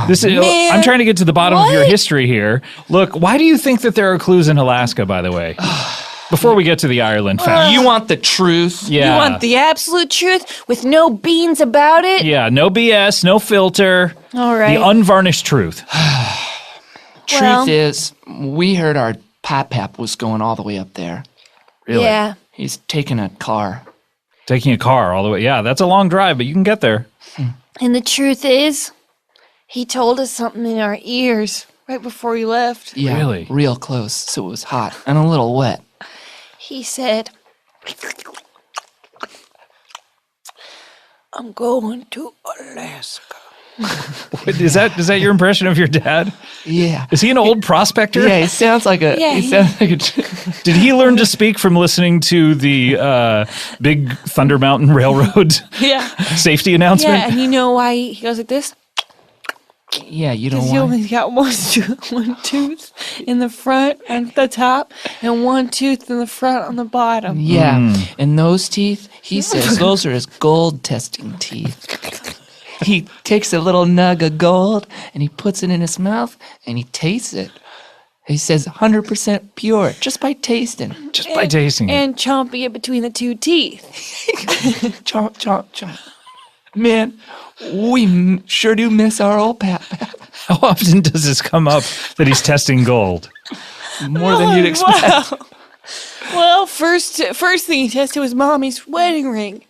This is man. I'm trying to get to the bottom of your What? history here. Look, why do you think that there are clues in Alaska, by the way? Before we get to the Ireland fact. You want the truth? Yeah. You want the absolute truth with no beans about it? Yeah, no BS, no filter. All right. The unvarnished truth. Well- Truth is, we heard our pap was going all the way up there. Really? Yeah. He's taking a car. Taking a car all the way. Yeah, that's a long drive, but you can get there. And the truth is, he told us something in our ears right before he left. Yeah, Really? real close, so it was hot and a little wet. He said, I'm going to Alaska. Is that your impression of your dad? Yeah. Is he an old prospector? Yeah, he sounds like a. Yeah, he he- sounds like a. Did he learn to speak from listening to the big Thunder Mountain Railroad Yeah. safety announcement? Yeah, and you know why he goes like this? Yeah, you don't Because he want. only got one tooth in the front and the top, and one tooth in the front on the bottom. Yeah, and those teeth, he says, those are his gold testing teeth. He takes a little nug of gold and he puts it in his mouth and he tastes it. He says 100% pure just by tasting. Just by tasting it. And chomping it between the two teeth. Chomp, chomp, chomp. Man, we sure do miss our old pap. How often does this come up that he's testing gold? More than you'd expect. Well, first thing he tested was Mommy's wedding ring.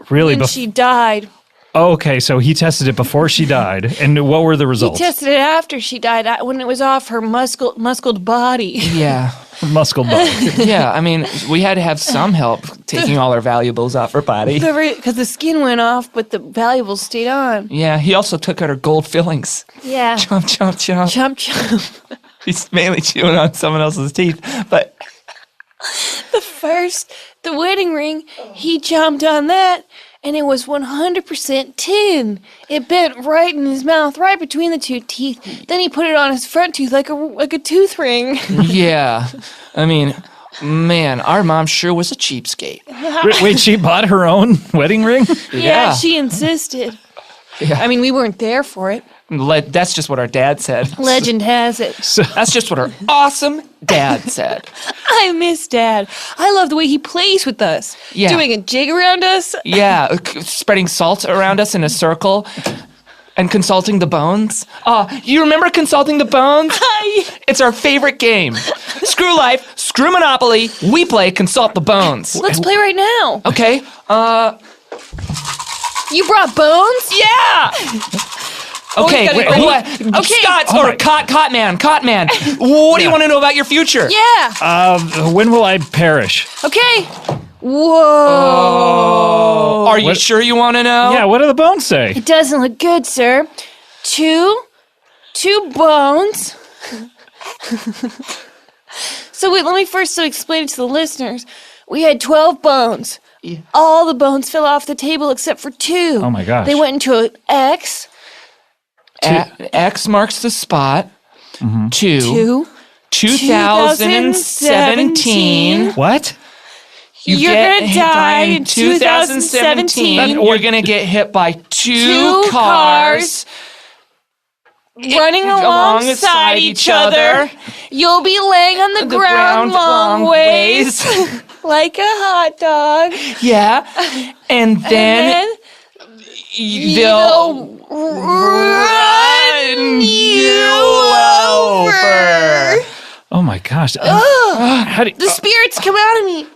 Really? And she died. Okay, so he tested it before she died. And what were the results? He tested it after she died, when it was off her muscled body. Yeah. Muscle bone. Yeah, I mean, we had to have some help taking all our valuables off her body. Because the skin went off, but the valuables stayed on. Yeah, he also took out her gold fillings. Yeah. Chomp, chomp, chomp. Chomp, chomp. He's mainly chewing on someone else's teeth, but The wedding ring, he chomped on that, and it was 100% tin. It bent right in his mouth, right between the two teeth. Then he put it on his front tooth like a tooth ring. yeah. I mean, man, our mom sure was a cheapskate. Wait, she bought her own wedding ring? Yeah, she insisted. Yeah. I mean, we weren't there for it. That's just what our dad said. Legend has it. That's just what our awesome dad said. I miss Dad. I love the way he plays with us. Yeah. Doing a jig around us. Yeah, spreading salt around us in a circle and consulting the bones. You remember consulting the bones? It's our favorite game. Screw life, screw Monopoly, we play consult the bones. Let's play right now. Okay, You brought bones? Yeah! Okay, gotta wait, get ready. what? Okay. Scott, Oh or my- Cotman. What do you want to know about your future? Yeah. When will I perish? Okay. Whoa. Are you sure you want to know? Yeah, what do the bones say? It doesn't look good, sir. Two bones. So wait, let me first explain it to the listeners. We had 12 bones. Yeah. All the bones fell off the table except for 2. Oh my gosh. They went into an X. X marks the spot. Mm-hmm. 2. 2017. What? You're get gonna hit die by in 2017. You're gonna get hit by two Two cars running alongside each other. You'll be laying on the ground long ways. Like a hot dog. Yeah. And then they'll run you over. Oh my gosh. The spirits come out of me.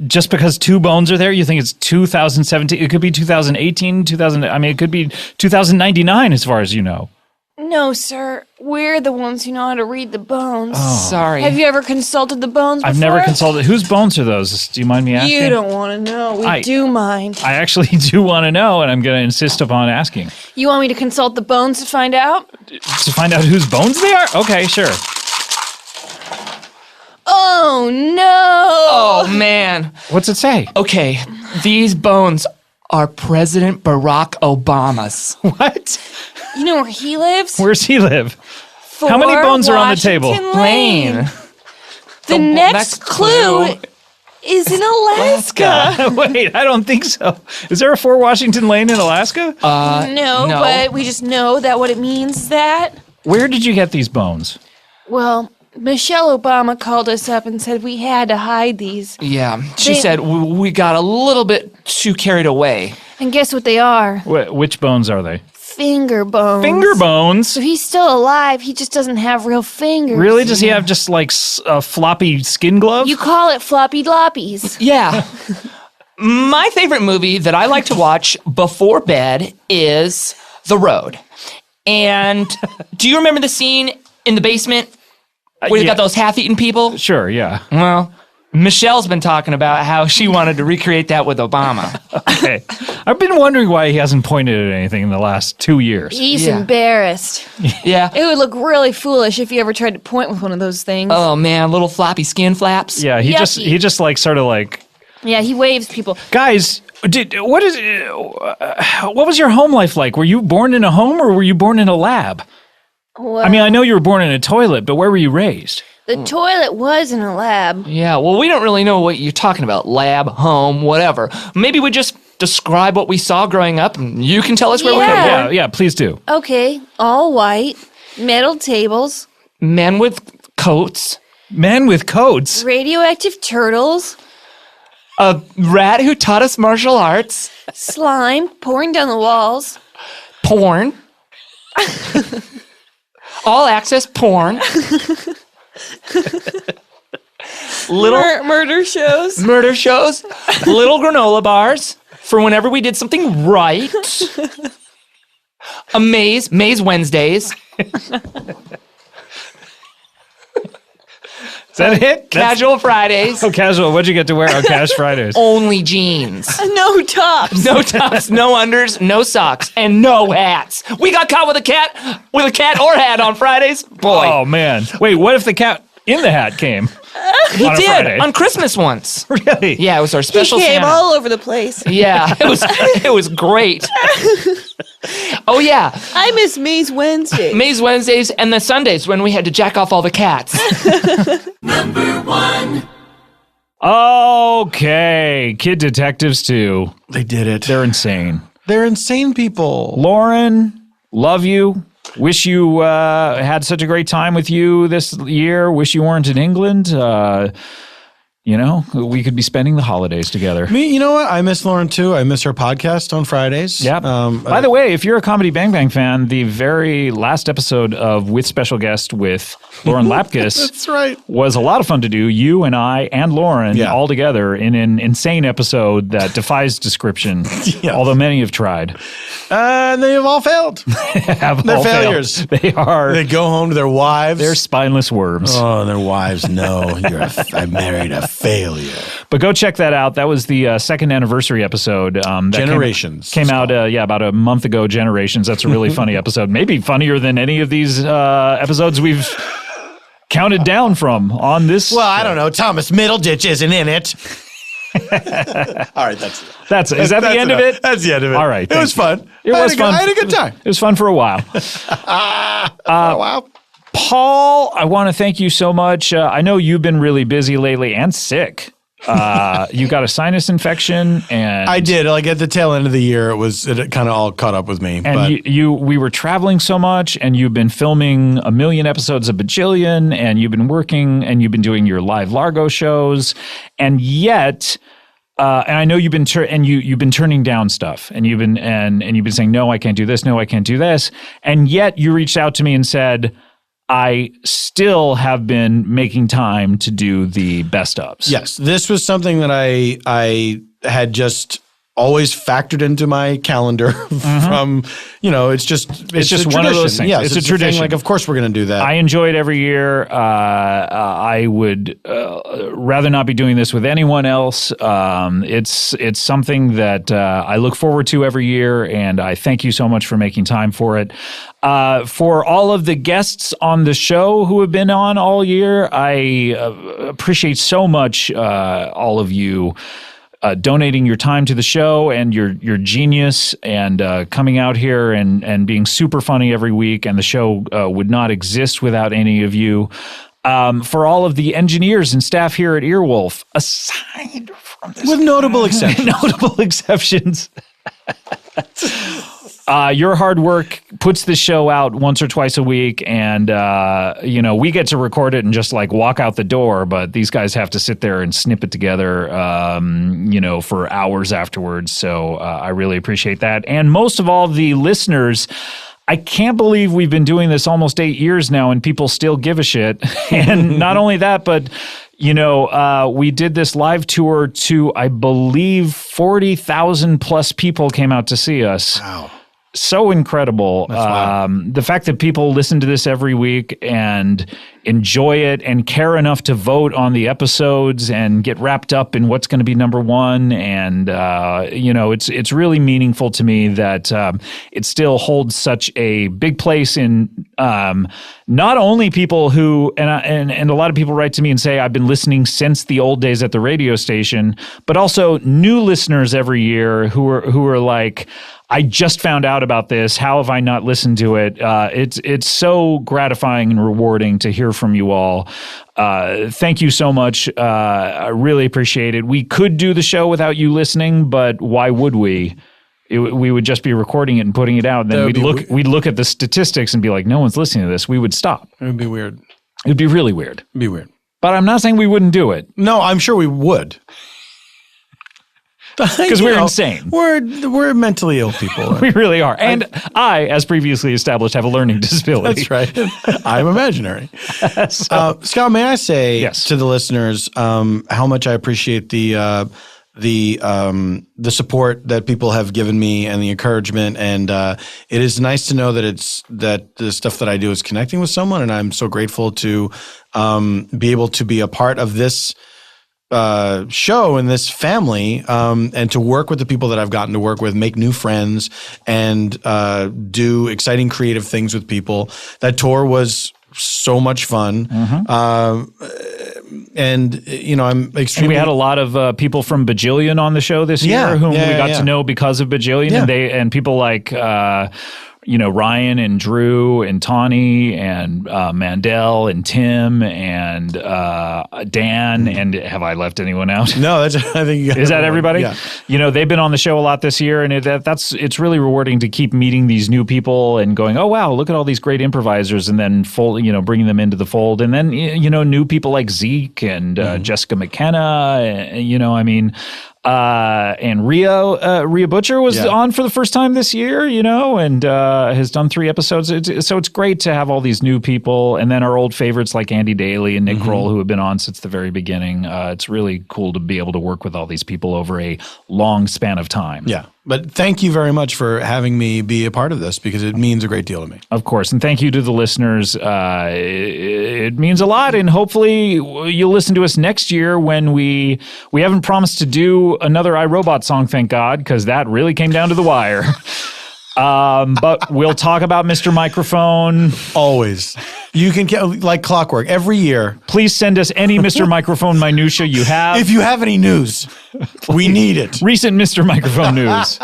Just because two bones are there, you think it's 2017? It could be 2018, 2000. I mean, it could be 2099 as far as you know. No, sir. We're the ones who know how to read the bones. Oh. Sorry. Have you ever consulted the bones before? I've never consulted. Whose bones are those? Do you mind me asking? You don't want to know. We do mind. I actually do want to know, and I'm going to insist upon asking. You want me to consult the bones to find out? To find out whose bones they are? Okay, sure. Oh, no. Oh, man. What's it say? Okay, these bones are President Barack Obama's. What? You know where he lives? Where's he live? How many bones are on the table? Washington Lane. The next clue is in Alaska. Wait, I don't think so. Is there a Fort Washington Lane in Alaska? No, but we just know that what it means is that. Where did you get these bones? Well, Michelle Obama called us up and said we had to hide these. Yeah, she said we got a little bit too carried away. And guess what they are? Which bones are they? Finger bones. Finger bones? So he's still alive. He just doesn't have real fingers. Really? Does he have just like a floppy skin glove? You call it floppy loppies. Yeah. My favorite movie that I like to watch before bed is The Road. And do you remember the scene in the basement where you got those half-eaten people? Sure, yeah. Well, Michelle's been talking about how she wanted to recreate that with Obama. Okay. I've been wondering why he hasn't pointed at anything in the last 2 years. He's embarrassed. Yeah. It would look really foolish if you ever tried to point with one of those things. Oh, man, little floppy skin flaps. Yeah, he just like sort of like... Yeah, he waves people. Guys, what was your home life like? Were you born in a home or were you born in a lab? Well, I mean, I know you were born in a toilet, but where were you raised? the toilet was in a lab. Yeah, well, we don't really know what you're talking about. Lab, home, whatever. Maybe we just describe what we saw growing up, and you can tell us where we were born. Yeah, please do. Okay, all white, metal tables. Men with coats. Men with coats? Radioactive turtles. A rat who taught us martial arts. Slime pouring down the walls. Porn. All access porn. Little murder shows. Murder shows. Little granola bars for whenever we did something right. A maze Wednesdays. Is that it? Casual Fridays. Oh, casual. What'd you get to wear on Cash Fridays? Only jeans. No tops. No tops, no unders, no socks, and no hats. We got caught with a cat or hat on Fridays. Boy. Oh, man. Wait, what if the cat in the hat came? He on a did Friday? on Christmas once. Really? Yeah, it was our special He came Santa. all over the place. Yeah, it was great. Oh yeah, I miss Maze Wednesday. Maze Wednesdays and the Sundays when we had to jack off all the cats. Okay. Kid Detectives 2. They did it. They're insane. They're insane people. Lauren, love you. Wish you had such a great time with you this year. Wish you weren't in England. We could be spending the holidays together. You know what? I miss Lauren too. I miss her podcast on Fridays. Yep. By the way, if you're a Comedy Bang Bang fan, the very last episode of With Special Guest with Lauren Lapkus That's right. was a lot of fun to do. You and I and Lauren all together in an insane episode that defies description, although many have tried. And they have all failed. They're failures. They are. They go home to their wives. They're spineless worms. Oh, their wives know I married a failure. But go check that out. That was the second anniversary episode. That Generations. Came out about a month ago, Generations. That's a really funny episode. Maybe funnier than any of these episodes we've counted down from on this. Well, I don't know. Thomas Middleditch isn't in it. All right, that's it. Is that the end of it? That's the end of it. All right. It was fun. It was fun. I had a good time. It was fun for a while. Wow. Paul, I want to thank you so much. I know you've been really busy lately and sick. You got a sinus infection, and I did. Like at the tail end of the year, it kind of all caught up with me. And but we were traveling so much, and you've been filming a million episodes of Bajillion, and you've been working, and you've been doing your live Largo shows, and yet. And I know you've been you've been turning down stuff, and you've been saying no, I can't do this, no, I can't do this, and yet you reached out to me and said, I still have been making time to do the best ofs. Yes, this was something that I had just always factored into my calendar from, it's just one of those things. Yes, it's a tradition. Like, of course we're going to do that. I enjoy it every year. I would rather not be doing this with anyone else. It's something that I look forward to every year, and I thank you so much for making time for it. For all of the guests on the show who have been on all year, I appreciate so much all of you donating your time to the show and your genius and coming out here and being super funny every week. And the show would not exist without any of you. For all of the engineers and staff here at Earwolf, aside from this, with notable exceptions. Your hard work puts the show out once or twice a week, and we get to record it and just like walk out the door, but these guys have to sit there and snip it together for hours afterwards. So I really appreciate that. And most of all, the listeners. I can't believe we've been doing this almost 8 years now and people still give a shit. And not only that, but we did this live tour to, I believe, 40,000 plus people came out to see us. Wow. So incredible. The fact that people listen to this every week and enjoy it and care enough to vote on the episodes and get wrapped up in what's going to be number one. And, it's really meaningful to me that it still holds such a big place in not only people who, and a lot of people write to me and say, I've been listening since the old days at the radio station, but also new listeners every year who are like, I just found out about this. How have I not listened to it? It's so gratifying and rewarding to hear from you all. Thank you so much. I really appreciate it. We could do the show without you listening, but why would we? We would just be recording it and putting it out. And then we'd look at the statistics and be like, no one's listening to this. We would stop. It would be weird. It would be really weird. It'd be weird. But I'm not saying we wouldn't do it. No, I'm sure we would. Because we're insane. We're mentally ill people. We really are. And I, as previously established, have a learning disability. That's right. I'm imaginary. Scott, may I say to the listeners how much I appreciate the support that people have given me and the encouragement, and it is nice to know that the stuff that I do is connecting with someone, and I'm so grateful to be able to be a part of this show and this family, and to work with the people that I've gotten to work with, make new friends, and do exciting creative things with people. That tour was so much fun. And I'm extremely. And we had a lot of people from Bajillion on the show this year, whom we got to know because of Bajillion, and people like. Ryan and Drew and Tawny and Mandel and Tim and Dan. And have I left anyone out? No, I think you got Is that everybody? Yeah. They've been on the show a lot this year, and it's really rewarding to keep meeting these new people and going, oh wow, look at all these great improvisers, and then bringing them into the fold, and then new people like Zeke and Jessica McKenna, and Rhea Butcher was on for the first time this year, and has done 3 episodes. So it's great to have all these new people, and then our old favorites like Andy Daly and Nick Kroll, who have been on since the very beginning. It's really cool to be able to work with all these people over a long span of time. Yeah. But thank you very much for having me be a part of this, because it means a great deal to me. Of course. And thank you to the listeners. It means a lot. And hopefully you'll listen to us next year when we haven't promised to do another iRobot song, thank God, because that really came down to the wire. But we'll talk about Mr. Microphone. Always. You can get like clockwork every year. Please send us any Mr. Microphone minutia you have. If you have any news, we need it. Recent Mr. Microphone news.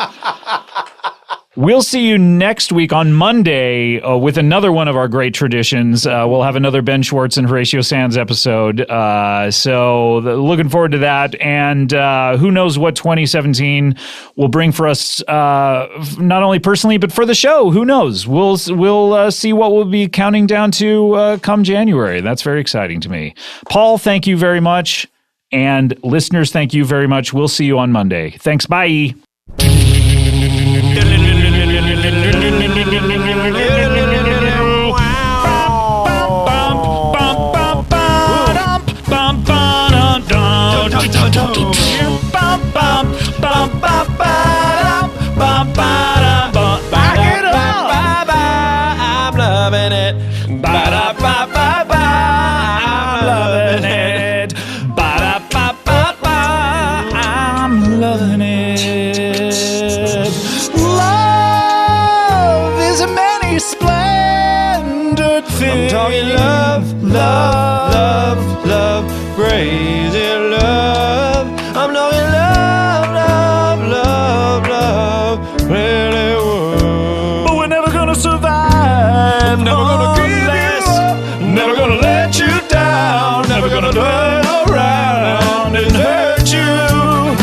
We'll see you next week on Monday with another one of our great traditions. We'll have another Ben Schwartz and Horatio Sands episode. So looking forward to that. And who knows what 2017 will bring for us, not only personally, but for the show. Who knows? We'll see what we'll be counting down to come January. That's very exciting to me. Paul, thank you very much. And listeners, thank you very much. We'll see you on Monday. Thanks. Bye. I'm loving it. Ba-da-ba-ba-ba. I'm loving it. Ba-da-ba-ba-ba. I'm loving it. Love is a many splendored thing. I'm talking love, crazy love. I'm talking love, really would. But we're never gonna survive, never gonna give you up, never gonna let you down, never gonna dwell around and hurt you.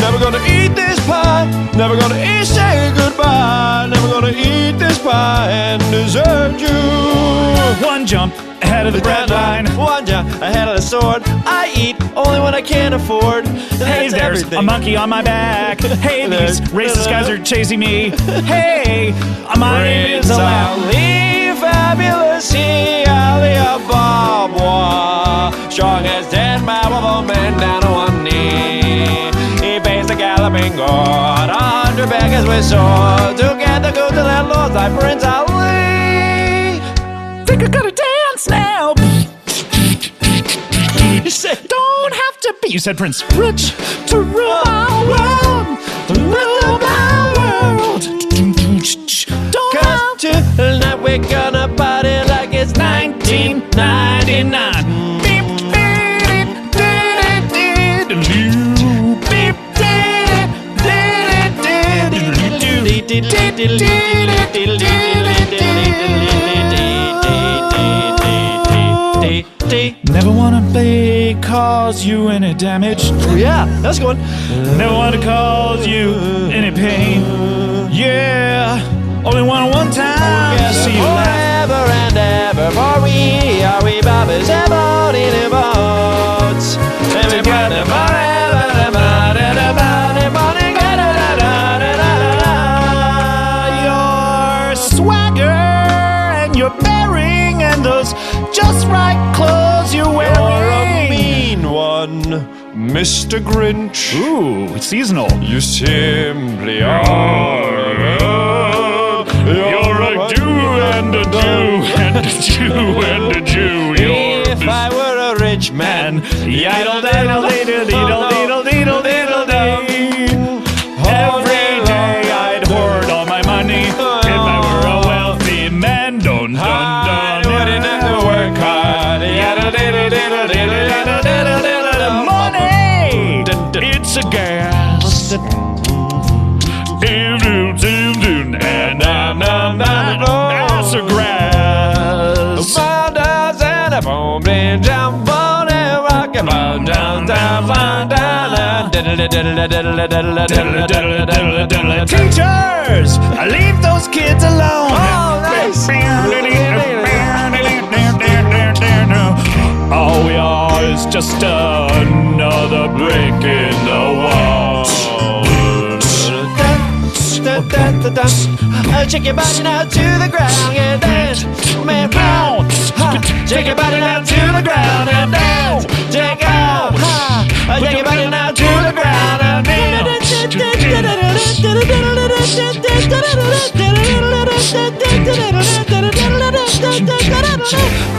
Never gonna eat this pie, never gonna say goodbye, never gonna eat this pie and desert you. One jump ahead of the bread line. One jump ahead of the sword. I eat only when I can't afford. Hey, there's a monkey on my back. Hey, these racist guys are chasing me. Hey, my name is Ali, fabulous, he, Ali, a barbois. Strong as 10 powerful men down on one knee. He faced a galloping god, 100 beggars with swords. Together go to their lords like Prince Ali. Think I gotta dance now. You said, don't have to be. You said Prince Rich to rule my world. To rule my world. Don't have to. Tonight we're gonna party like it's 1999. Beep, beep, beep, never wanna play cause you any damage. Yeah, that's good. Never wanna cause you any pain. Yeah, only one time to see you laugh. Forever and ever, for we are we bobbers ever in the boats. And we're gonna forever and your swagger and your bearing and those just right clothes you're wearing. You're a mean one, Mr. Grinch. Ooh, it's seasonal. You simply are. You're a Jew and a Jew and a Jew and a Jew. If I were a rich man, Yiddle diddle diddle diddle diddle diddle diddle day. Every day I'd hoard all my money. If I were a wealthy man, dun dun dun. wouldn't have to work hard. Yiddle diddle diddle diddle diddle diddle diddle. Money, it's a gas. And that's a grass. Found us and a phone playing jump on and rockin' down, down, down, down, down. Teachers, leave those kids alone. Oh, nice. All we are is just another brick in the wall. Shake your body now to the ground and dance, man, bounce. Shake your body now to the ground and dance, take off. Shake your body now to the ground and dance.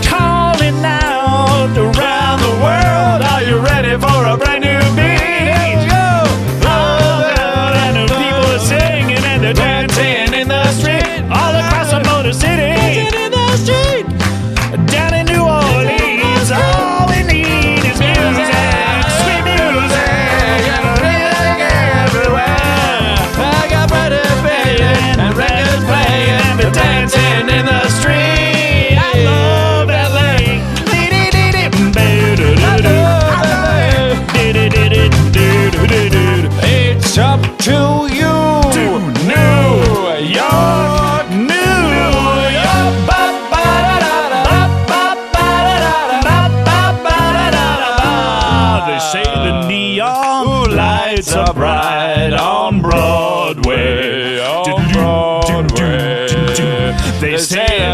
Calling out around the world, are you ready for a brand new beat? Dancing in the street, all across the Motor City. Dancing in the street, down in New Orleans.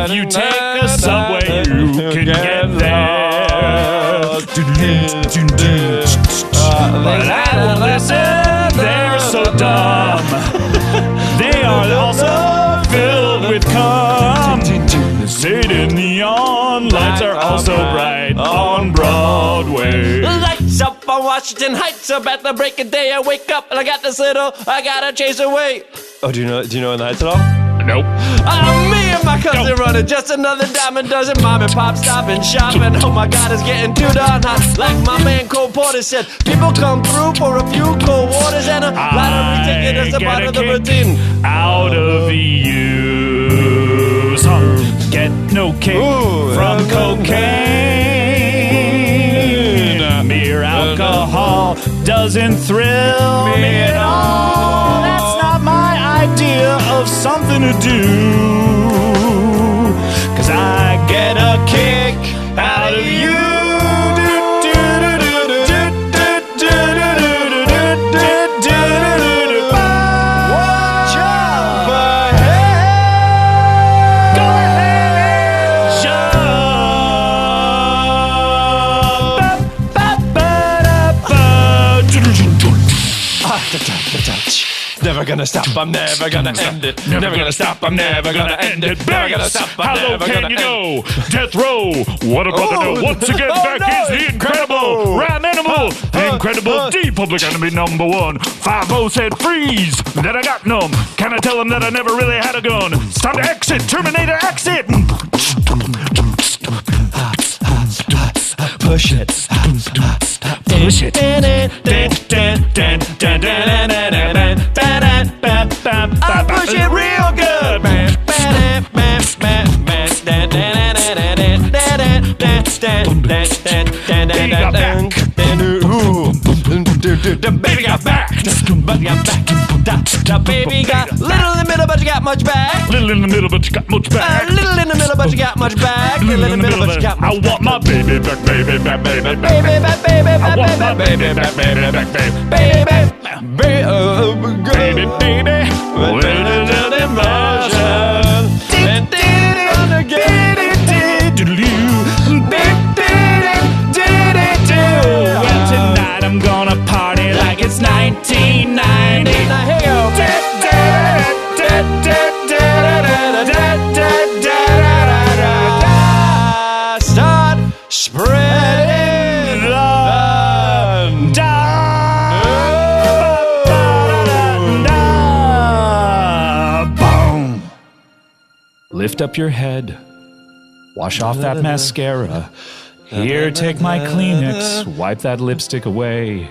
If you take a subway, you can get there. But I don't listen, they're so dumb. They are also filled with cum. Satan neon lights are also bright on Broadway. Lights up on Washington Heights, about the break of day I wake up and I got this little, I gotta chase away. Oh, do you know In the Heights at all? Nope. Me and my cousin running just another diamond dozen. Mom and pop stopping shopping. Oh my God, it's getting too darn hot. Like my man Cole Porter said, people come through for a few cold waters and a lottery ticket is a part of the routine. Out of you, get no kick from cocaine. Mere alcohol doesn't thrill me at all. That's not my idea of something to do. 'Cause I get a kick out of you. Never gonna stop, I'm never gonna end it. Never gonna stop, I'm never gonna end it. Never gonna stop, I'm How low never can gonna you end go? Death row. What about the no? Once again, back is the incredible Ram Animal. The incredible D Public Enemy #1. 5-0 said freeze. Then I got numb. Can I tell him that I never really had a gun? It's time to exit. Terminator exit. Push it. Push it. I push it real good. The baby got back. The baby got little in the middle, but you got much back. Little in the middle, but you got much back. Little in the middle, but you got much back. Little in the middle, but you got much back. I want my baby back, baby back, baby back. Baby back, baby back, I want my baby back, baby back, baby. baby, Baby, baby, with a little emotion. Well, tonight I'm gonna party like it's 1990. Start spreading Boom. Lift up your head. Wash off that mascara. Here, take my Kleenex. Wipe that lipstick away.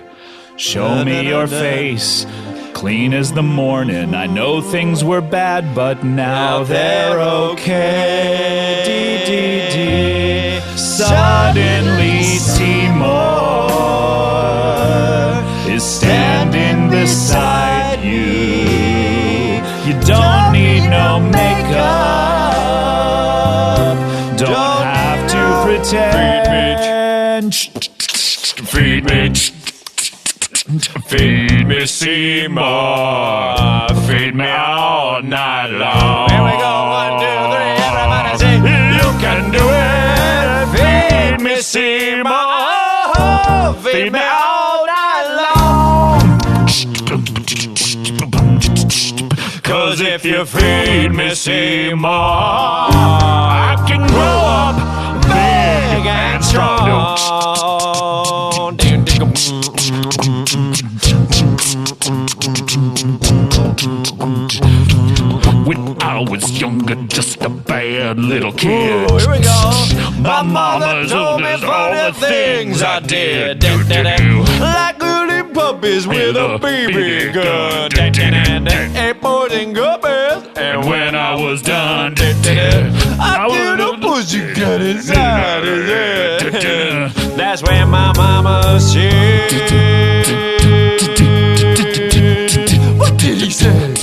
Show me your face. Clean as the morning. I know things were bad, but now they're okay. Dee. Suddenly Seymour is standing beside you. You don't need no makeup. Don't have to pretend. Feed me. Feed me, Seymour. Feed me all night long. Here we go, 1, 2, 3, everybody say, you can do it. Feed me, Seymour. Feed me all night long. 'Cause if you feed me, Seymour, I can grow up big and strong. When I was younger, just a bad little kid. Ooh, here we go. My mama told me all the things I did. Like goody puppies with a BB gun. And boys and guppies. And when I was done, I killed a pussy cat inside his head. That's when my mama said. What did he say?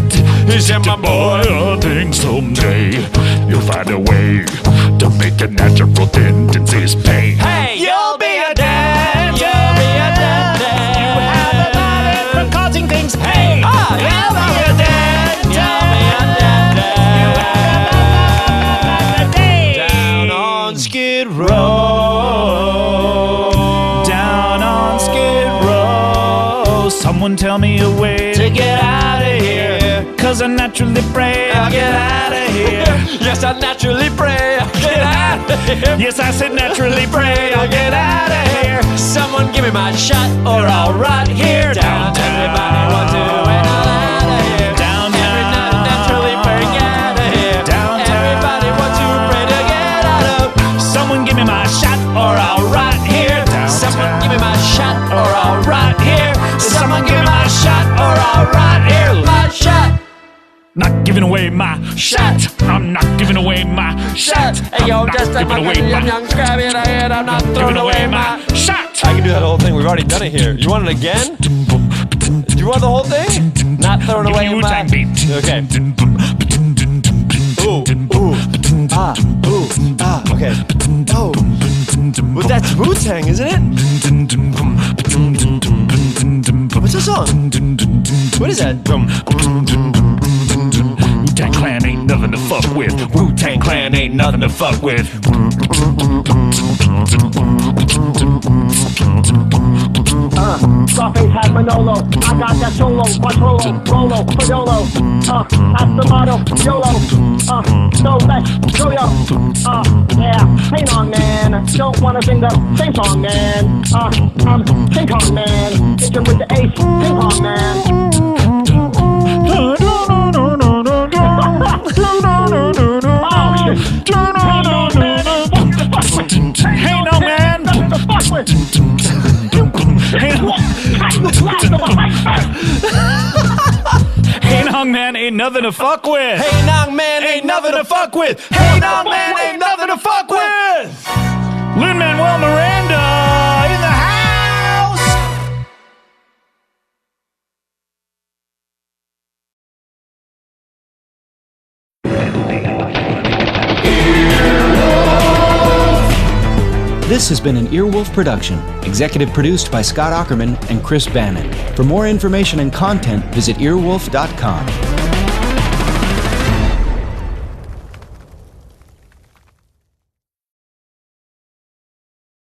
He said, my boy, I think someday you'll find a way to make your natural tendencies pay. hey, you'll be a dad. You'll be a dad. You have a talent for causing things. Hey, you'll be a dad. You'll be a dad. Someone tell me a way to get out of here. Cause I naturally pray I'll get out of here. Yes, I naturally pray I'll get out of here. Yes, I said naturally pray I'll get out of here. Someone give me my shot or I'll rot here. Downtown. Everybody want to and I'll out of here. Downtown. Every night I naturally pray get out of here. Downtown. Everybody want to pray to get out of. Someone give me my shot or I'll rot here. Someone give me my shot or I'll rot here. Someone give me my shot or I'll rot here. My shot. Not giving away my shot. I'm not giving away my shot. Hey yo, I'm just not like giving away my young crab in the head, I'm not throwing away my shot. I can do that whole thing. We've already done it here. You want it again? Do you want the whole thing? Not throwing away my. Okay. Okay. Oh. Well, that's Wu-Tang, isn't it? What's the song? What is that? Wu-Tang Clan ain't nothing to fuck with. Wu-Tang Clan ain't nothing to fuck with. Scarface had Manolo, I got that solo, Bartolo, Rolo, Fodolo, that's the motto, YOLO, so let's go yo, yeah, hang on man, don't wanna sing the same song man, I'm King Kong man, hit him with the ace, King Kong man. Hey no man! Hey Nong Man ain't nothing to fuck with. Hey Nong Man ain't nothing to fuck with. Hey Nong Man ain't nothing to fuck with. Lin-Manuel Miranda in the house. This has been an Earwolf production, executive produced by Scott Aukerman and Chris Bannon. For more information and content, visit earwolf.com.